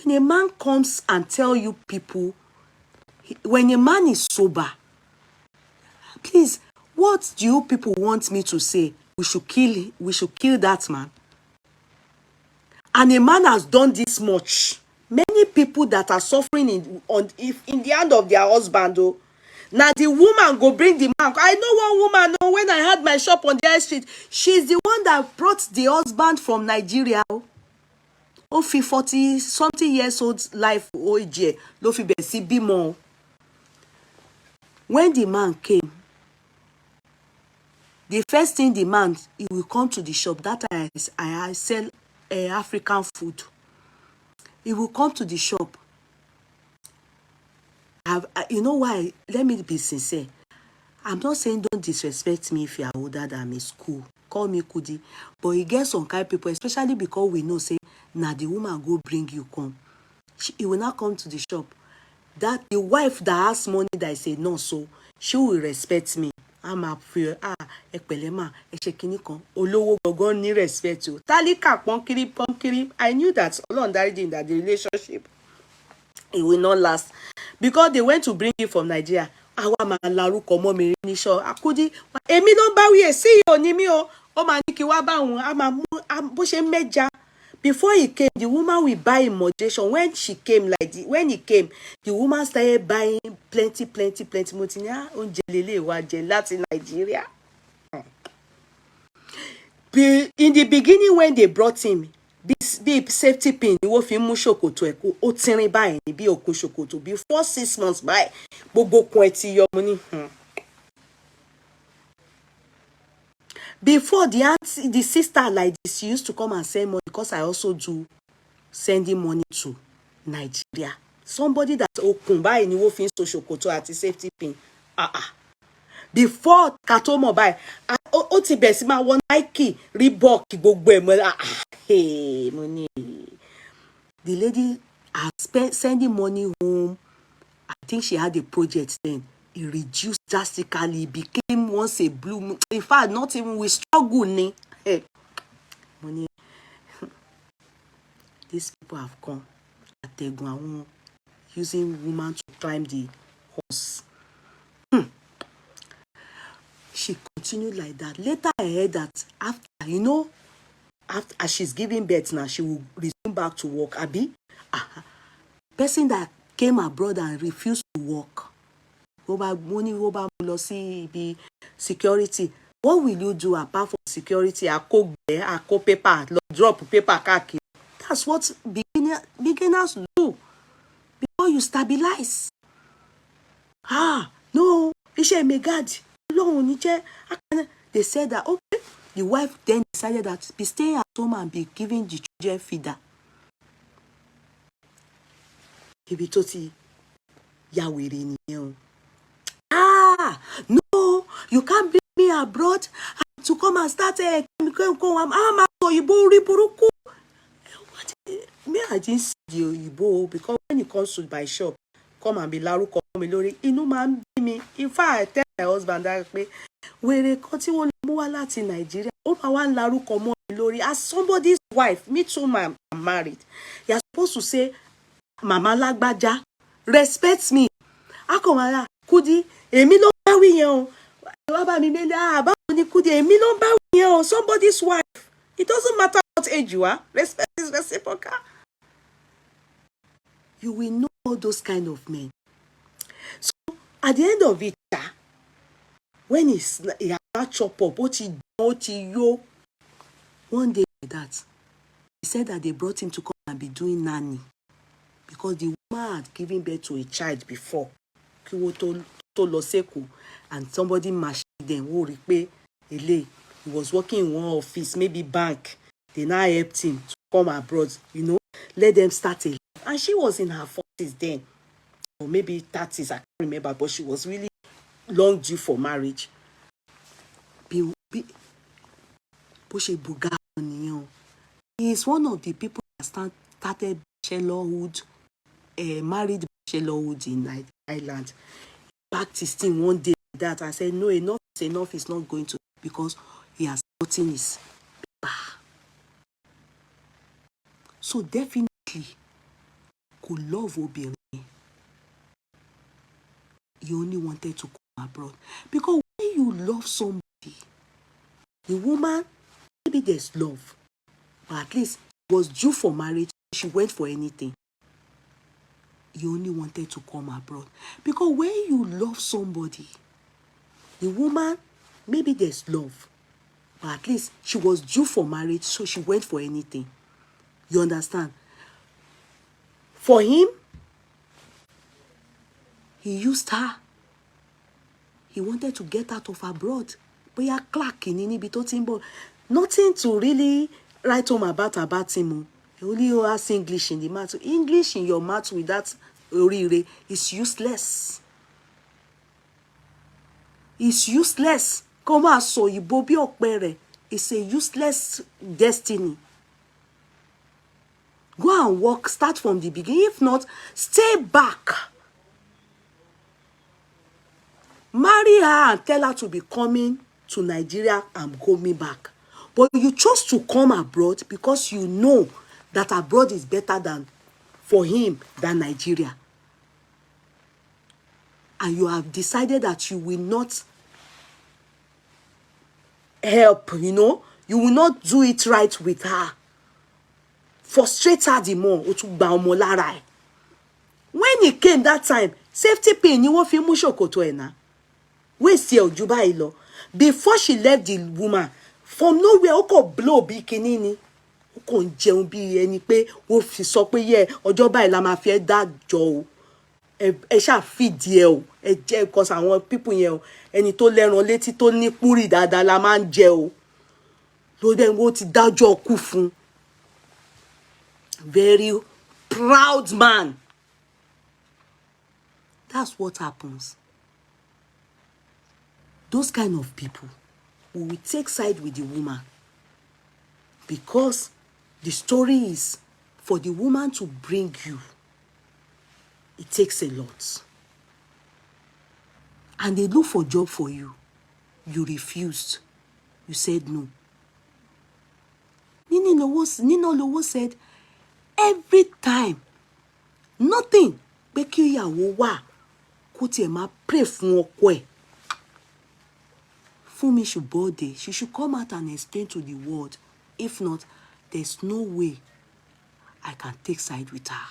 When a man comes and tell you people, when a man is sober, please, what do you people want me to say? We should kill that man. And a man has done this much. Many people that are suffering in the hand of their husband, though. Now the woman go bring the man. I know one woman, no, when I had my shop on the high street, she's the one that brought the husband from Nigeria. Oh, 40-something years old life, OJ, Lofi Besi Bimo. When the man came, the first thing the man, he will come to the shop. That I sell African food. He will come to the shop. You know why? Let me be sincere. I'm not saying don't disrespect me if you are older than me. School. Call me Kudi. But he gets some kind of people, especially because we know, say, now the woman go bring you come. He will not come to the shop. That the wife that has money that I say no, so she will respect me. a máa fi ẹ pẹ̀lẹ́ mà ẹ ṣe kinní kan olówó gangan ní respect o tálíkà pọ́nkiri I knew that Ọlọ́run dáríjì that the relationship it will not last because they went to bring it from Nigeria àwa máa larúkọ mọ́ mi rí ní ṣọ́ Akudi èmi ló ń bá wí èsì yìí ò ní mí o ó máa ní kí wá bá òun a máa mú bó ṣe mẹ́ja. Before he came, the woman will buy in moderation. When she came, when he came, the woman started buying plenty. Mo ti ní oúnjẹ lélẹ̀ wá jẹ láti Nigeria. In the beginning, when they brought him, bí safety pin ni wọ́n fi mú ṣòkòtò ẹ̀ kó ó tínrín báyìí ní bí òkun ṣòkòtò. Before 6 months báyìí, gbogbo kun ẹ̀ ti yọ mo ní. Before the sister like this, she used to come and send money because I also do sending money to Nigeria. Somebody that okun báyìí ni wọ́n fi ń so ṣòkòtò àti safety pin. Before Kato Mobile, ó ti bẹ̀ sí máa wọ Nike, Reebok, gbogbo ẹ̀ mọ́. Money. The lady has sending money home. I think she had a project then. It reduced drastically. It became once a blue. In fact, not even we struggle. Money. These people have come. Using woman to climb the horse. She continued like that. Later, I heard that after she's giving birth now, she will resume back to work. Abi, person that came abroad and refused to work. Security. What will you do apart from security? I cook paper, drop paper kaki. That's what beginners do before you stabilize. No, they said that okay. The wife then decided that be staying at home and be giving the children feeder. Ibitoti yawere ni. No, you can't bring me abroad to come and start me I didn't see the Oyibo because when it comes to my shop, come and be laruko mi lórí inú máa ń bí mi. In fact, I tell my husband that wèrè kan tí wọ́n mú wá láti Nigeria, ó máa wá laruko mọ́ mi lórí. As somebody's wife, me too, I'm married. You're supposed to say, Mama Lágbájá, respect me. Akomara, Kudi, èmi ló bá wí yẹn o. Baba mi mele, báwo ni Kudi, èmi ló bá wí yẹn o. Somebody's wife. It doesn't matter what age you are. Respect is reciprocal. You will know all those kind of men. So at the end of it, when he had that chop up, one day like that, he said that they brought him to come and be doing nanny because the woman had given birth to a child before. And somebody mashed them. He was working in one office, maybe bank. They now helped him to come abroad, let them start a life. And she was in her 40s then, or maybe 30s, I can't remember, but she was really long due for marriage. He is one of the people that started bachelorhood, married bachelorhood in Ireland. Backed his team one day like that and said, no, enough is enough, it's not going to, because he has gotten his paper. So definitely, could love obìnrin. You only wanted to come abroad. Because when you love somebody, the woman, maybe there's love, but at least was due for marriage, she went for anything. You only wanted to come abroad. Because when you love somebody, the woman, maybe there's love, but at least she was due for marriage, so she went for anything. You understand? For him, he used her. He wanted to get out of abroad. But you're clacking in it, nothing to really write home about him. You only ask English in the mouth. English in your mouth with that orire is useless. It's useless. Come on, so you bobi okpere. It's a useless destiny. Go and work, start from the beginning. If not, stay back. Marry her and tell her to be coming to Nigeria and coming back. But you chose to come abroad because you know that abroad is better than for him than Nigeria. And you have decided that you will not help, you know. You will not do it right with her. Frustrate her the more. When he came that time, safety pin ni wọ́n fi mú ṣòkòtò ẹ̀ náà. Waste ẹ̀ ojú báyìí lọ. Before she left the woman, from nowhere, ó kò blow bí kinní ni. Ó kò ń jẹun bí ẹni pé ó fi sọ pé yẹ ọjọ́ báyìí la máa fi ẹ́ dájọ́ o. Ẹ ṣáà fìdí ẹ o. Ẹ jẹ́ because àwọn people yẹn o. Ẹni tó lẹ́ran létí tó ní púrì dáadáa la máa ń jẹ o. Ló dẹ̀ wọ́n ti dájọ́ kú fún. Very proud man. That's what happens. Those kind of people who will take side with the woman because the story is for the woman to bring you. It takes a lot. And they look for job for you. You refused. You said no. Ninalowo said, every time, nothing. Pé kí ìyàwó wà kó tiẹ̀ máa pray fún ọkọ ẹ̀. Fúnmi should body. She should come out and explain to the world. If not, there's no way I can take side with her.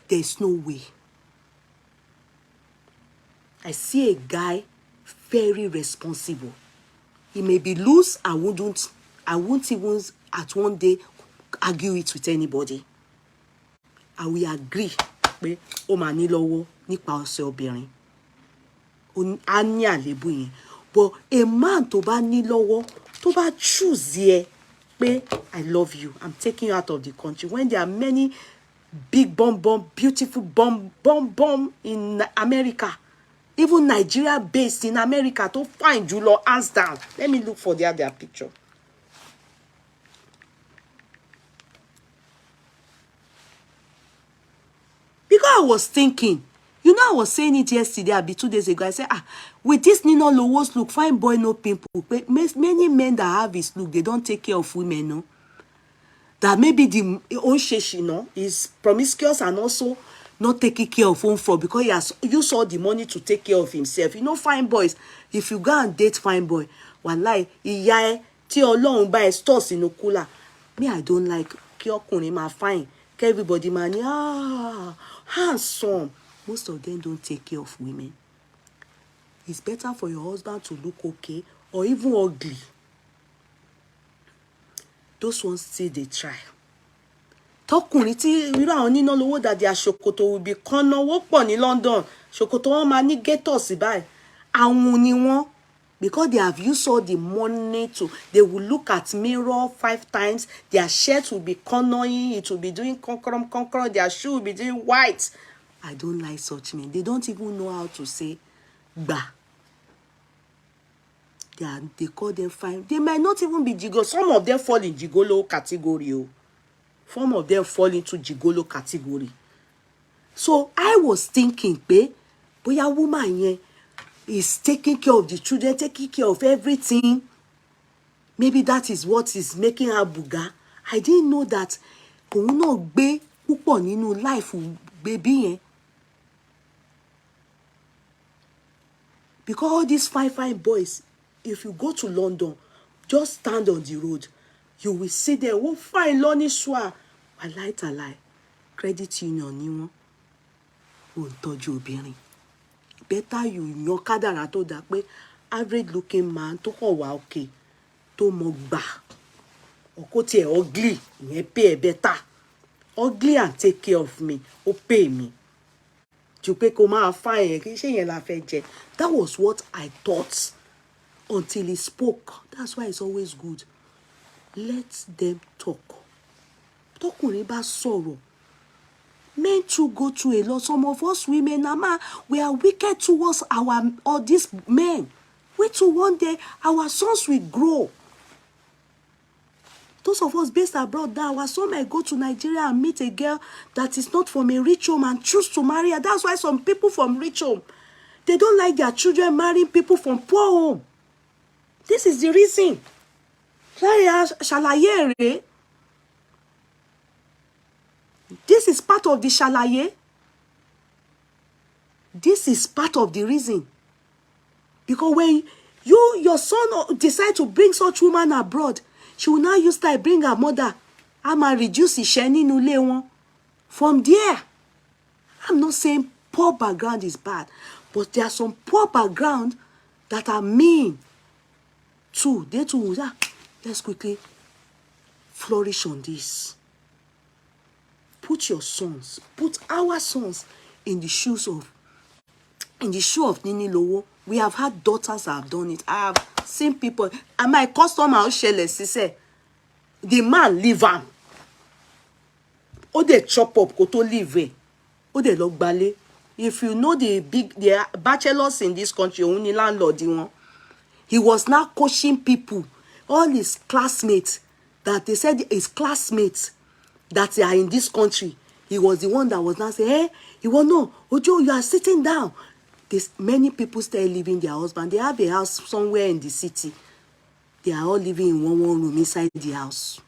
There's no way. I see a guy very responsible. He may be loose. I won't even at one day argue it with anybody. I will agree pé ó máa ní lọ́wọ́ nípa ọ̀sẹ̀ obìnrin. Á ní àléébù yẹn. But a man tó bá ní lọ́wọ́, tó bá choose yẹ pé I love you, I'm taking you out of the country. When there are many big beautiful bomb in America. Even Nigeria based in America to find jùlọ hands down. Let me look for their picture. Because I was thinking, you know, I was saying it yesterday, I'll be 2 days ago. I said, with this Ninalowo's look, fine boy, no pimple. But many men that have his look, they don't take care of women, no? That maybe the own sheshi, no, is promiscuous and also not taking care of home for because he has used all the money to take care of himself. You know, fine boys, if you go and date fine boy, wallahi, ìyá ẹ tí Ọlọ́run bá ẹ store sínú cooler. Me, I don't like kí ọkùnrin máa fine. Everybody man, handsome. Most of them don't take care of women. It's better for your husband to look okay or even ugly. Those ones still they try. Tọkùnrin tí irú àwọn Ninalowo that their ṣòkòtò will be kọ́nà wọ́pọ̀ ní London. Ṣòkòtò wọn máa ní gators báyìí. Àwọn ni wọ́n. Because they have used all the money to, they will look at mirror 5 times. Their shirt will be cornering. It will be doing conquer. Their shoe will be doing white. I don't like such men. They don't even know how to say ba. They call them fine. They might not even be gigolo. Some of them fall in gigolo category. Some of them fall into gigolo category. So I was thinking, boya woman yen is taking care of the children, taking care of everything. Maybe that is what is making her buga. I didn't know that òun náà gbé púpọ̀ nínú life baby yen. Because all these fine boys, if you go to London, just stand on the road, you will see them. Oh, fine, Lonnie Shua. I lie. Credit union, ni wọ́n. Ó ń tọ́jú obìnrin. Better you yan kádàrá tó dá pé average looking man tó kàn wá okay tó mọ gbà. Ọkọ tí ẹ ugly, ìyẹn pay ẹ better. Ugly and take care of me, ó pay me. Ju pé kó máa fine kì í ṣe yẹn la fẹ́ jẹ. That was what I thought until he spoke. That's why it's always good. Let them talk. Tọkùnrin bá sọ̀rọ̀. Men too go through a lot. Some of us women, we are wicked towards all these men. Wait till one day our sons will grow. Those of us based abroad now, our son might go to Nigeria and meet a girl that is not from a rich home and choose to marry her. That's why some people from rich home, they don't like their children marrying people from poor home. This is the reason. This is part of the shalaye. This is part of the reason. Because when your son decide to bring such woman abroad, she will now use time bring her mother. I'ma reduce the sheni nule one. From there, I'm not saying poor background is bad, but there are some poor background that are mean too. They too, let's quickly flourish on this. Put your sons, put our sons in the shoe of Ninalowo. We have had daughters that have done it. I have seen people, and my customer say, the man leave am. O they chop up, koto leave. O they look ballet. If you know the bachelors in this country, only landlord, he was now coaching people, all his classmates, that they said his classmates that are in this country. He was the one that was now saying, hey, he will know, Ojo, you are sitting down. Many people still living their husband. They have a house somewhere in the city. They are all living in one room inside the house.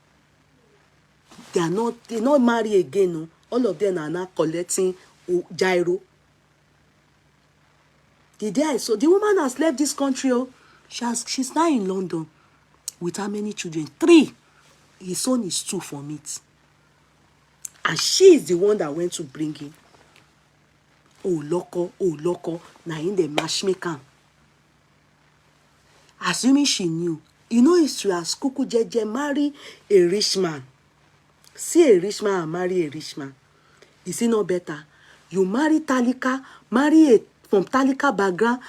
They're not married again. No? All of them are now collecting gyro. So the woman has left this country. Oh, she's now in London with how many children? 3. His son is 2 from it. And she is the one that went to bring him. Oh, loco. Now in the matchmaker. Assuming she knew. You know, if you ask Kuku Jeje marry a rich man. See a rich man and marry a rich man. Is it not better? You marry Talika, from Talika background,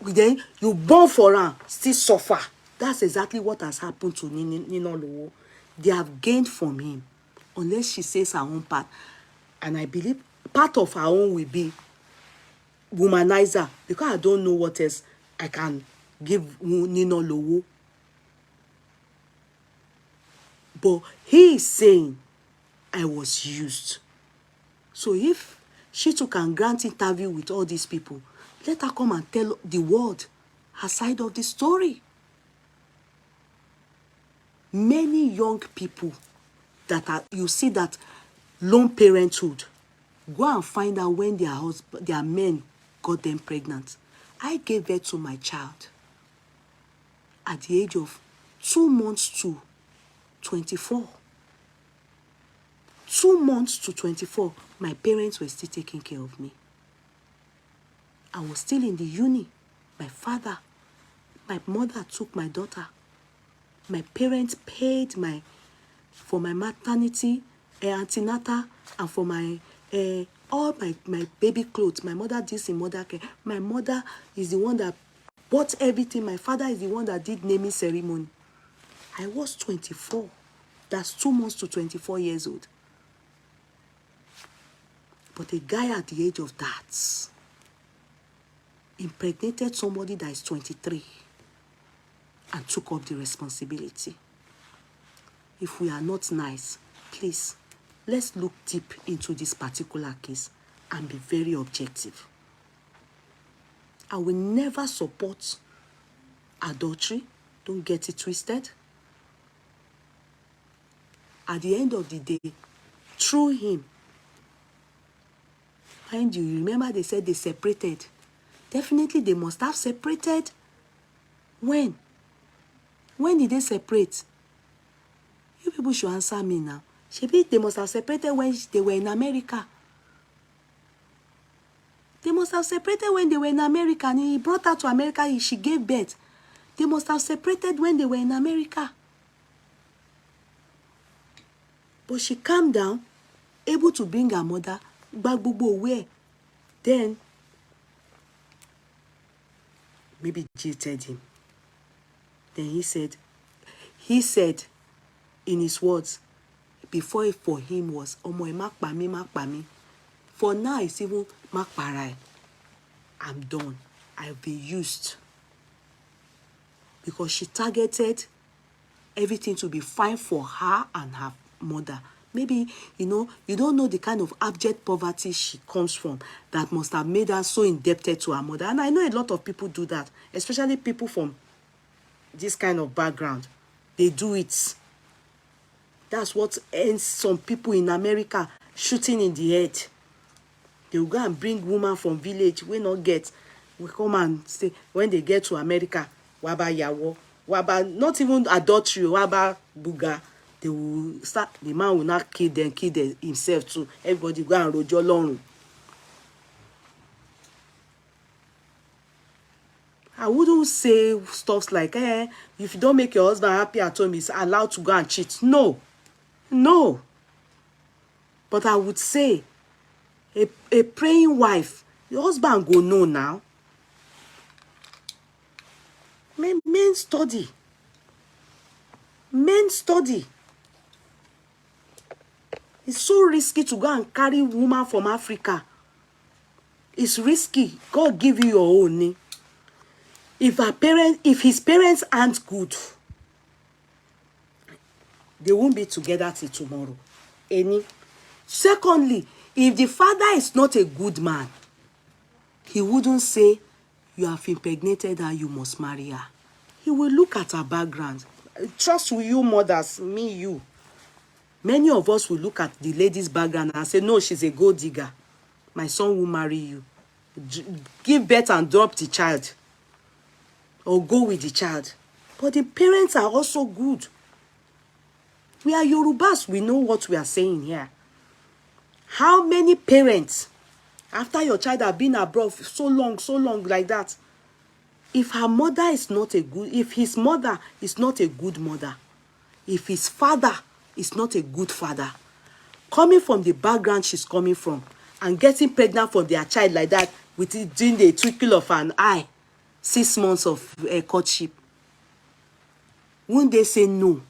then you born for her, still suffer. That's exactly what has happened to Ninalowo. They have gained from him. Unless she says her own part. And I believe part of her own will be womanizer. Because I don't know what else I can give Ninalowo. But he is saying, I was used. So if she can grant interview with all these people, let her come and tell the world her side of the story. Many young people you see that lone parenthood, go and find out when their men got them pregnant. I gave birth to my child at the age of 2 months to 24. 2 months to 24, my parents were still taking care of me. I was still in the uni. My mother took my daughter. My parents paid for my maternity, antenatal, and for my all my baby clothes. My mother did in mother care. My mother is the one that bought everything. My father is the one that did naming ceremony. I was 24. That's 2 months to 24 years old. But a guy at the age of that impregnated somebody that is 23 and took up the responsibility. If we are not nice, please, let's look deep into this particular case and be very objective. I will never support adultery. Don't get it twisted. At the end of the day, through him, mind you, remember they said they separated. Definitely they must have separated. When? When did they separate? You people should answer me now. Shebi, they must have separated when they were in America. They must have separated when they were in America. And he brought her to America. She gave birth. They must have separated when they were in America. But she calmed down, able to bring her mother back where. Then, maybe jilted him. Then he said in his words, before for him was, Omo makpami. For now, it's even makparai. I'm done. I've been used. Because she targeted everything to be fine for her and her mother. Maybe, you know, you don't know the kind of abject poverty she comes from that must have made her so indebted to her mother. And I know a lot of people do that, especially people from this kind of background. They do it. That's what ends some people in America shooting in the head. They will go and bring woman from village, we not get. We come and say, when they get to America, waba yawo, waba, not even adultery, waba buga. They will start, the man will not kill himself too. Everybody go and rojo long. I wouldn't say stuff like, if you don't make your husband happy at home, he's allowed to go and cheat. No. No. But I would say, a praying wife, your husband go know now. Men study. Men study. It's so risky to go and carry woman from Africa. It's risky. God give you your own. If his parents aren't good, they won't be together till tomorrow. Secondly, if the father is not a good man, he wouldn't say, you have impregnated her, you must marry her. He will look at her background. Trust with you mothers, me, you. Many of us will look at the lady's background and say, no, she's a gold digger. My son will marry you. Give birth and drop the child. Or go with the child. But the parents are also good. We are Yorubas. We know what we are saying here. How many parents, after your child have been abroad so long like that, if her mother is not a good, if his mother is not a good mother, if his father is not a good father, coming from the background she's coming from, and getting pregnant for their child like that, within the twinkle of an eye, 6 months of courtship, won't they say no?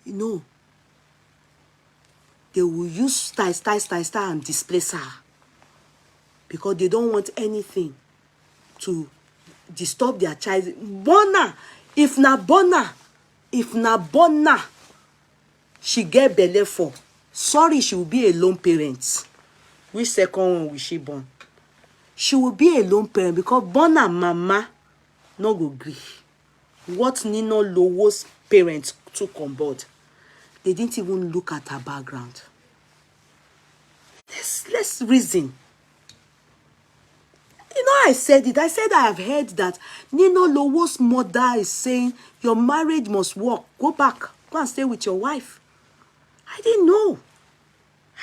No. They will use style and displace her. Because they don't want anything to disturb their child. Bona, if na bona, she get belle for, sorry, she will be a lone parent. Which second one will she born? She will be a lone parent because bona mama no go gree. What Ninalowo's parents took on board, they didn't even look at her background. Let's reason. You know, I said it. I said I have heard that Ninalowo's mother is saying, your marriage must work. Go back. Go and stay with your wife. I didn't know.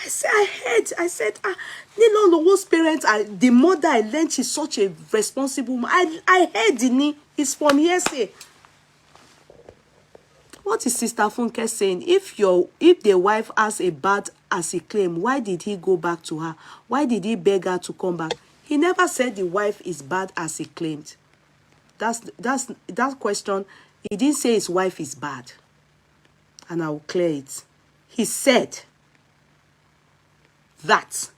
I said, Ninalowo's parents, the mother I learned she's such a responsible woman. I heard the name. It's from hearsay. What is Sister Funke saying? If the wife has a bad as he claimed, why did he go back to her? Why did he beg her to come back? He never said the wife is bad as he claimed. That question, he didn't say his wife is bad. And I will clear it. He said that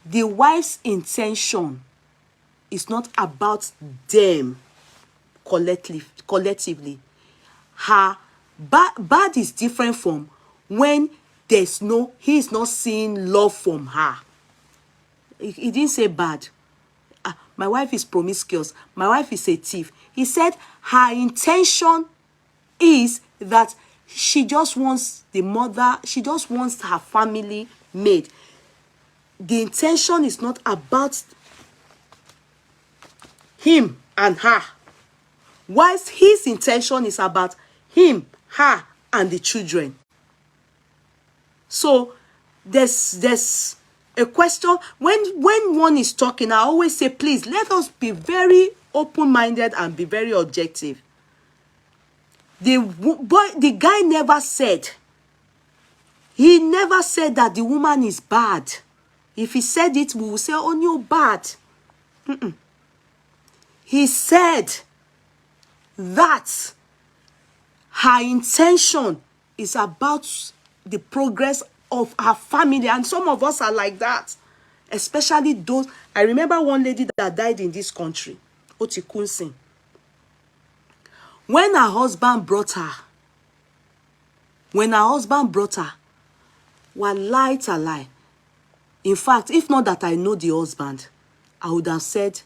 the wife's intention is not about them collectively. Her bad is different from when he is not seeing love from her. He didn't say bad. My wife is promiscuous. My wife is a thief. He said her intention is that she just wants the mother, she just wants her family made. The intention is not about him and her. Whilst his intention is about him, her, and the children. So there's a question. When one is talking, I always say, please, let us be very open-minded and be very objective. The guy never said, he never said that the woman is bad. If he said it, we will say, oh, no, bad. He said that her intention is about the progress of her family. And some of us are like that. Especially those. I remember one lady that died in this country, Oti Kunsin. When her husband brought her, wallahi talai. In fact, if not that I know the husband, I would have said,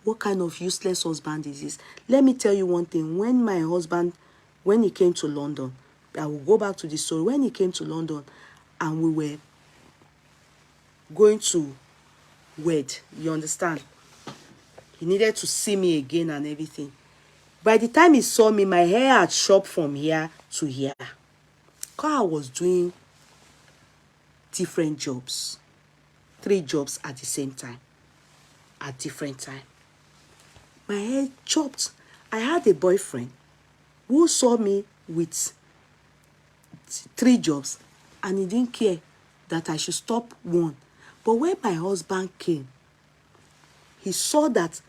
what kind of useless husband is this? Let me tell you one thing. When my husband, when he came to London, I will go back to the story. When he came to London and we were going to wed, you understand? He needed to see me again and everything. By the time he saw me, my hair had chopped from here to here. Because I was doing different jobs. 3 jobs at the same time. At different time. My hair chopped. I had a boyfriend who saw me with 3 jobs and he didn't care that I should stop one. But when my husband came, he saw that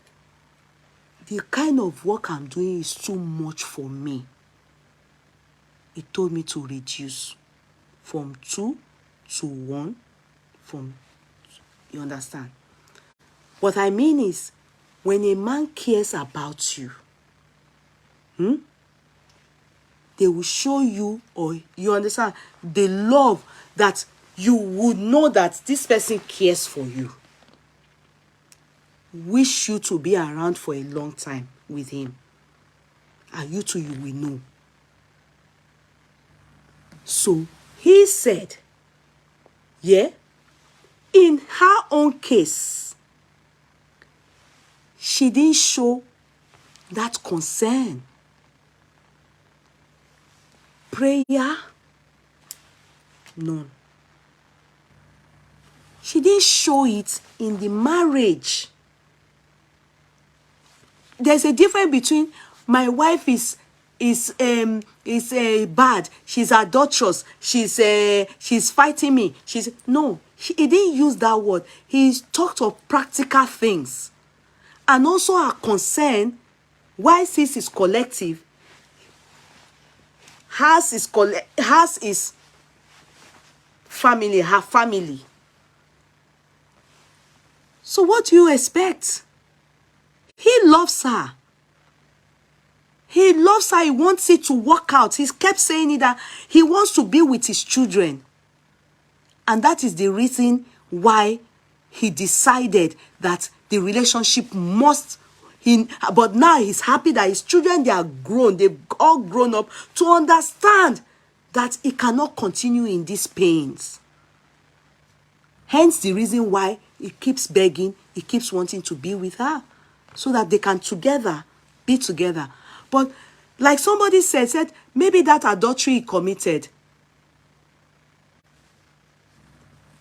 the kind of work I'm doing is too much for me. He told me to reduce from 2 to 1. You understand? What I mean is, when a man cares about you, they will show you, or you understand, the love that you would know that this person cares for you. Wish you to be around for a long time with him. And you too, you will know. So, he said, yeah, in her own case, she didn't show that concern. Prayer, none. She didn't show it in the marriage. There's a difference between my wife is bad, she's adulterous, she's fighting me. He didn't use that word. He talked of practical things. And also her concern, why sis is collective, hers is family, her family. So what do you expect? He loves her. He loves her. He wants it to work out. He kept saying it that he wants to be with his children. And that is the reason why he decided that the relationship must. But now he's happy that his children, they are grown. They've all grown up to understand that he cannot continue in these pains. Hence the reason why he keeps begging, he keeps wanting to be with her, so that they can be together. But like somebody said, maybe that adultery he committed,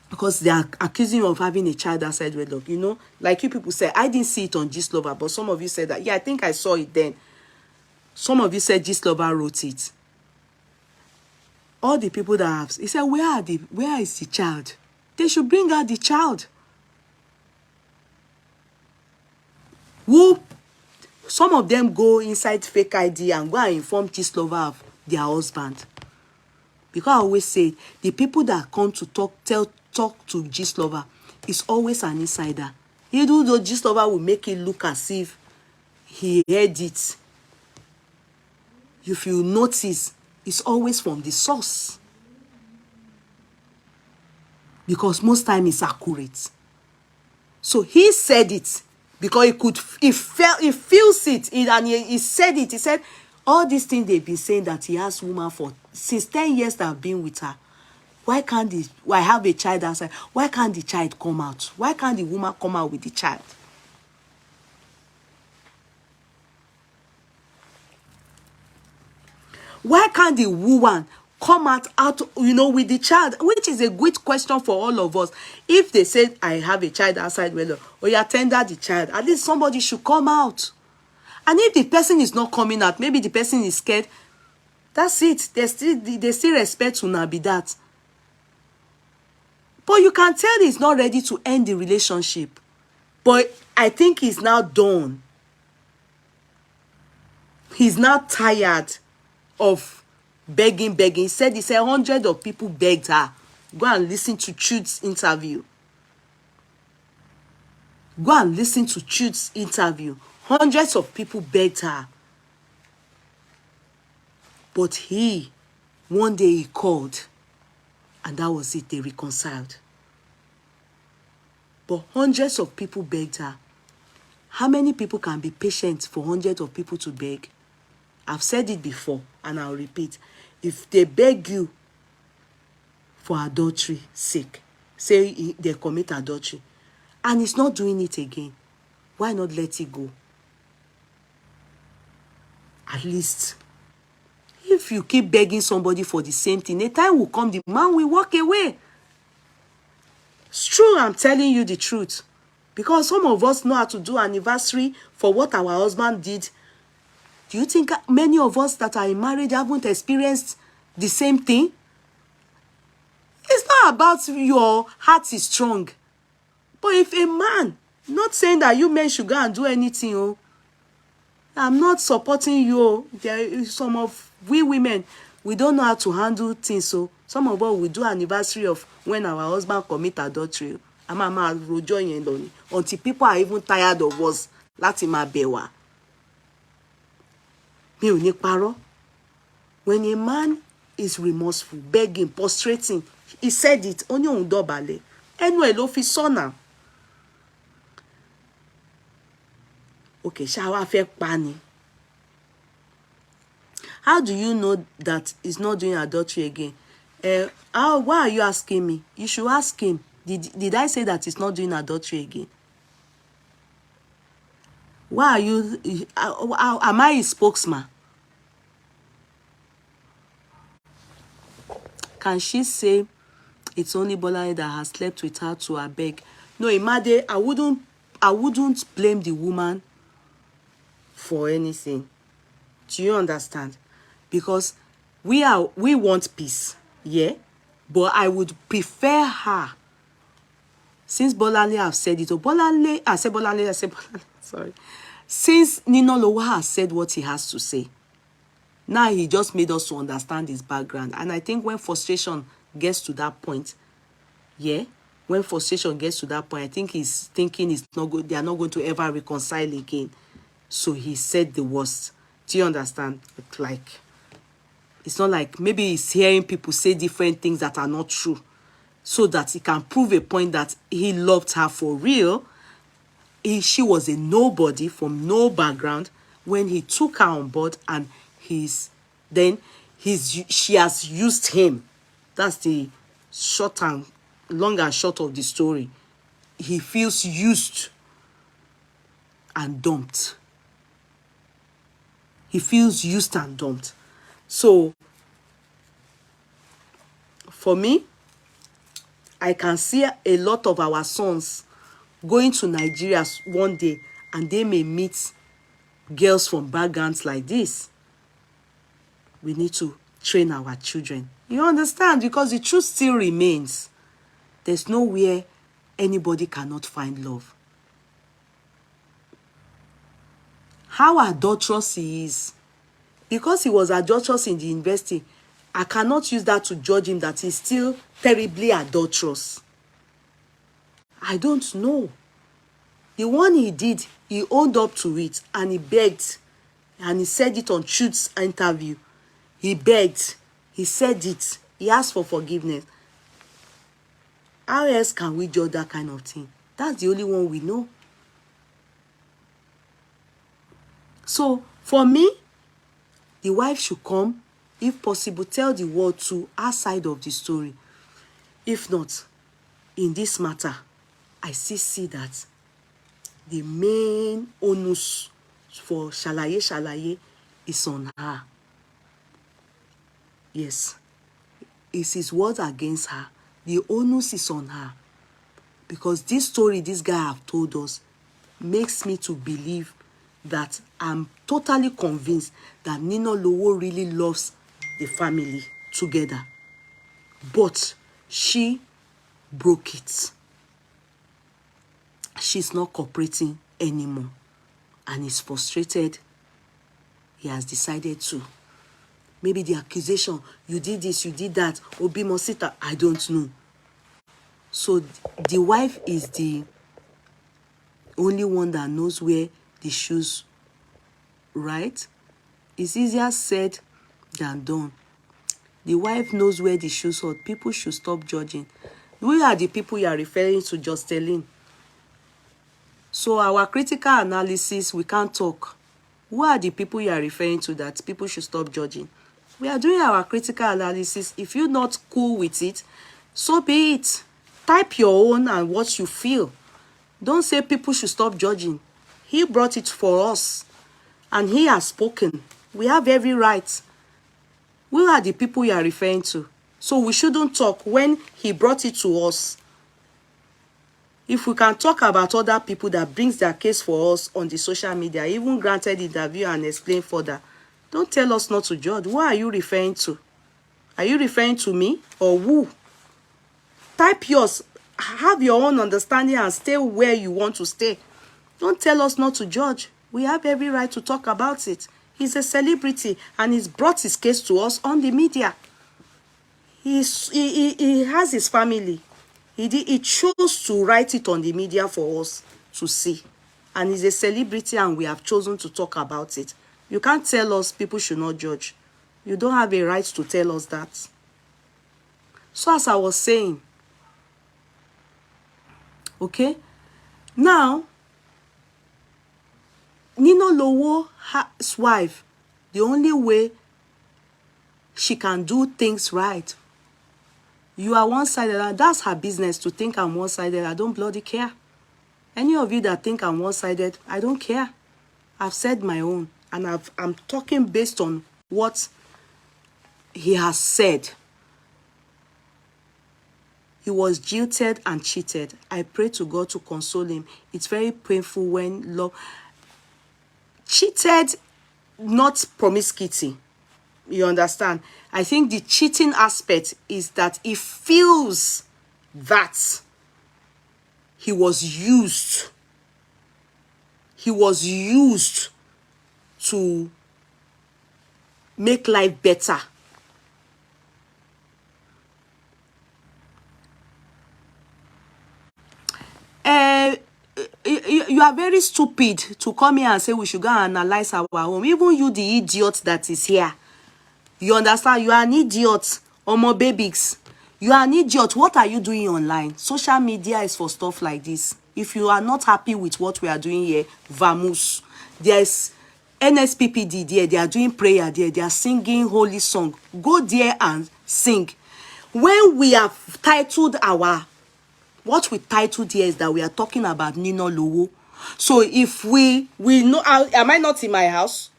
because they are accusing him of having a child outside wedlock. You know, like you people say, I didn't see it on Gist Lover, but some of you said that, yeah, I think I saw it then. Some of you said Gist Lover wrote it. All the people that have, he said, where is the child? They should bring out the child. Some of them go inside fake ID and go and inform Gist Lover of their husband. Because I always say, the people that come to talk to Gist Lover is always an insider. Even though Gist Lover will make it look as if he heard it, if you notice, it's always from the source. Because most time it's accurate. So he said it because he feels it, and he said it. He said, all these things they've been saying that he has woman for since 10 years that I've been with her. Why can't I have a child outside? Why can't the child come out? Why can't the woman come out with the child? Why can't the woman come out, with the child? Which is a good question for all of us. If they said, I have a child outside, or you tender the child, at least somebody should come out. And if the person is not coming out, maybe the person is scared, that's it. They still respect una be that. But you can tell he's not ready to end the relationship. But I think he's now done. He's now tired of begging. He said 100 of people begged her. Go and listen to Chude's interview. Go and listen to Chude's interview. Hundreds of people begged her But one day he called, and that was it. They reconciled. But hundreds of people begged her. How many people can be patient for hundreds of people to beg? I've said it before, and I'll repeat. If they beg you for adultery sake, say they commit adultery, and he's not doing it again, why not let it go? At least, if you keep begging somebody for the same thing, a time will come, the man will walk away. It's true, I'm telling you the truth. Because some of us know how to do anniversary for what our husband did. Do you think many of us that are in marriage haven't experienced the same thing? It's not about your heart is strong. But if a man, not saying that you men should go and do anything, oh, I'm not supporting you. Oh. There is some of we women, we don't know how to handle things. So some of us will do anniversary of when our husband commit adultery. Until people are even tired of us. Láti máa bẹ̀ wá. Mi ò ní parọ́. When a man is remorseful, begging, prostrating, he said it, ó ní òun dọ̀bálẹ̀. Ẹnu ẹ̀ ló fi sọ náà. Okay, ṣá wá fẹ́ pa ni. How do you know that he's not doing adultery again? Why are you asking me? You should ask him. Did I say that he's not doing adultery again? Why are you... am I his spokesman? Can she say it's only Bolani that has slept with her to her beg? No, Imade, I wouldn't blame the woman for anything. Do you understand? Because we want peace, yeah? But I would prefer her. Since Bolani have said it, sorry. Since Ninalowo has said what he has to say, now he just made us to understand his background. And I think when frustration gets to that point, yeah, when frustration gets to that point, I think he's thinking it's not good. They are not going to ever reconcile again. So he said the worst. Do you understand? Like, it's not like maybe he's hearing people say different things that are not true, so that he can prove a point that he loved her for real. She was a nobody from no background when he took her on board, and she has used him. That's the long and short of the story. He feels used and dumped. He feels used and dumped. So, for me, I can see a lot of our sons going to Nigeria one day, and they may meet girls from backgrounds like this. We need to train our children. You understand? Because the truth still remains. There's nowhere anybody cannot find love. How adulterous he is. Because he was adulterous in the university, I cannot use that to judge him that he's still terribly adulterous. I don't know. The one he did, he owned up to it, and he begged, and he said it on Truth's interview. He begged, he said it, he asked for forgiveness. How else can we judge that kind of thing? That's the only one we know. So, for me, the wife should come, if possible, tell the world to her side of the story. If not, in this matter, I still see that the main onus for shalaye is on her. Yes, it's his word against her. The onus is on her. Because this story this guy have told us makes me to believe that I'm totally convinced that Ninalowo really loves the family together. But she broke it. She's not cooperating anymore. And he's frustrated. He has decided to. Maybe the accusation, you did this, you did that, Obi Mosita, I don't know. So the wife is the only one that knows where the shoes right. It's easier said than done. The wife knows where the shoes hurt. People should stop judging. We are the people you are referring to, Jocelyn. So our critical analysis, we can't talk. Who are the people you are referring to that people should stop judging? We are doing our critical analysis. If you're not cool with it, so be it. Type your own and what you feel. Don't say people should stop judging. He brought it for us. And he has spoken. We have every right. Who are the people you are referring to? So we shouldn't talk when he brought it to us. If we can talk about other people that brings their case for us on the social media, even granted interview and explain further, don't tell us not to judge. Who are you referring to? Are you referring to me or who? Type yours. Have your own understanding and stay where you want to stay. Don't tell us not to judge. We have every right to talk about it. He's a celebrity and he's brought his case to us on the media. He has his family. He chose to write it on the media for us to see. And he's a celebrity and we have chosen to talk about it. You can't tell us people should not judge. You don't have a right to tell us that. So as I was saying, okay, now, Ninalowo's wife, the only way she can do things right, you are one-sided, and that's her business to think I'm one-sided. I don't bloody care. Any of you that think I'm one-sided, I don't care. I've said my own, and I'm talking based on what he has said. He was jilted and cheated. I pray to God to console him. It's very painful when love... Cheated, not promiscuity. You understand? I think the cheating aspect is that he feels that he was used. He was used to make life better. You are very stupid to come here and say we should go and analyze our home. Even you, the idiot that is here. You understand? You are an idiot. Omo babies. You are an idiot. What are you doing online? Social media is for stuff like this. If you are not happy with what we are doing here, vamos. There's NSPPD there. They are doing prayer there. They are singing holy song. Go there and sing. When we have titled our... What we titled here is that we are talking about Ninalowo. So if we know... Am I not in my house?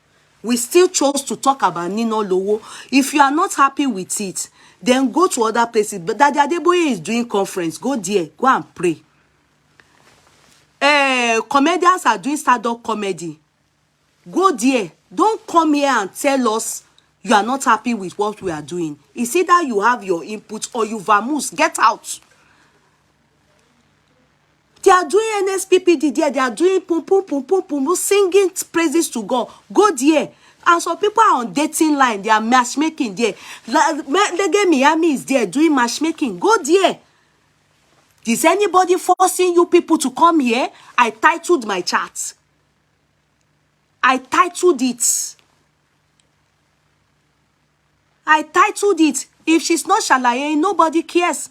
We still chose to talk about Ninalowo. If you are not happy with it, then go to other places. But Daddy Adeboye is doing conference. Go there. Go and pray. Comedians are doing stand-up comedy. Go there. Don't come here and tell us you are not happy with what we are doing. It's either you have your input or you vamoose. Get out. They are doing NSPPD there. They are doing pum pum pum pum pum, singing praises to God. Go there. And some people are on dating line. They are matchmaking there. Lege Miami is there doing matchmaking. Go there. Is anybody forcing you people to come here? I titled my chat. I titled it. I titled it. If she's not shalaye, nobody cares.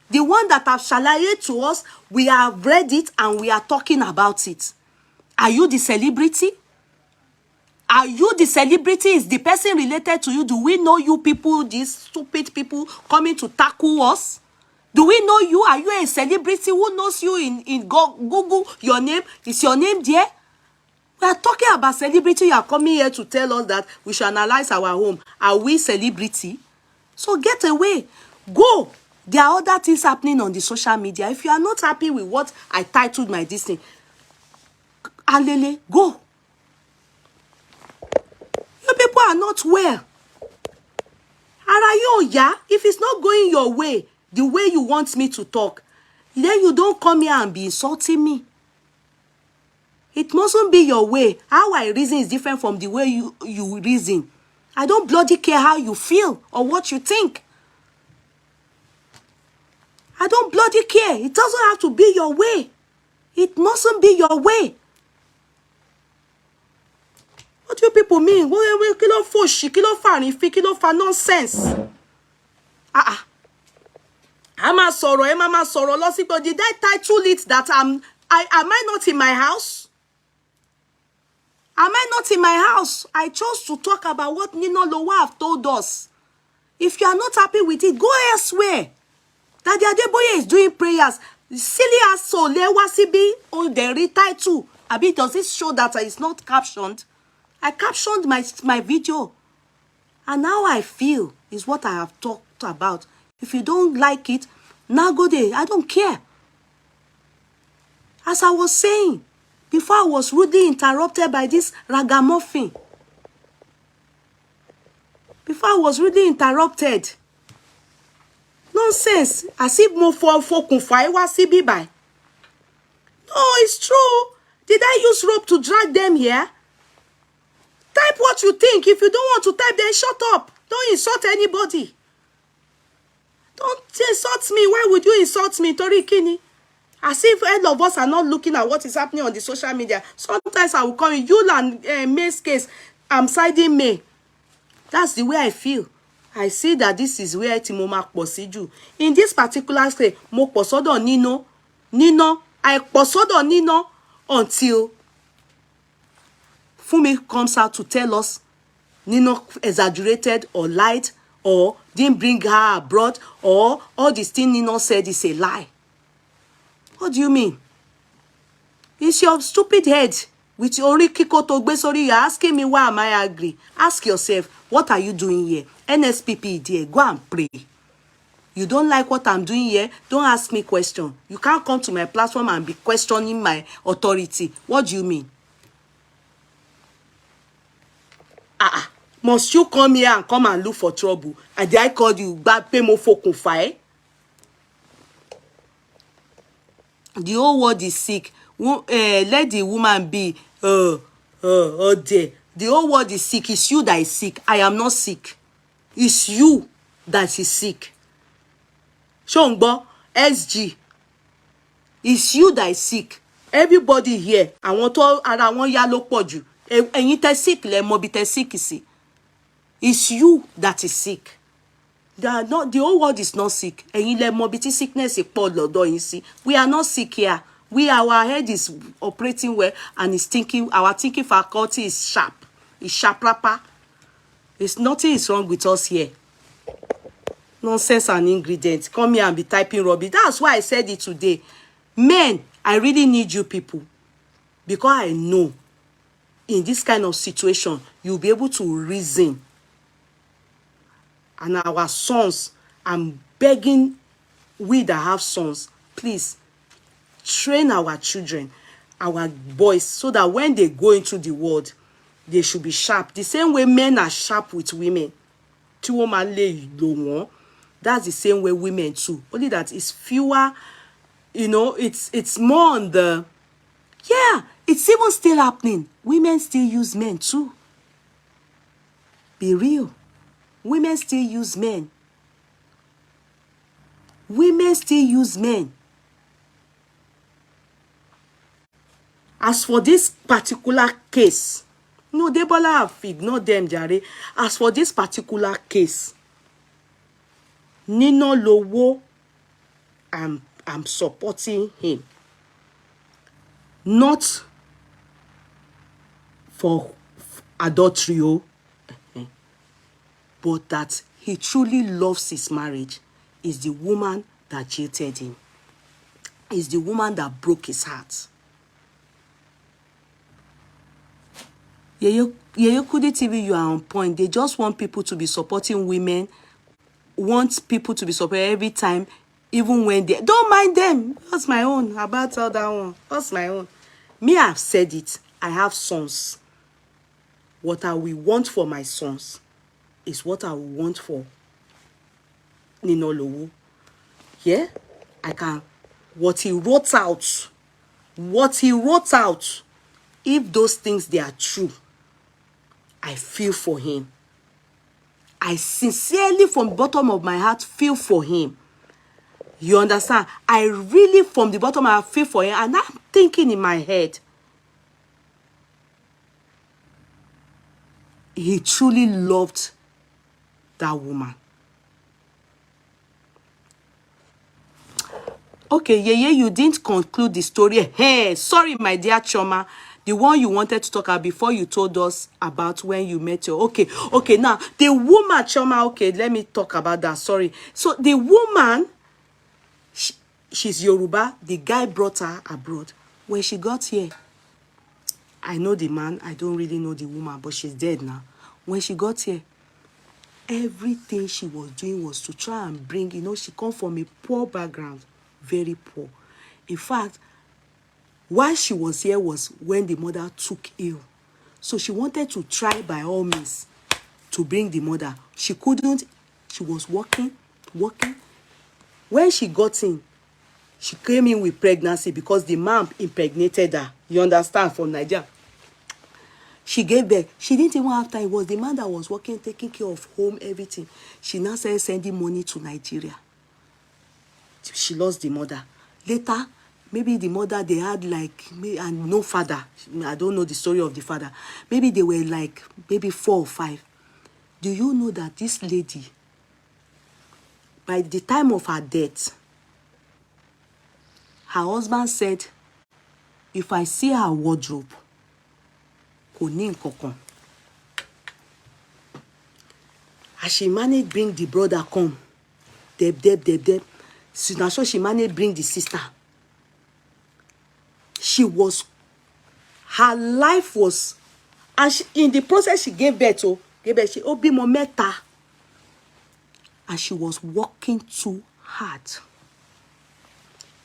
The one that have shalaye to us, we have read it and we are talking about it. Are you the celebrity? Are you the celebrity? Is the person related to you? Do we know you people, these stupid people coming to tackle us? Do we know you? Are you a celebrity? Who knows you in Google? Your name? Is your name there? We are talking about celebrity. You are coming here to tell us that we should analyze our home. Are we celebrity? So get away. Go. There are other things happening on the social media. If you are not happy with what I titled my this thing, Alele, go. You people are not well. Yeah, if it's not going your way, the way you want me to talk, then you don't come here and be insulting me. It mustn't be your way. How I reason is different from the way you reason. I don't bloody care how you feel or what you think. I don't bloody care. It doesn't have to be your way. It mustn't be your way. What do you people mean? Kí ló fòṣì, kí ló fàrífín, kí ló fa nonsense? I'm a sorrow, Mama sorrow. But did I title it that am I not in my house? Am I not in my house? I chose to talk about what Ninalowo have told us. If you are not happy with it, go elsewhere. Daddy Adeboye is doing prayers. Silly as soul, Lewasibi, on the retitle. Abi, does it show that it's not captioned? I captioned my video. And how I feel is what I have talked about. If you don't like it, now go there. I don't care. As I was saying, before I was rudely interrupted by this ragamuffin. Before I was rudely interrupted. Nonsense. As if mo fokun fa ewa sibi by. No, it's true. Did I use rope to drag them here? Type what you think. If you don't want to type, then shut up. Don't insult anybody. Don't insult me. Why would you insult me, Tori Kini? As if all of us are not looking at what is happening on the social media. Sometimes I will call you, Yul and May's case. I'm siding May. That's the way I feel. I see that this is where Timoma Posiju. In this particular case, mo posodo Nino. I posodo Nino until Fumi comes out to tell us Nino exaggerated or lied or didn't bring her abroad or all this thing Nino said is a lie. What do you mean? It's your stupid head with your Kiko Togbesori. You're asking me why am I angry? Ask yourself, what are you doing here? NSPP dear, go and pray. You don't like what I'm doing here? Don't ask me question. You can't come to my platform and be questioning my authority. What do you mean? Must you come here and come and look for trouble? And did I call you bad pay? The whole world is sick. Let the woman be. There. The whole world is sick. It's you that is sick. I am not sick. It's you that is sick. Shongbo, SG. It's you that is sick. Everybody here, I want to ara won ya lo poju. Ẹ̀yin tẹ́ sick le mo bi tẹ́ sick sí. It's you that is sick. The whole world is not sick. Ẹ̀yin lẹ mọ̀ bí tí sickness is pọ̀ lọ́dọ̀ yín sí. We are not sick here. Our head is operating well and is thinking. Our thinking faculty is sharp. It's sharp proper. Nothing is wrong with us here. Nonsense and ingredients. Come here and be typing rubbish. That's why I said it today. Men, I really need you people. Because I know in this kind of situation, you'll be able to reason. And our sons, I'm begging we that have sons, please train our children, our boys, so that when they go into the world, they should be sharp. The same way men are sharp with women. That's the same way women too. Only that it's fewer, it's more on the, yeah, it's even still happening. Women still use men too. Be real. Women still use men. Women still use men. As for this particular case, no, Debola have ignored them, Jare. As for this particular case, Ninalowo, I'm supporting him. Not for adultery, but that he truly loves his marriage. Is the woman that jilted him. Is the woman that broke his heart. Yeye Kudi TV, you are on point. They just want people to be supporting women. Want people to be supported every time, even when they don't mind them. That's my own. About all that one. That's my own. Me, I've said it. I have sons. What I will want for my sons is what I will want for Ninalowo. Yeah? I can. What he wrote out, if those things, they are true, I feel for him. I sincerely, from the bottom of my heart, feel for him. You understand? I really, from the bottom of my heart, feel for him. And I'm thinking in my head, he truly loved that woman. Okay, Yeye, you didn't conclude the story. Hey, sorry, my dear Choma. The one you wanted to talk about before you told us about when you met your... Okay, now, the woman, Choma, okay, let me talk about that, sorry. So, the woman, she's Yoruba. The guy brought her abroad. When she got here, I know the man, I don't really know the woman, but she's dead now. When she got here, everything she was doing was to try and bring, she come from a poor background, very poor. In fact, why she was here was when the mother took ill. So she wanted to try by all means to bring the mother. She couldn't. She was working. When she got in, she came in with pregnancy because the man impregnated her. You understand, from Nigeria. She gave birth. She didn't even have time. It was the man that was working, taking care of home, everything. She now started sending money to Nigeria. She lost the mother. Later, maybe the mother, they had and no father. I don't know the story of the father. Maybe they were maybe 4 or 5. Do you know that this lady, by the time of her death, her husband said, if I see her wardrobe, kò ní nǹkankan. As she managed bring the brother come, deb. So now she managed bring the sister. Her life was, and in the process she gave birth to, she bímọ mẹ́ta. And she was working too hard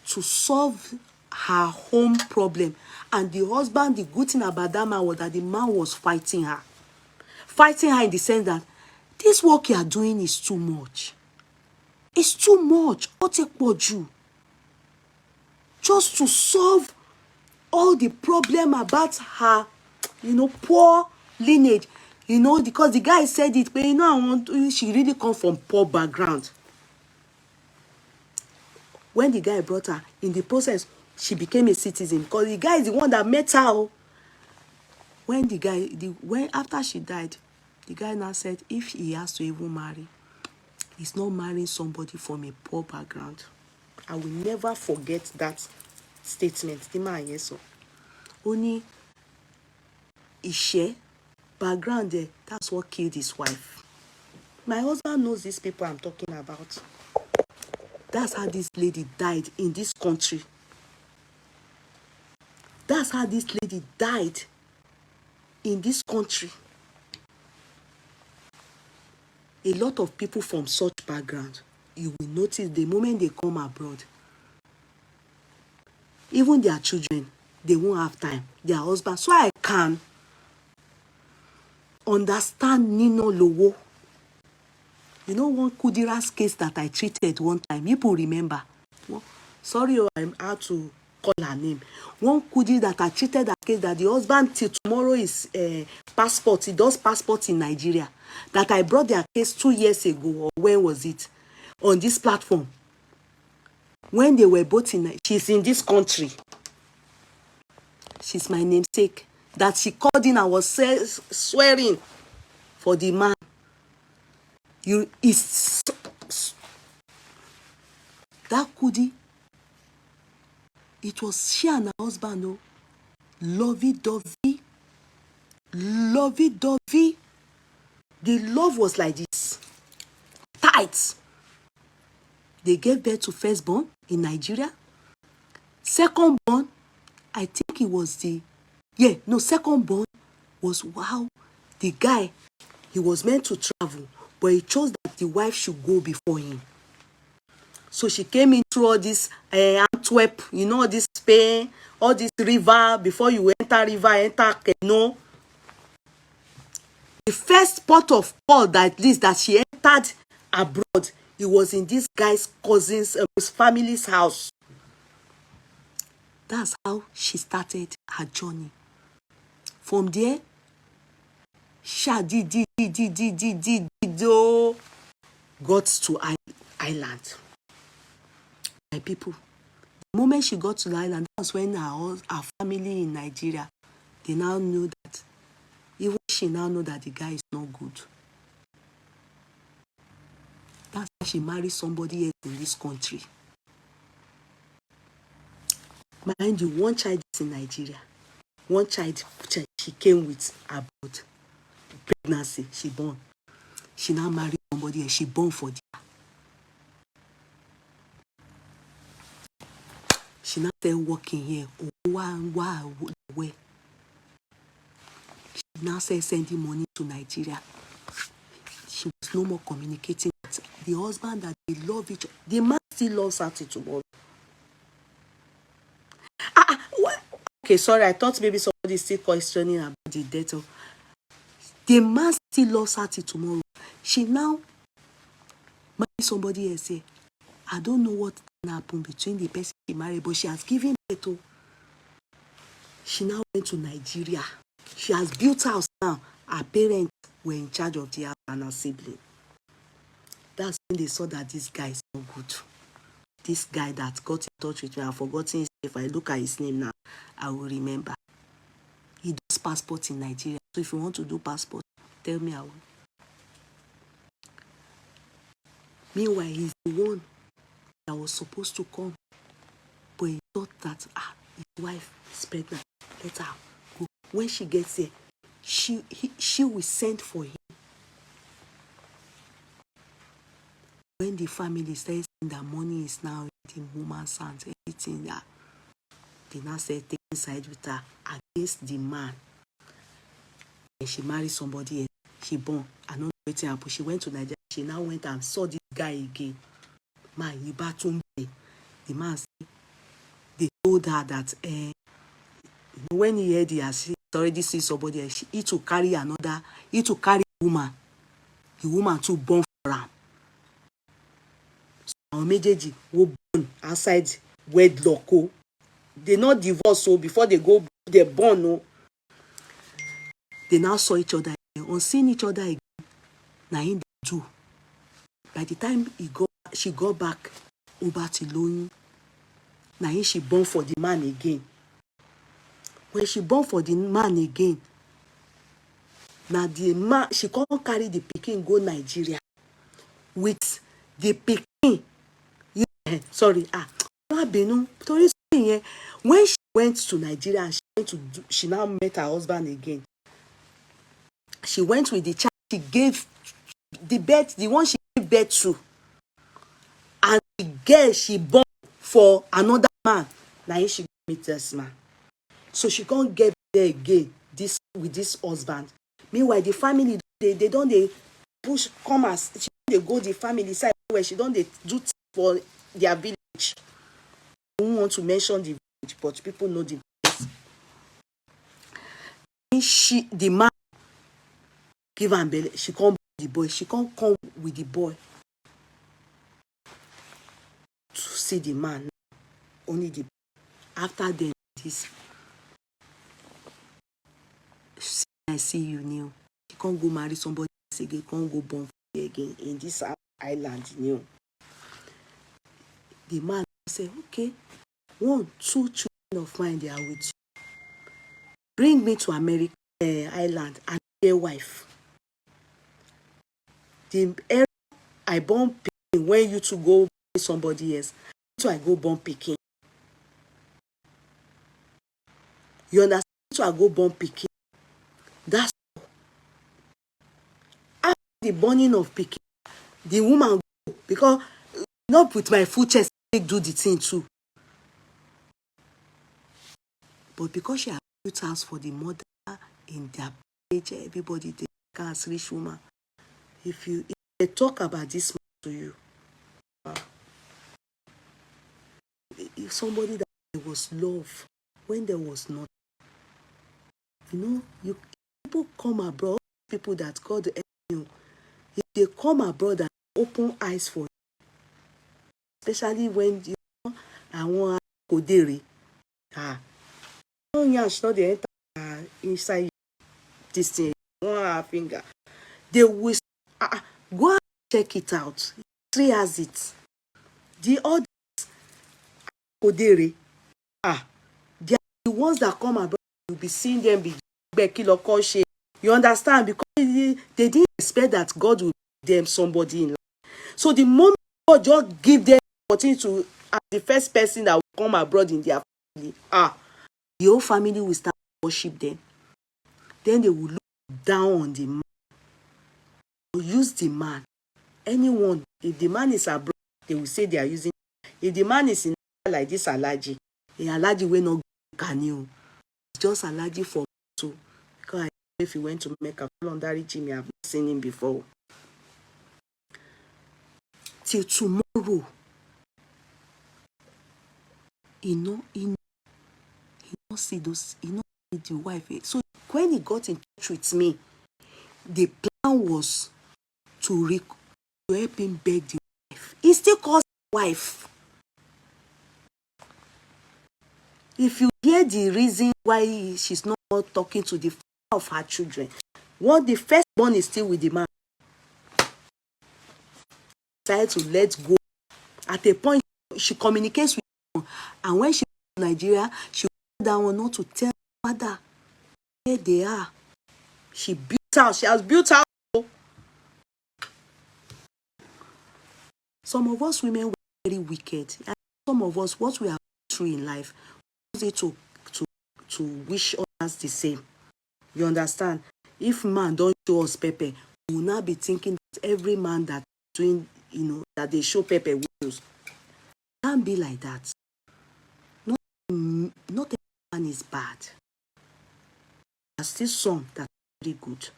to solve her home problem. And the husband, the good thing about that man was that the man was fighting her. Fighting her in the sense that this work you are doing is too much. It's too much. What take you? Just to solve all the problem about her, poor lineage. Because the guy said it, but she really come from poor background. When the guy brought her, in the process, she became a citizen because the guy is the one that met her. When after she died, the guy now said if he has to even marry, he's not marrying somebody from a poor background. I will never forget that statement. Only Ishe background there, that's what killed his wife. My husband knows these people I'm talking about. That's how this lady died in this country. That's how this lady died in this country. A lot of people from such background, you will notice the moment they come abroad, even their children, they won't have time. Their husband. So I can understand Ninalowo. One Kudira's case that I treated one time. People remember. Sorry, I'm out to call her name. One Kudi that I treated that case that the husband till tomorrow is passport. He does passport in Nigeria. That I brought their case 2 years ago, or when was it? On this platform. When they were both she's in this country. She's my namesake. That she called in and was swearing for the man. That Kudi, it was she and her husband, lovey-dovey. Lovey-dovey. The love was like this. Tight. They gave birth to firstborn in Nigeria. Secondborn, I think it was secondborn was, wow, the guy, he was meant to travel, but he chose that the wife should go before him. So she came in through all this Antwerp, all this Spain, all this river. Before you enter river, enter canoe. The first port of call that at least that she entered abroad, it was in this guy's cousin's his family's house. That's how she started her journey. From there, got to Ireland. My people, the moment she got to the island, that's when her family in Nigeria, they now knew that even she she now know that the guy is not good. That's why she married somebody else in this country. Mind you, one child is in Nigeria. One child she came with abroad. Pregnancy, she born. She now married somebody else. She born for the. She now started working here. Where? She now started sending money to Nigeria. She was no more communicating with the husband that they love each other. The man still loves her till tomorrow. Okay, sorry, I thought maybe somebody is still questioning about the death of. The man still loves her till tomorrow. She now married somebody else. Say, I don't know what can happen between the person she married, but she has given birth to. She now went to Nigeria. She has built house now. Her parents were in charge of the house and her sibling. That's when they saw that this guy is not good. This guy that got in touch with me, I've forgotten his name. If I look at his name now, I will remember. He does passport in Nigeria. So if you want to do passport, tell me I will. Meanwhile, he's the one that was supposed to come. But he thought that his wife is pregnant. Let her go. When she gets there, she will send for him. When the family says that money is now in the woman's hands, everything that they now say taking side with her against the man. And she married somebody else. She born. I don't know what happened. She went to Nigeria. She now went and saw this guy again. Man, he battled me. The man said, they told her that when he heard he has already seen somebody else, he to carry another, he to carry a woman. The woman to born for him. Our méjèèjì were born outside wedlock. They not divorced, so before they go, they born. No. They now saw each other again. On seeing each other again, now in the do. By the time she got back over to Loyin, now she born for the man again. When she born for the man again, now the man, she can't carry the pikin go Nigeria with the pikin. Sorry, when she went to Nigeria and she now met her husband again. She went with the child. She gave the birth, the one she gave birth to, and the girl she born for another man. Now she meet this man, so she can't get there again. With this husband. Meanwhile, the family they don't push come as she they go the family side where she don't they do for their village. I don't want to mention the village, but people know the village. The man give her belly. She can't the boy. She can't come with the boy to see the man. Only the after them this. I see you new. She can't go marry somebody else again. Can't go born again in this island new. The man say, okay, 1, 2 children of mine they are with you. Bring me to America island and their wife. The area I born picking when you to go with somebody else. So I go born picking. You understand? So I go born picking. That's after the burning of picking, the woman go because not with my full chest do the thing too. But because she has built house for the mother in their village, everybody they as rich woman. If they talk about this to you, if somebody that there was love when there was not, people come abroad, people that God you, if they come abroad and open eyes for you, especially when I want to go there, not the enter inside this thing, one finger. They will go and check it out. Three has it. The others go there. They are the ones that come abroad. You'll be seeing them be Becky Lokoshe. You understand? Because they didn't expect that God would give them somebody in life. So the moment God just give them opportunity to as the first person that will come abroad in their family, the whole family will start to worship them. Then they will look down on the man, or use the man. Anyone, if the man is abroad, they will say they are using. If the man is in like this allergy, a allergy will not can you. It's just allergy for too. Because if he went to Mecca, under Jimmy, I've not seen him before. Till tomorrow, he not see those, he not see the wife. So when he got in touch with me, the plan was to help him beg the wife. He still calls the wife. If you hear the reason why she's not talking to the father of her children, the firstborn is still with the man. Decided to let go. At a point, she communicates with him, and when she goes to Nigeria, she wants that one not to tell father where they are. She has built out. Some of us women were very wicked, and some of us, what we have been through in life, use it to wish others the same. You understand? If man don't show us pepper, we will not be thinking that every man that doing, that they show pepper wishes. It can't be like that. Not every man is bad. There are still some that are very good.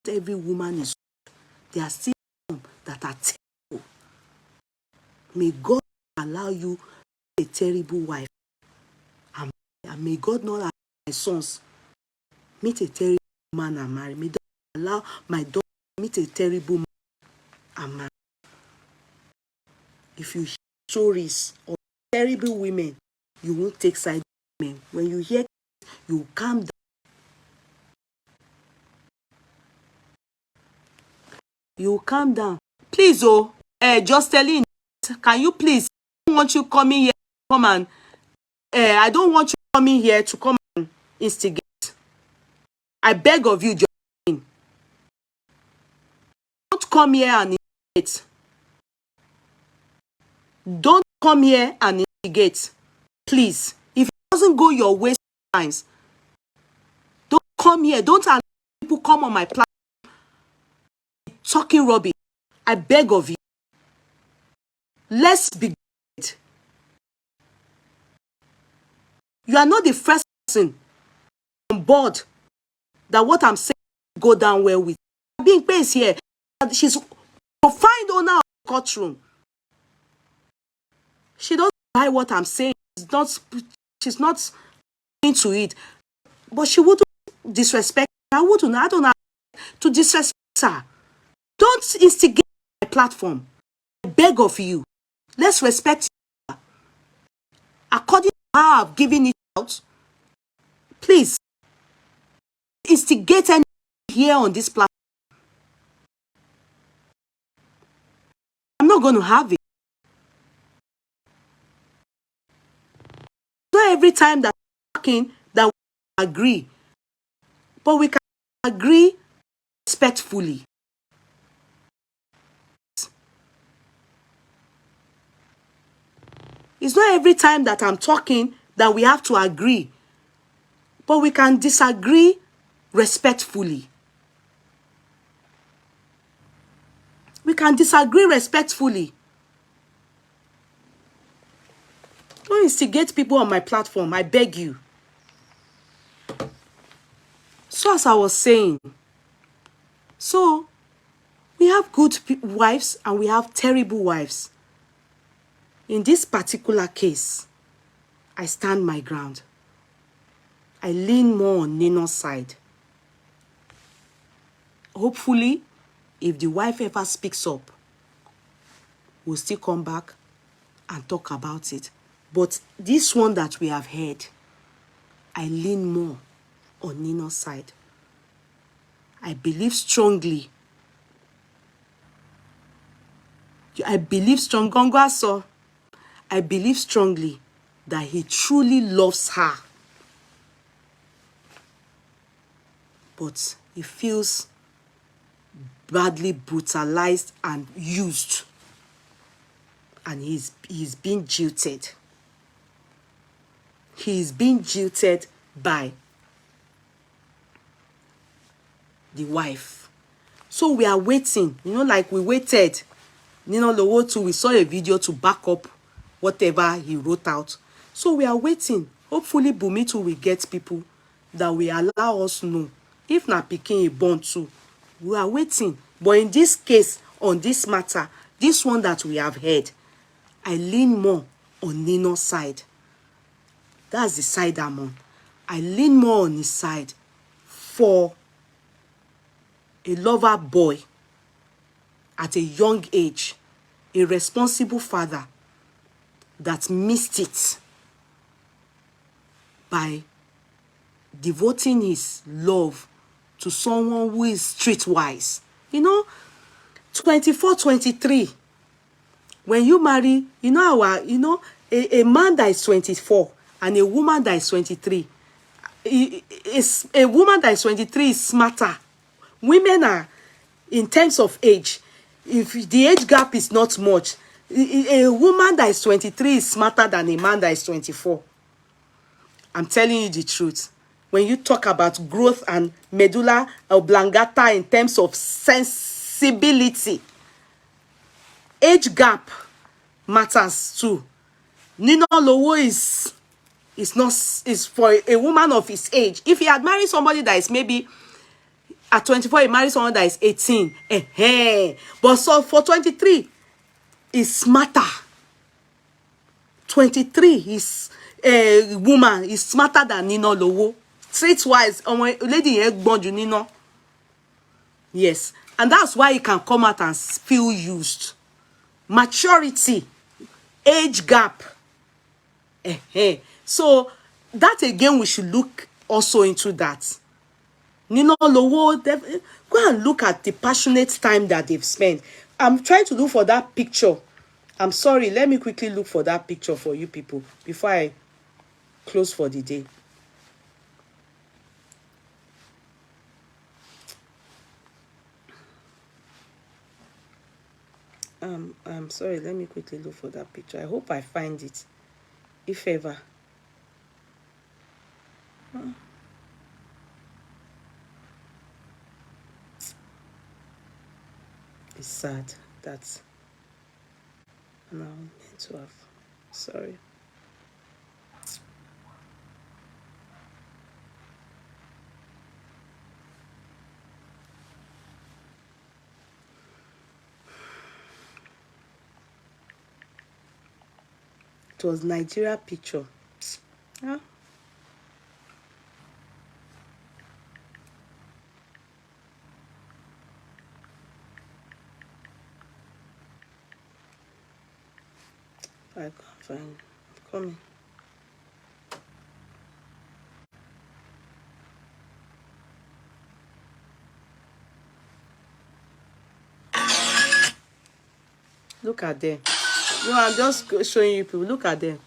Not every woman is good. There are still some that are terrible. May God allow you a terrible wife. And may God not allow my sons meet a terrible man and marry. May God allow my daughter meet a terrible man and marry. If you hear stories of terrible women, you won't take side with women. When you hear, you calm down. You calm down. Please, just telling, can you please? I don't want you coming here to come and I don't want you coming here to come and instigate. I beg of you, Jocelyn. Don't come here and instigate. Don't come here and instigate. Please. If it doesn't go your way sometimes, don't come here. Don't allow people come on my platform talking rubbish. I beg of you. Let's be good. You are not the first person on board that what I'm saying go down well with. Being based here. She's a fine owner of the courtroom. She doesn't buy what I'm saying. She's not into it. But she wouldn't disrespect her. I don't have to disrespect her. Don't instigate my platform. I beg of you. Let's respect her. According to how I've given it out, please instigate anything here on this platform. I'm not going to have it. So every time that we're talking, that we agree, but we can agree respectfully. It's not every time that I'm talking that we have to agree, but we can disagree respectfully. We can disagree respectfully. Don't instigate people on my platform, I beg you. So as I was saying, so we have good wives and we have terrible wives. In this particular case, I stand my ground. I lean more on Nino's side. Hopefully, if the wife ever speaks up, we'll still come back and talk about it. But this one that we have heard, I lean more on Nino's side. I believe strongly. I believe strongly that he truly loves her. But he feels badly brutalized and used, and he's being jilted. He's being jilted by the wife. So we are waiting, you know, like we waited. Ninalowo too, we saw a video to back up whatever he wrote out. So we are waiting. Hopefully Bumi too will get people that will allow us know. If na pikin a born too, we are waiting. But in this case, on this matter, this one that we have heard, I lean more on Nino's side. That's the side I'm on. I lean more on his side for a lover boy at a young age, a responsible father that missed it by devoting his love to someone who is streetwise. You know, 24, 23, when you marry, you know, a man that is 24 and a woman that is 23, a woman that is 23 is smarter. Women are, in terms of age, if the age gap is not much, a woman that is 23 is smarter than a man that is 24. I'm telling you the truth. When you talk about growth and medulla oblongata in terms of sensibility, age gap matters too. Ninalowo is for a woman of his age. If he had married somebody that is maybe at 24, he married someone that is 18. But so for 23, is smarter. 23 is a woman is smarter than Ninalowo. Streetwise, lady here gbonju Nino. Yes, and that's why he can come out and feel used. Maturity, age gap. So that again, we should look also into that. Ninalowo, go and look at the passionate time that they've spent. I'm trying to look for that picture. I'm sorry, let me quickly look for that picture for you people before I close for the day. I'm sorry, let me quickly look for that picture. I hope I find it, if ever. It's sad that now I'm meant to have. Sorry. It was Nigeria picture. Yeah. I can't find it. I'm coming. Look at them. No, I'm just showing you people. Look at them.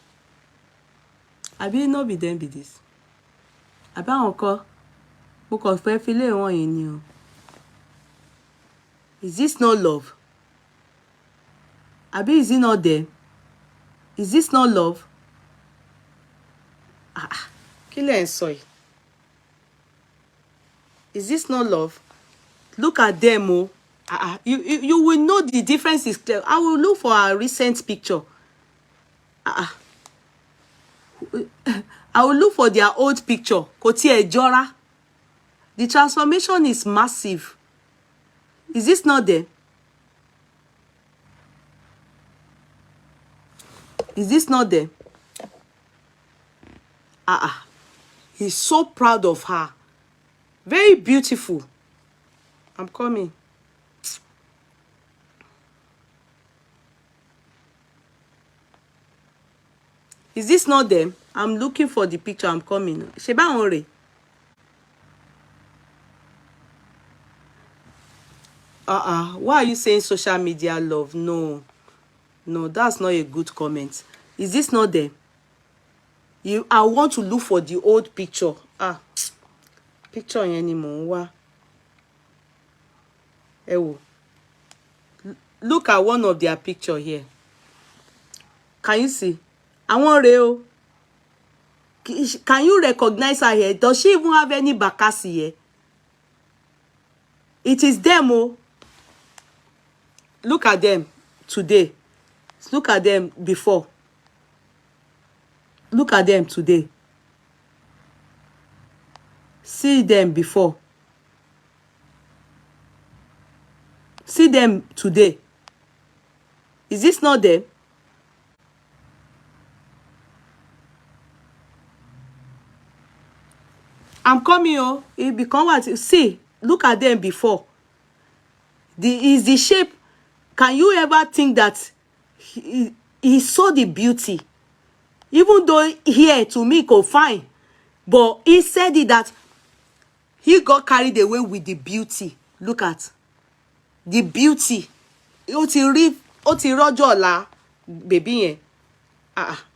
I will not be them be this. About uncle. Because feel one in you. Is this not love? Abi, is it not them? Is this not love? Kill and soy. Is this not love? Look at them, oh. You will know the difference is clear. I will look for a recent picture. I will look for their old picture. Koti Ejora. The transformation is massive. Is this not them? Is this not them? He's so proud of her. Very beautiful. I'm coming. Is this not them? I'm looking for the picture. I'm coming. Sheba Onre. Why are you saying social media love? No, that's not a good comment. Is this not them? I want to look for the old picture. Picture anymore. wò. Look at one of their picture here. Can you see? Àwọn rèé o. Can you recognize her here? Does she even have any bakasi here? It is them, oh. Look at them today. Look at them before. Look at them today. See them before. See them today. Is this not them? I'm coming, oh. It become what? See, look at them before. Is the shape. Can you ever think that he saw the beauty? Even though here to me go fine, but he said it that he got carried away with the beauty. Look at the beauty. Ó ti rọ́jọ́ ọ̀la, baby yẹn.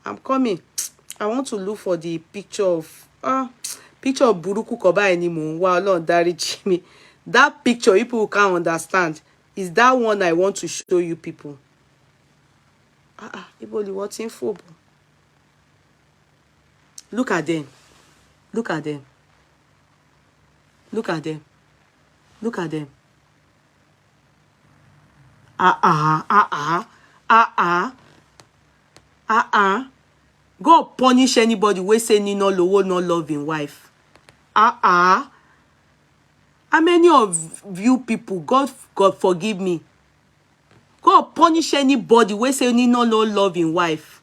I'm coming. I want to look for the picture of picture of burúkú kan báyìí ni mò ń wá, Ọlọ́run dáríjì mi. That picture people can't understand is that one I want to show you people. Ibo ni wọ́n ti ń fò bọ̀. Look at them. Look at them. Look at them. Look at them. God punish anybody wey say Ninalowo no love him wife. How many of you people, God forgive me, God punish anybody wey say Ninalowo love him wife.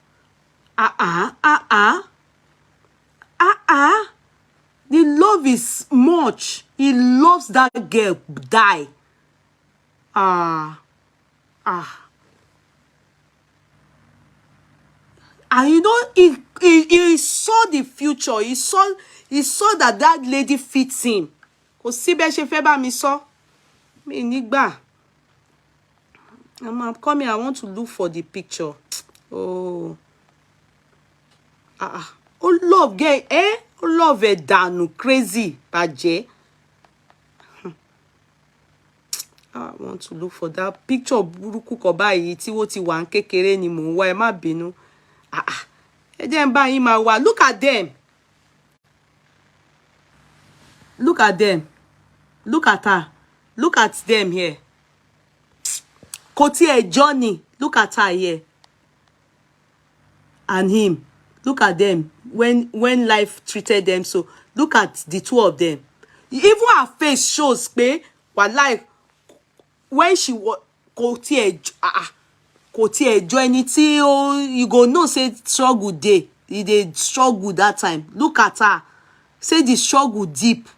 The love is much. He loves that girl. Die. And you know, he saw the future. He saw that lady fits him. Kò sí bẹ́ẹ̀ ṣe fẹ́ bá mi sọ. Mi nígbà. I'm coming. I want to look for the picture. Oh. Oh, love girl, eh? Oh, love dànù crazy bàjẹ́. I want to look for that picture burúkú kan báyìí tí wọ́n ti wà ń kékeré ni mò ń wá, ẹ má bínú. Ẹ jẹ́ n bá yín máa wá. Look at them. Look at them. Look at her. Look at them here. Kò tiẹ̀ Johnny. Look at her here. And him. Look at them. When life treated them so. Look at the two of them. Even her face shows pé wallahi when she was kò tiẹ̀ jọ ẹni tí you go know say struggle dey. They struggle that time. Look at her. Say the struggle deep.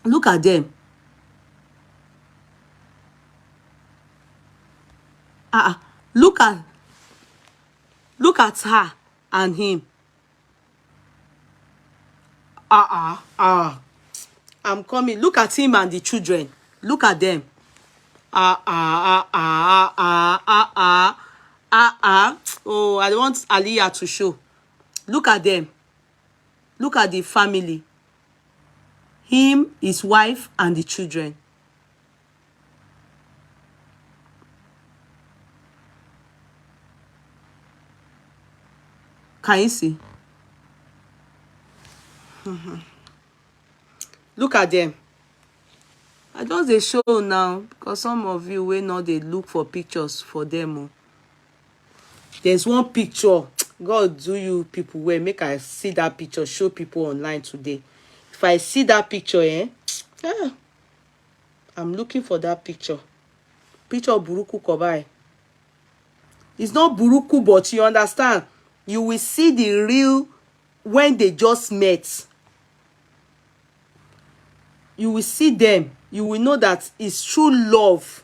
Look at them. Look at her and him. I'm coming. Look at him and the children. Look at them. Oh, I don't want Aliyah to show. Look at them. Look at the family. Him, his wife, and the children. Can you see? Look at them. I just dey show now because some of you will not they look for pictures for them. There's one picture. God do you people where make I see that picture, show people online today. If I see that picture, I'm looking for that picture. Picture of Buruku Kobai. It's not Buruku, but you understand. You will see the real when they just met. You will see them. You will know that it's true love.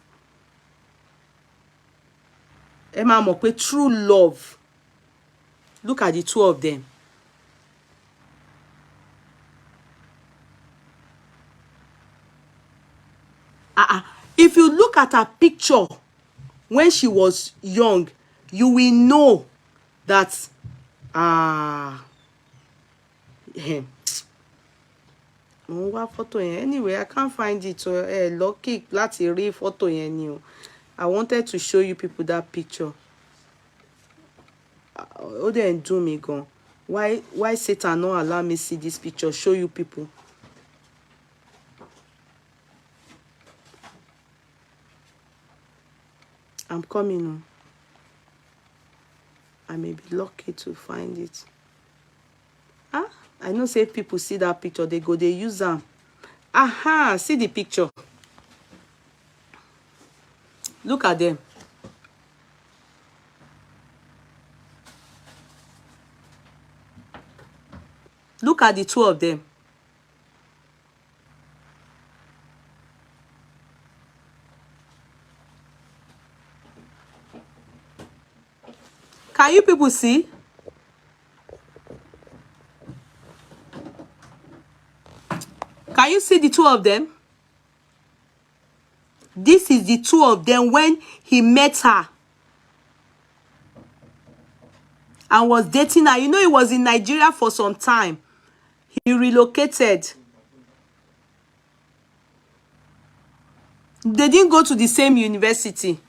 Emma Mokwe, true love. Look at the two of them. If you look at her picture when she was young, you will know that photo yẹn. Anyway, I can't find it. So lucky láti rí photo yẹn ni o. I wanted to show you people that picture. Oh, they do me gan. Why Satan not allow me see this picture? Show you people. I'm coming on. I may be lucky to find it. Ah, I know say people see that picture, they go, they use them. Aha, see the picture. Look at them. Look at the two of them. Can you people see? Can you see the two of them? This is the two of them when he met her and was dating her. You know, he was in Nigeria for some time. He relocated. They didn't go to the same university.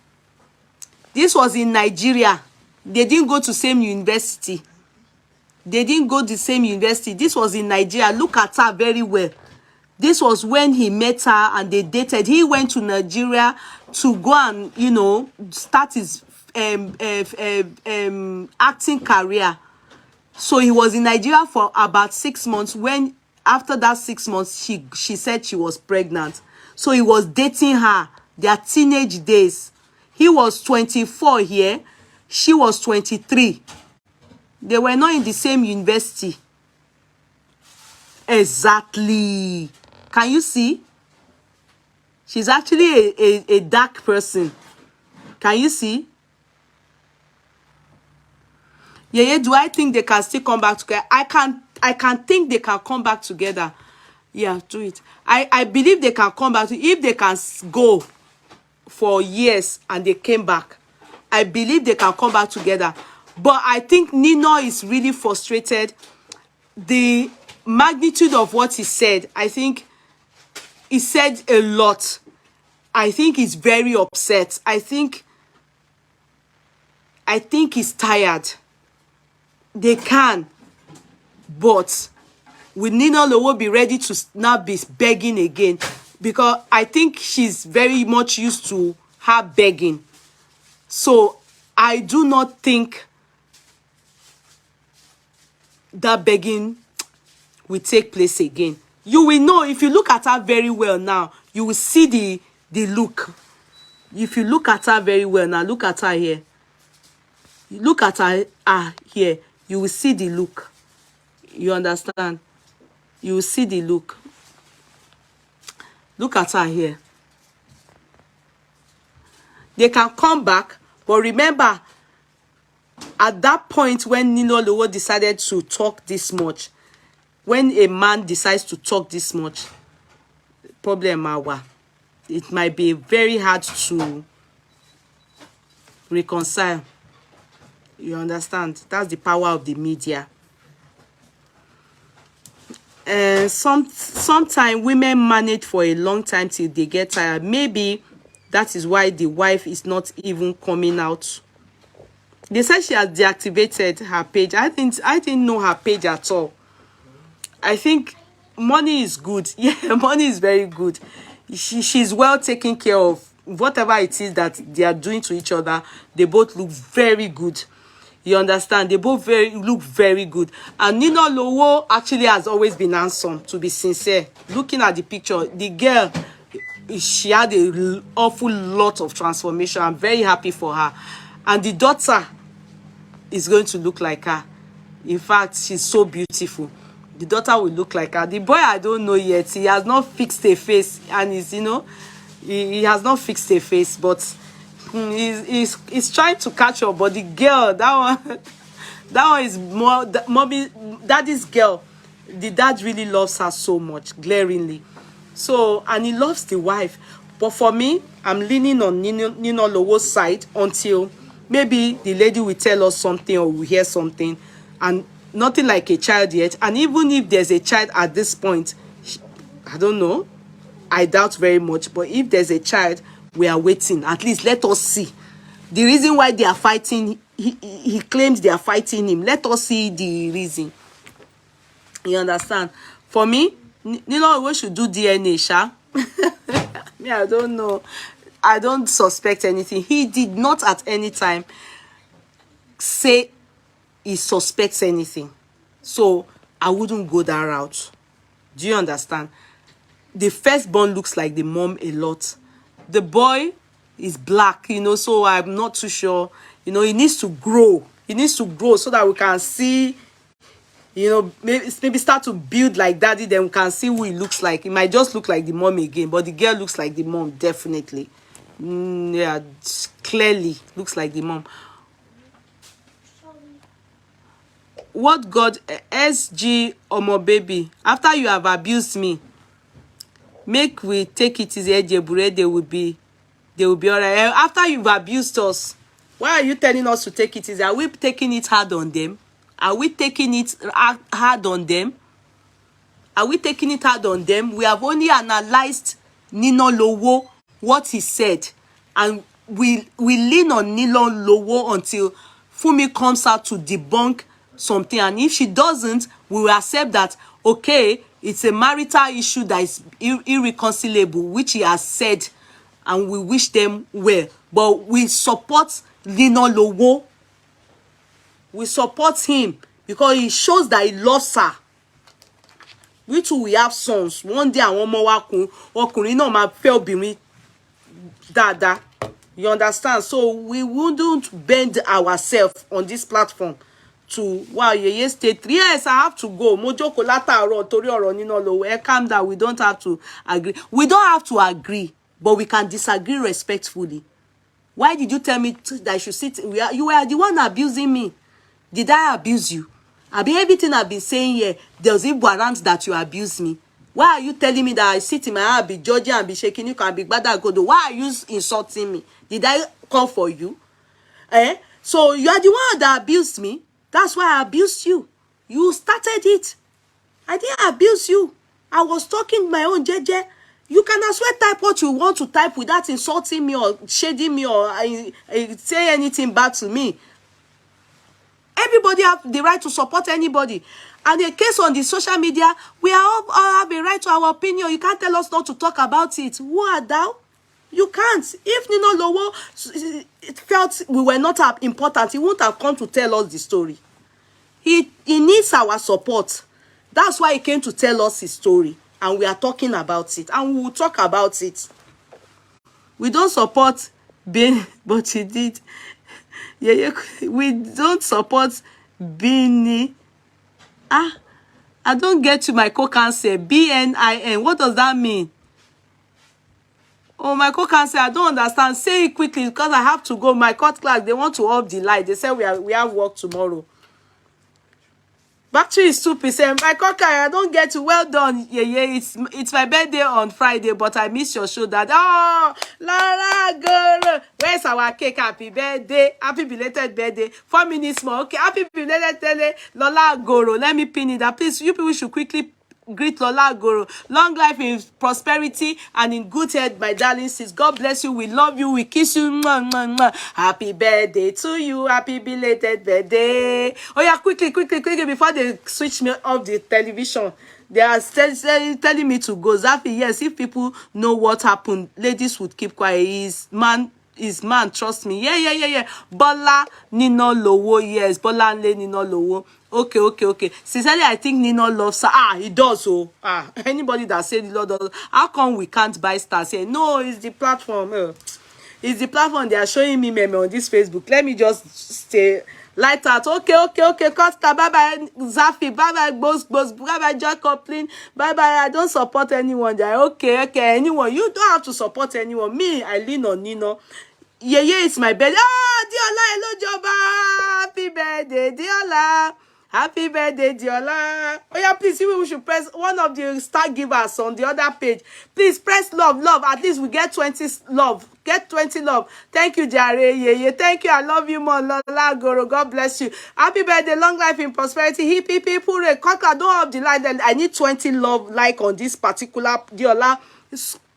This was in Nigeria. They didn't go to the same university. They didn't go to the same university. This was in Nigeria. Look at her very well. This was when he met her and they dated. He went to Nigeria to go and, you know, start his acting career. So he was in Nigeria for about 6 months. When after that 6 months, she said she was pregnant. So he was dating her, their teenage days. He was 24 here. She was 23. They were not in the same university. Exactly. Can you see? She's actually a dark person. Can you see? Yeah, do I think they can still come back together? I can think they can come back together. Yeah, do it. I believe they can come back. If they can go for years and they came back, I believe they can come back together. But I think Nino is really frustrated. The magnitude of what he said, I think he said a lot. I think he's very upset. I think he's tired. They can, but will Ninalowo be ready to now be begging again? Because I think she's very much used to her begging. So I do not think that begging will take place again. You will know if you look at her very well now. You will see the look. If you look at her very well now, look at her here. Look at her here. You will see the look. You understand? You will see the look. Look at her here. They can come back, but remember, at that point when Ninalowo decided to talk this much, when a man decides to talk this much, problem awa. It might be very hard to reconcile. You understand? That's the power of the media. Sometimes women manage for a long time till they get tired. Maybe that is why the wife is not even coming out. They said she has deactivated her page. I didn't know her page at all. I think money is good. Yeah, money is very good. She's well taken care of. Whatever it is that they are doing to each other, they both look very good. You understand? They both look very good. And Ninalowo actually has always been handsome, to be sincere. Looking at the picture, the girl, she had an awful lot of transformation. I'm very happy for her. And the daughter is going to look like her. In fact, she's so beautiful. The daughter will look like her. The boy, I don't know yet. He has not fixed a face. And he's, you know, he has not fixed a face. But he's trying to catch up. But the girl, that one is more, mommy, daddy's girl. The dad really loves her so much, glaringly. So, and he loves the wife. But for me, I'm leaning on Ninalowo's side until maybe the lady will tell us something or we hear something. And nothing like a child yet. And even if there's a child at this point, I don't know, I doubt very much. But if there's a child, we are waiting. At least let us see. The reason why they are fighting, he claims they are fighting him. Let us see the reason. You understand? For me, we should do DNA, Sha. Me, I don't know. I don't suspect anything. He did not at any time say he suspects anything. So I wouldn't go that route. Do you understand? The firstborn looks like the mom a lot. The boy is black, so I'm not too sure. He needs to grow. He needs to grow so that we can see, maybe start to build like daddy, then we can see who he looks like. It might just look like the mom again, but the girl looks like the mom, definitely. Yeah, clearly looks like the mom. What God, SG Omo baby, after you have abused me, make we take it easy. They will be all right. After you've abused us, why are you telling us to take it easy? Are we taking it hard on them? Are we taking it hard on them? Are we taking it hard on them? We have only analyzed Ninalowo, what he said, and we lean on Ninalowo until Fumi comes out to debunk something. And if she doesn't, we will accept that, okay, it's a marital issue that is irreconcilable, which he has said, and we wish them well. But we support Ninalowo. We support him because he shows that he loves her. We too, we have sons. One day, àwọn ọmọ wa ọkùnrin náà máa fẹ́ obìnrin dáadáa. You understand? So we wouldn't bend ourselves on this platform to, wow, Yeye stay 3 years. I have to go. Mojo kolata ro torí ọ̀rọ̀ Ninalowo. Calm down. We don't have to agree. We don't have to agree, but we can disagree respectfully. Why did you tell me that I should sit? You were the one abusing me. Did I abuse you? Everything I've been saying here, there's a warrant that you abuse me. Why are you telling me that I sit in my house, be judging and be shaking? You can be bad at God. Why are you insulting me? Did I call for you? So you are the one that abused me. That's why I abused you. You started it. I didn't abuse you. I was talking my own jeje. You can as well type what you want to type without insulting me or shading me or say anything bad to me. Everybody have the right to support anybody. And in case on the social media, we all have a right to our opinion. You can't tell us not to talk about it. Who are thou? You can't. If Ninalowo felt we were not important, he wouldn't have come to tell us the story. He needs our support. That's why he came to tell us his story. And we are talking about it. And we will talk about it. We don't support Ben, but he did. Yeah, we don't support Bini. I don't get you, my co-cancer. BNIN. What does that mean? Oh, my co-cancer, I don't understand. Say it quickly because I have to go. My court class, they want to off the light. They say we have work tomorrow. Battery is 2%. My cocker, I don't get you. Well done. Yeah. It's my birthday on Friday, but I missed your show. That Lola girl, where's our cake? Happy birthday, happy belated birthday. 4 minutes more. Okay, happy belated birthday, Lola Goro. Let me pin it up, please. You people should quickly greet Lola Goro. Long life in prosperity and in good health, my darling sis. God bless you. We love you. We kiss you. Mwah, mwah, mwah. Happy birthday to you. Happy belated birthday. Oh yeah, quickly, before they switch me off the television. They are telling me to go. Zafi, yes, if people know what happened, ladies would keep quiet. His man, trust me. Yeah. Bola Ninalowo, yes. Bola Ninalowo. Okay. Sincerely, I think Nino loves her. He does. Anybody that said he does. How come we can't buy stars? Say no, it's the platform. It's the platform. They are showing me meme on this Facebook. Let me just stay light out. Okay. Costa, bye-bye. Zafi, bye-bye. Boss, bye-bye. Jacobin, bye-bye. I don't support anyone there. Okay. Anyone. You don't have to support anyone. Me, I lean on Nino. Yeah, it's my birthday. Diola, hello, Joba. Happy birthday, Diola. Happy birthday, Diola. Oh yeah, please, we should press one of the star givers on the other page. Please press love. At least we get 20 love. Get 20 love. Thank you, Jare. Yeah. Thank you. I love you more. Lola Goro. God bless you. Happy birthday. Long life in prosperity. Hip, hip, hip. Hooray. Conquer. Don't have the light. I need 20 love like on this particular Diola.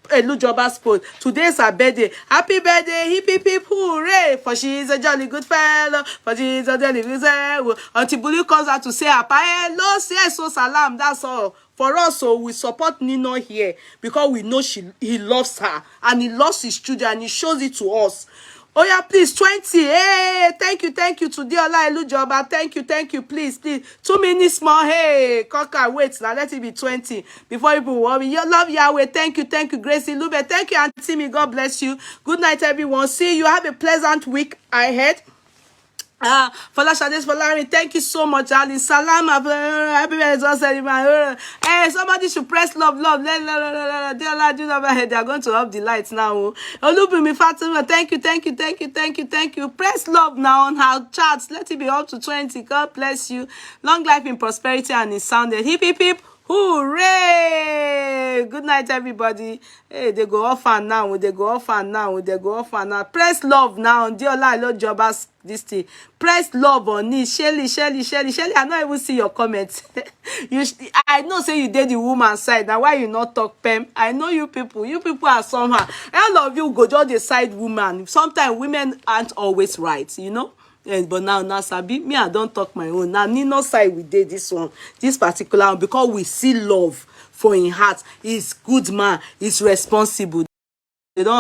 Elujoba's post. Today's her birthday. Happy birthday, hip hip hip, hooray! For she is a jolly good fellow. For she is a jolly good fellow. Until Bulu comes out to say, hello, say so salam. That's all. For us, so we support Nino here because we know he loves her and he loves his children and he shows it to us. Oh yeah, please 20. Hey, thank you to Diola Elujoba. Thank you, please. 2 minutes more. Hey, Coca, wait now. Let it be 20 before people worry. You love Yahweh. Thank you, Gracie Lube. Thank you, Auntie Me. God bless you. Good night, everyone. See you. Have a pleasant week ahead. Folashade, thank you so much, Ali. Salam, happy birthday. Hey, somebody should press love. They are going to off the lights now. Olubimi Fatima, thank you. Press love now on her charts. Let it be up to 20. God bless you. Long life in prosperity and in sounded. Hip, hip, hip. Hooray! Good night, everybody. Hey, they go off and now. Press love now. Diola Elujoba's this thing. Press love on it. Shelly. I not even see your comments. I know say you did the woman side. Now why you not talk Pem? I know you people. You people are somehow. All of you go just the side woman. Sometimes women aren't always right, you know. Yes, but now Sabi, me, I don't talk my own. Now Nino side we did this one, this particular one, because we see love for in heart. He's good man, he's responsible. They don't